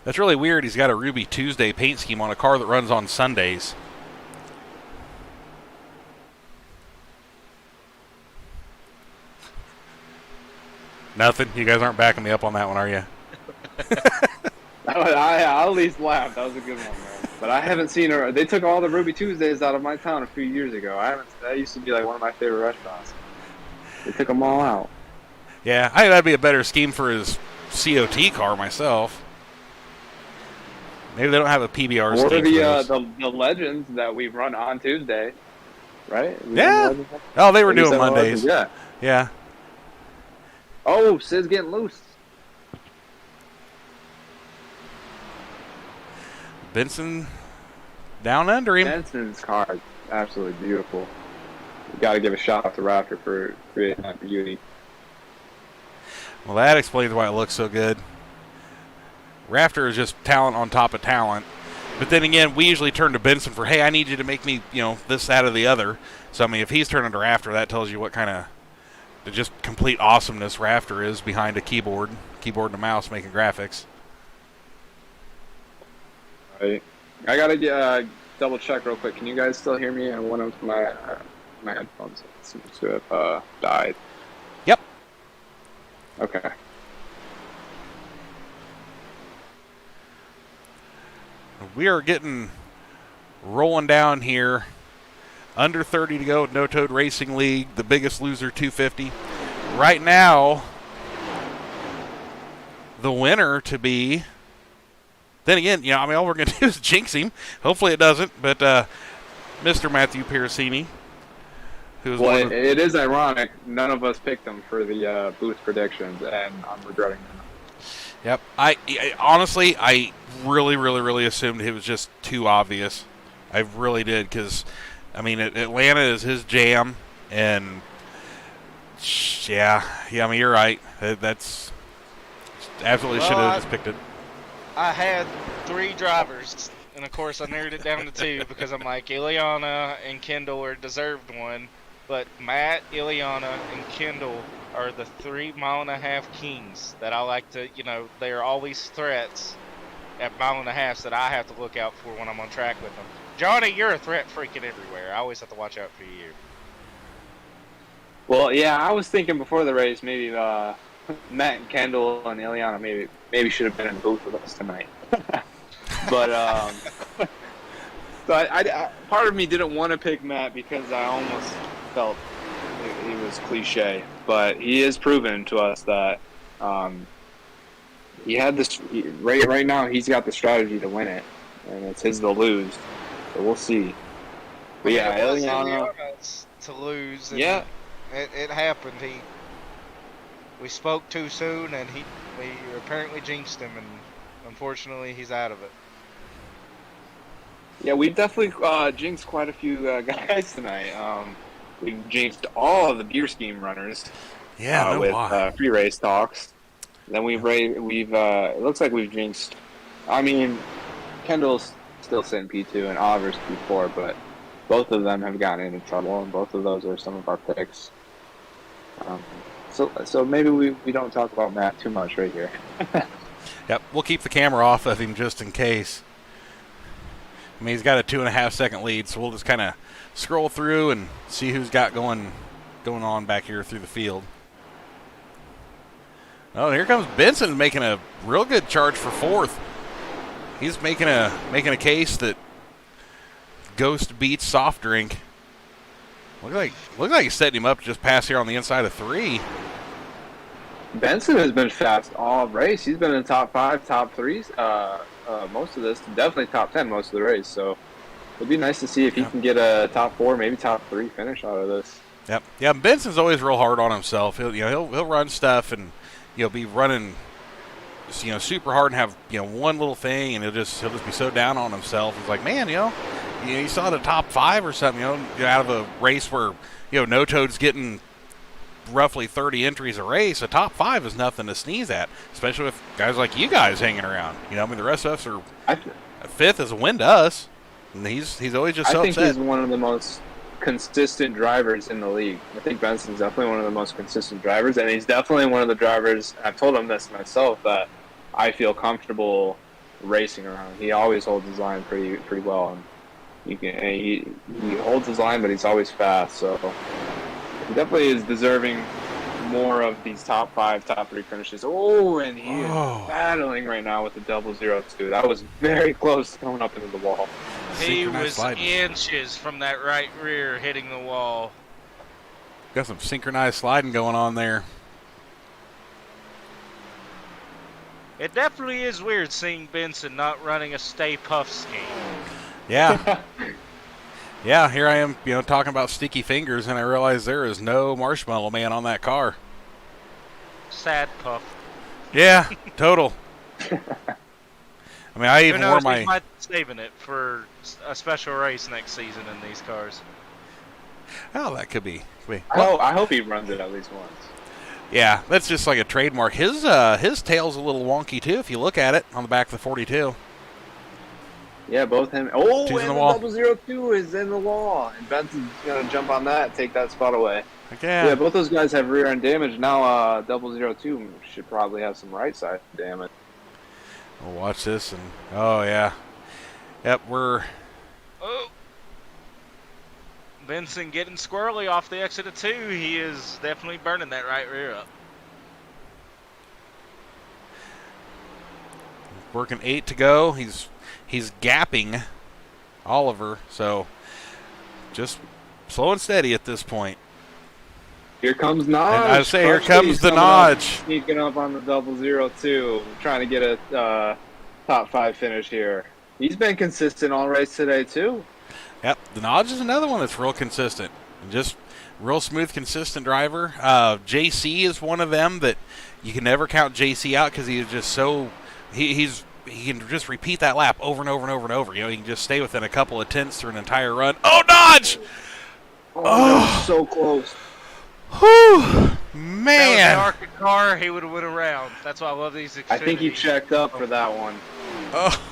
That's really weird. He's got a Ruby Tuesday paint scheme on a car that runs on Sundays. Nothing? You guys aren't backing me up on that one, are you? I at least laughed. That was a good one, man. But I haven't seen her. They took all the Ruby Tuesdays out of my town a few years ago. That used to be like one of my favorite restaurants. They took them all out. Yeah, I think that'd be a better scheme for his COT car myself. Maybe they don't have a PBR Or scheme the legends that we run on Tuesday, right? Yeah. Oh, they were doing Mondays. Yeah. Yeah. Oh, Sid's getting loose. Benson down under him. Benson's car is absolutely beautiful. You got to give a shout out to Raptor for creating that beauty. Well, that explains why it looks so good. Rafter is just talent on top of talent. But then again, we usually turn to Benson for, hey, I need you to make me, you know, this, that, or the other. So, I mean, if he's turning to Rafter, that tells you what kind of just complete awesomeness Rafter is behind a keyboard and a mouse making graphics. Right. I got to double check real quick. Can you guys still hear me? And one of my headphones seems to have died. Yep. Okay. We are getting rolling down here. Under 30 to go, No Toad Racing League, the Biggest Loser 250. Right now, the winner to be, then again, you know, I mean, all we're going to do is jinx him. Hopefully it doesn't, but Mr. Matthew Piracini, who's well, it is ironic. None of us picked him for the booth predictions, and I'm regretting that. Yep. I honestly, I really assumed it was just too obvious. I really did, because, I mean, Atlanta is his jam, and yeah, I mean, you're right. That's absolutely should have just picked it. I had 3 drivers, and of course I narrowed it down to 2 because I'm like, Ileana and Kendall are deserved one, but Matt, Ileana, and Kendall are the 3.5-mile kings that I like to, you know, they are always threats at 1.5 that I have to look out for when I'm on track with them. Johnny, you're a threat freaking everywhere. I always have to watch out for you. Well, yeah, I was thinking before the race maybe Matt and Kendall and Ileana maybe should have been in the booth with us tonight. But so I part of me didn't want to pick Matt because I almost felt he was cliche, but he is proven to us that he had this right now. He's got the strategy to win it, and it's his to lose. So we'll see. But yeah, Ileana to lose. And yeah, it happened. We spoke too soon, and we apparently jinxed him, and unfortunately, he's out of it. Yeah, we've definitely jinxed quite a few guys tonight. We've jinxed all of the beer scheme runners Yeah, no with lie. free race talks. Then we've it looks like we've jinxed. I mean, Kendall's still sitting P2 and Oliver's P4, but both of them have gotten into trouble, and both of those are some of our picks. So maybe we don't talk about Matt too much right here. Yep, we'll keep the camera off of him just in case. I mean, he's got a 2.5 second lead, so we'll just kind of scroll through and see who's got going on back here through the field. Oh, here comes Benson making a real good charge for fourth. He's making a case that Ghost beats Soft Drink. Looks like he's setting him up to just pass here on the inside of 3. Benson has been fast all race. He's been in the top 5, top 3s most of this. Definitely top 10 most of the race. So it'd be nice to see if he can get a top 4, maybe top 3 finish out of this. Yep. Yeah. Benson's always real hard on himself. He'll run stuff and be running super hard and have one little thing, and he'll just be so down on himself. He's like, man, you saw the top 5 or something, out of a race where No Toad's getting roughly 30 entries a race. A top 5 is nothing to sneeze at, especially with guys like you guys hanging around. The rest of us are 5th is a win to us, and he's always just so upset. I think he's one of the most consistent drivers in the league. I think Benson's definitely one of the most consistent drivers, and he's definitely one of the drivers, I've told him this myself, that I feel comfortable racing around. He always holds his line pretty well, and he holds his line, but he's always fast, so he definitely is deserving more of these top 5, top 3 finishes. Oh, and he is battling right now with the 002. That was very close coming up into the wall. He was inches from that right rear hitting the wall. Got some synchronized sliding going on there. It definitely is weird seeing Benson not running a Stay Puff scheme. Yeah. Yeah, here I am, talking about sticky fingers, and I realize there is no Marshmallow Man on that car. Sad Puff. Yeah, total. I mean, I even wore my... He might be saving it for a special race next season in these cars. Oh, that could be. I hope he runs it at least once. Yeah, that's just like a trademark. His tail's a little wonky, too, if you look at it on the back of the 42. Yeah, both him. Oh, Two's in and the the 002 is in the wall. And Benson's going to jump on that and take that spot away. Okay. Yeah, both those guys have rear end damage. Now 002 should probably have some right side damage. We'll watch this, and oh, yeah. Yep, we're... Oh. Benson getting squirrely off the exit of 2. He is definitely burning that right rear up. Working 8 to go. He's gapping Oliver, so just slow and steady at this point. Here comes Nodge. And I say, here comes the Nodge. Sneaking up on the 002, trying to get a top 5 finish here. He's been consistent all race today, too. Yep, the Nodge is another one that's real consistent. Just real smooth, consistent driver. JC is one of them that you can never count JC out because he is just so... He can just repeat that lap over and over and over and over. He can just stay within a couple of tenths through an entire run. Oh, Nodge! Oh, so close. Whew, man. That was an Arca car, he would have went around. That's why I love these Xfinity. I think he checked up for that one. Oh.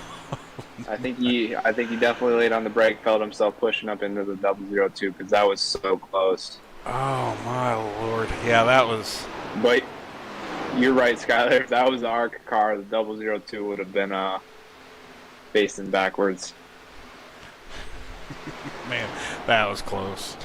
I think he definitely laid on the brake, felt himself pushing up into the 002 because that was so close. Oh, my Lord. Yeah, that was... But you're right, Skyler. If that was the ARC car, the 002 would have been facing backwards. Man, that was close.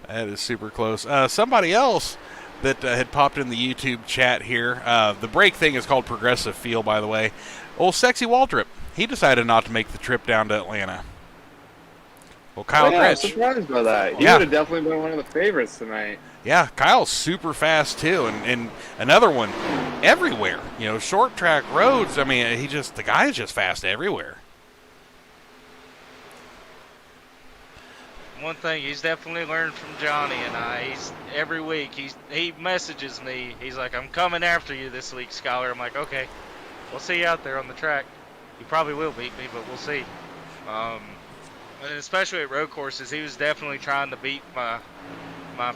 That is super close. Somebody else that had popped in the YouTube chat here, the brake thing is called Progressive Feel, by the way. Old Sexy Waltrip, he decided not to make the trip down to Atlanta. Well, Kyle I'm Gretsch. surprised by that. He Yeah. would have definitely been one of the favorites tonight. Yeah, Kyle's super fast, too. And another one, everywhere. Short track roads. I mean, the guy is just fast everywhere. One thing he's definitely learned from Johnny and I. Every week he messages me. He's like, "I'm coming after you this week, Skyler." I'm like, "Okay, we'll see you out there on the track." He probably will beat me, but we'll see. And especially at road courses, he was definitely trying to beat my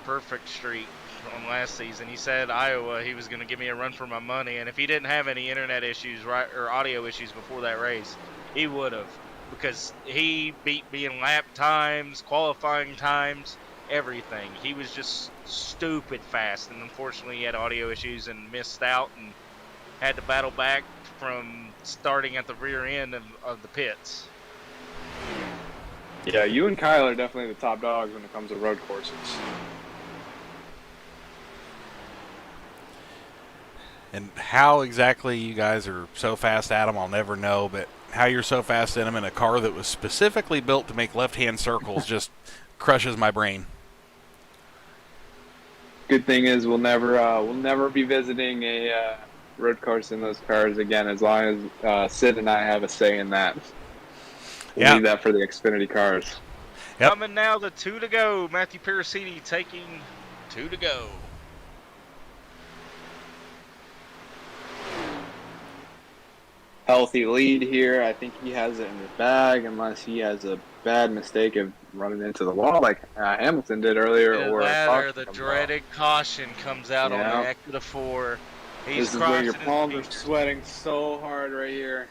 perfect streak from last season. He said Iowa, he was going to give me a run for my money, and if he didn't have any internet issues or audio issues before that race, he would have, because he beat me in lap times, qualifying times, everything. He was just stupid fast, and unfortunately he had audio issues and missed out and had to battle back from starting at the rear end of the pits. Yeah, you and Kyle are definitely the top dogs when it comes to road courses. And how exactly you guys are so fast at them, I'll never know. But how you're so fast in them in a car that was specifically built to make left-hand circles just crushes my brain. Good thing is we'll never be visiting a road course in those cars again, as long as Sid and I have a say in that. We'll leave that for the Xfinity cars. Yep. Coming now, the 2 to go. Matthew Piracini taking 2 to go. Healthy lead here. I think he has it in his bag, unless he has a bad mistake of running into the wall like Hamilton did earlier. The dreaded caution comes out on the exit of 4. This is where your palms are sweating so hard right here.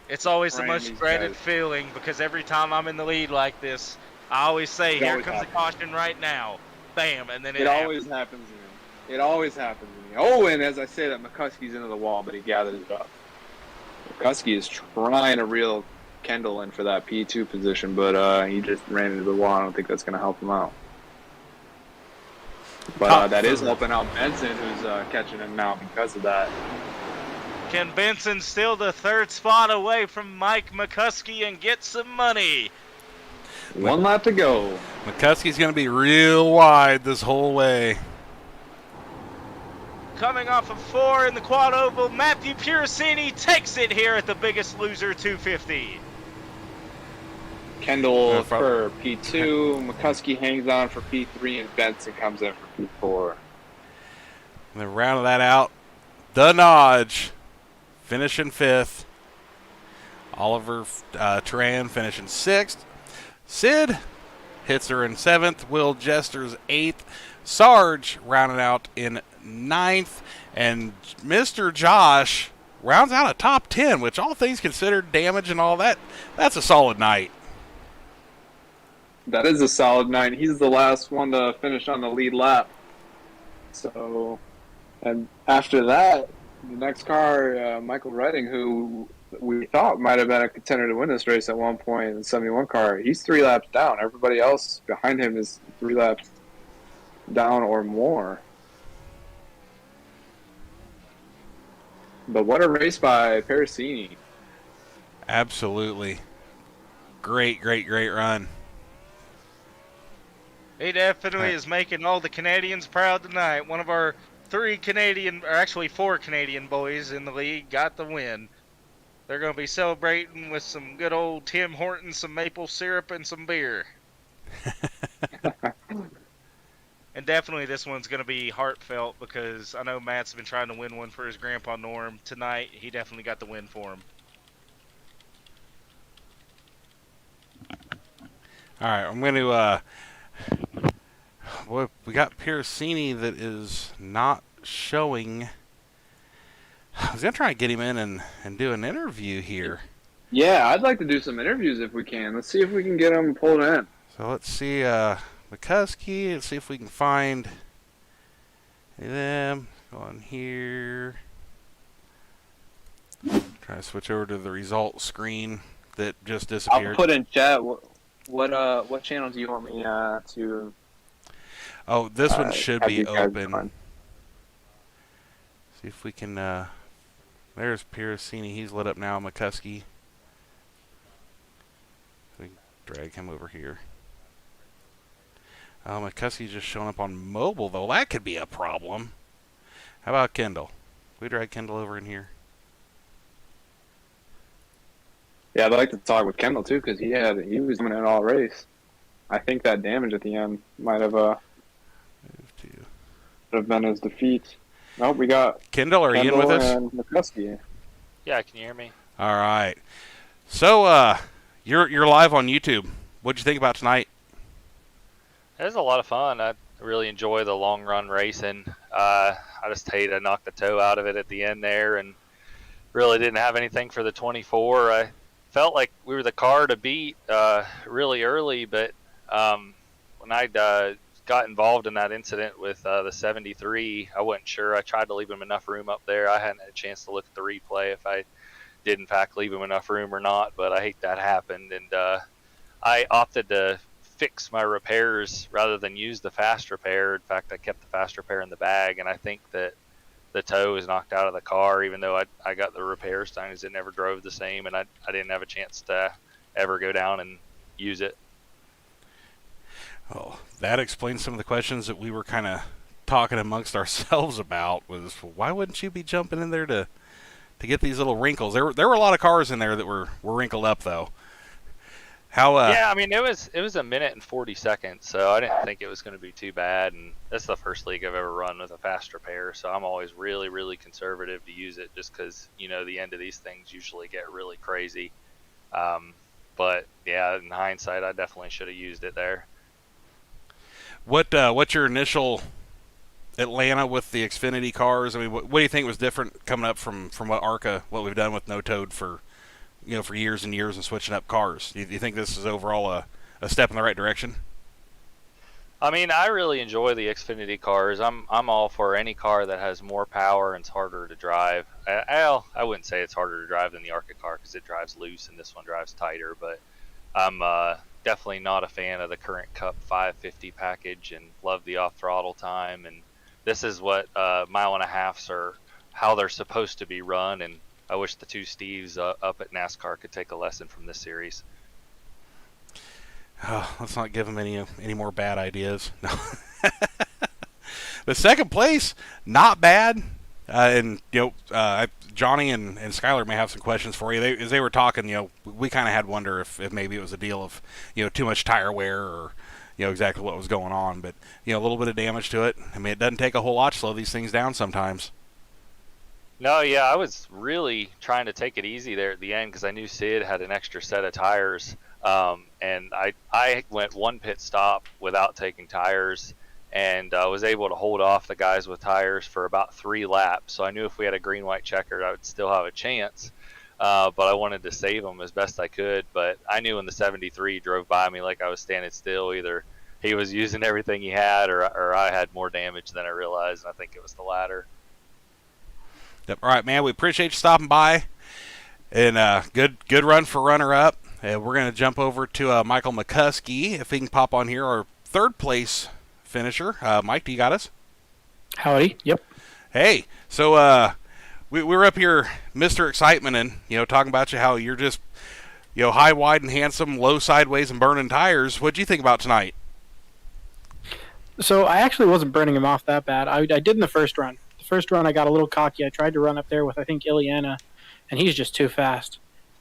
It's always the most dreaded feeling, because every time I'm in the lead like this, I always say, here comes the caution right now. Bam, and then it always happens to me. It always happens to me. Oh, and as I say that, McCuskey's into the wall, but he gathers it up. McCuskey is trying to reel Kendall in for that P2 position, but he just ran into the wall. I don't think that's going to help him out. But that is helping out Benson, who's catching him now because of that. Can Benson steal the 3rd spot away from Mike McCuskey and get some money? 1 lap to go. McCuskey's going to be real wide this whole way. Coming off of 4 in the quad oval, Matthew Piracini takes it here at the Biggest Loser 250. Kendall for P2, McCuskey hangs on for P3, and Benson comes in for P4. And then rounding that out, the Nodge finishing 5th. Oliver Turan finishing 6th. Sid hits her in 7th. Will Jester's 8th. Sarge rounding out in 9th. And Mr. Josh rounds out a top 10, which all things considered, damage and all that, that's a solid night. That is a solid night. He's the last one to finish on the lead lap. So, and after that, the next car, Michael Redding, who we thought might have been a contender to win this race at one point in the 71 car, he's 3 laps down. Everybody else behind him is 3 laps down or more. But what a race by Piracini. Absolutely. Great run. He definitely is making all the Canadians proud tonight. One of our 4 Canadian boys in the league got the win. They're going to be celebrating with some good old Tim Hortons, some maple syrup, and some beer. And definitely this one's going to be heartfelt, because I know Matt's been trying to win one for his grandpa Norm. Tonight, he definitely got the win for him. All right, I'm going to... we got Piracini that is not showing. I was going to try and get him in and do an interview here. Yeah, I'd like to do some interviews if we can. Let's see if we can get him pulled in. So let's see McCuskey. Let's see if we can find them. Go on here. Try to switch over to the results screen that just disappeared. I'll put in chat what channel do you want me to... Oh, this one should be open. See if we can... there's Piracini. He's lit up now. McCuskey. We can drag him over here. McCuskey's just showing up on mobile, though. That could be a problem. How about Kendall? Can we drag Kendall over in here? Yeah, I'd like to talk with Kendall, too, because he was coming in all race. I think that damage at the end might have been his defeat. Nope, we got Kendall, are you in with us? And McCuskey. Yeah, can you hear me? All right. So, you're live on YouTube. What'd you think about tonight? It was a lot of fun. I really enjoy the long run racing. I just hate I knocked the toe out of it at the end there, and really didn't have anything for the 24. I felt like we were the car to beat really early, but when I got involved in that incident with the 73, I wasn't sure. I tried to leave him enough room up there. I hadn't had a chance to look at the replay if I did in fact leave him enough room or not, but I hate that happened, and I opted to fix my repairs rather than use the fast repair. In fact, I kept the fast repair in the bag, and I think that the toe was knocked out of the car, even though I got the repairs done, because it never drove the same, and I didn't have a chance to ever go down and use it. Oh, that explains some of the questions that we were kind of talking amongst ourselves about. Was why wouldn't you be jumping in there to get these little wrinkles? There were a lot of cars in there that were wrinkled up though. How? Yeah, I mean it was a minute and 40 seconds, so I didn't think it was going to be too bad. And that's the first league I've ever run with a fast repair, so I'm always really, really conservative to use it, just because the end of these things usually get really crazy. But yeah, in hindsight, I definitely should have used it there. What's your initial Atlanta with the Xfinity cars? I mean, what do you think was different coming up from what we've done with No Toad for years and years and switching up cars? Do you think this is overall a step in the right direction? I mean, I really enjoy the Xfinity cars. I'm all for any car that has more power and it's harder to drive. I wouldn't say it's harder to drive than the ARCA car, because it drives loose and this one drives tighter, but I'm definitely not a fan of the current Cup 550 package and love the off-throttle time. And this is what mile and a halves are, how they're supposed to be run, and I wish the two Steves up at NASCAR could take a lesson from this series. Oh, let's not give them any more bad ideas. No. The second place, not bad. And Johnny and Skylar may have some questions for you. As they were talking, we kind of had wonder if maybe it was a deal of too much tire wear or exactly what was going on. But a little bit of damage to it. I mean, it doesn't take a whole lot to slow these things down sometimes. No, yeah, I was really trying to take it easy there at the end, because I knew Sid had an extra set of tires, and I went one pit stop without taking tires, and was able to hold off the guys with tires for about 3 laps. So I knew if we had a green-white checker, I would still have a chance, but I wanted to save them as best I could. But I knew when the 73 drove by me like I was standing still, either he was using everything he had, or I had more damage than I realized, and I think it was the latter. All right, man, we appreciate you stopping by, and good run for runner-up. We're going to jump over to Michael McCuskey, if he can pop on here, our third place finisher. Mike, do you got us? Howdy. Yep. Hey, so we were up here, Mr. Excitement, and talking about how you're just high, wide, and handsome, low, sideways, and burning tires. What'd you think about tonight? So I actually wasn't burning him off that bad. I did in the first run. First run, I got a little cocky. I tried to run up there with, I think, Ileana, and he's just too fast.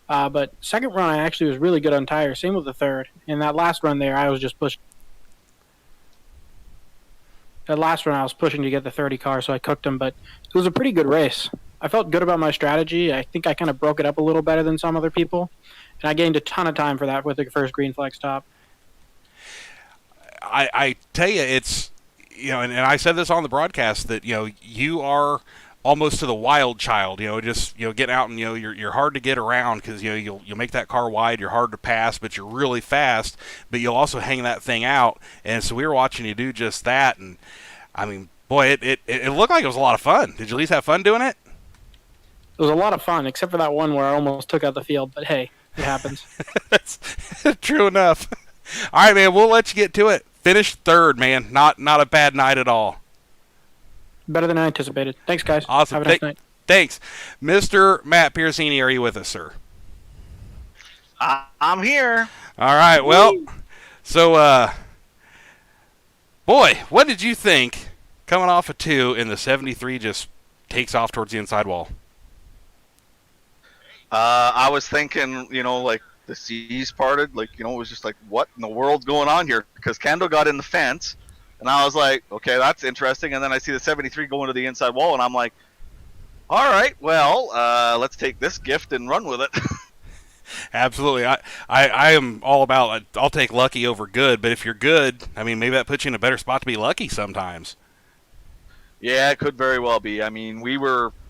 But second run, I actually was really good on tires. Same with the third. And that last run there, I was just pushing. That last run, I was pushing to get the 30 car, so I cooked him. But it was a pretty good race. I felt good about my strategy. I think I kind of broke it up a little better than some other people. And I gained a ton of time for that with the first green flag stop. I tell you, it's... and I said this on the broadcast that you are almost to the wild child. Just getting out and you're hard to get around, because you'll make that car wide. You're hard to pass, but you're really fast. But you'll also hang that thing out. And so we were watching you do just that. And I mean, boy, it looked like it was a lot of fun. Did you at least have fun doing it? It was a lot of fun, except for that one where I almost took out the field. But hey, it happens. That's true enough. All right, man. We'll let you get to it. Finished third, man. Not a bad night at all. Better than I anticipated. Thanks, guys. Awesome. Have a nice night. Thanks. Mr. Matt Piercini, are you with us, sir? I'm here. All right. Well, so, boy, what did you think coming off of 2 and the 73 just takes off towards the inside wall? I was thinking, like the seas parted, it was just like, what in the world's going on here? Because Kendall got in the fence, and I was like, okay, that's interesting. And then I see the 73 going to the inside wall, and I'm like, All right, well, let's take this gift and run with it. Absolutely. I am all about, I'll take lucky over good, but if you're good, I mean, maybe that puts you in a better spot to be lucky sometimes. Yeah, it could very well be. I mean,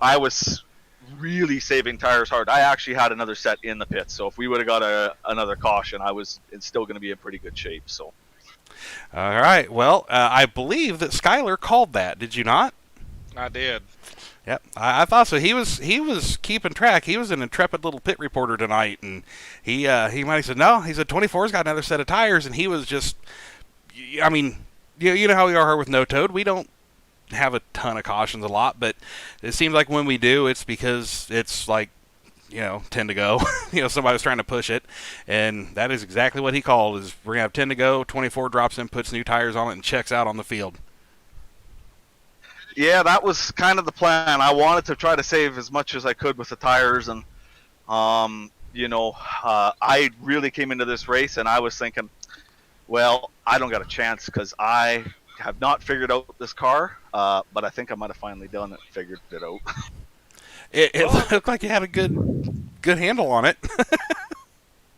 I was really saving tires hard. I actually had another set in the pit, so if we would have got another caution, it's still going to be in pretty good shape. So. All right. Well, I believe that Skyler called that. Did you not? I did. Yep, I thought so. He was keeping track. He was an intrepid little pit reporter tonight, and he might have said no. He said 24's got another set of tires, and he was just. I mean, you know how we are with No Toad. We don't have a ton of cautions a lot, but it seems like when we do, it's because it's like 10 to go. Somebody was trying to push it, and that is exactly what he called. Is we're gonna have 10 to go. 24 drops in, puts new tires on it, and checks out on the field. Yeah, that was kind of the plan. I wanted to try to save as much as I could with the tires, and I really came into this race and I was thinking, well, I don't got a chance because I have not figured out this car, but I think I might have finally done it, figured it out. It looked like you had a good handle on it.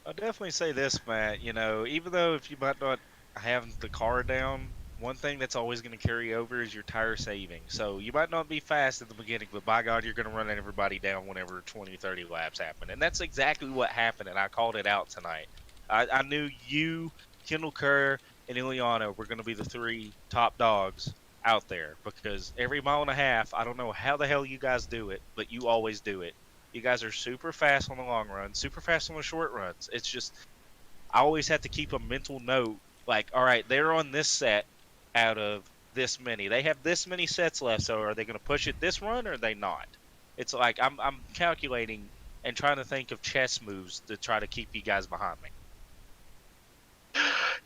I'll definitely say this, Matt. Even though if you might not have the car down, one thing that's always going to carry over is your tire saving. So you might not be fast at the beginning, but by God, you're going to run everybody down whenever 20, 30 laps happen. And that's exactly what happened, and I called it out tonight. I knew you, Kendall Kerr, and Ileana were going to be the three top dogs out there because every mile and a half, I don't know how the hell you guys do it, but you always do it. You guys are super fast on the long run, super fast on the short runs. It's just, I always have to keep a mental note, like, all right, they're on this set out of this many. They have this many sets left, so are they going to push it this run or are they not? It's like I'm calculating and trying to think of chess moves to try to keep you guys behind me.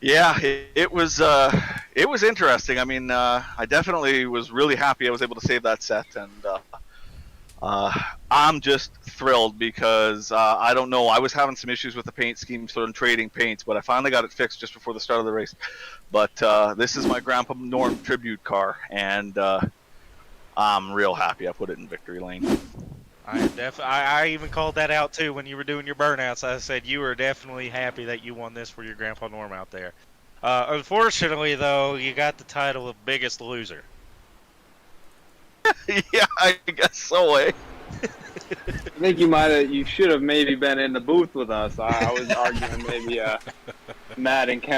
Yeah, it was interesting. I mean, I definitely was really happy I was able to save that set, and I'm just thrilled because I don't know. I was having some issues with the paint scheme, sort of trading paints, but I finally got it fixed just before the start of the race. But this is my Grandpa Norm tribute car, and I'm real happy I put it in victory lane. I even called that out too when you were doing your burnouts. I said you were definitely happy that you won this for your Grandpa Norm out there. Unfortunately, though, you got the title of biggest loser. Yeah, I guess so, eh? I think you should have maybe been in the booth with us. I was arguing maybe Matt and Ken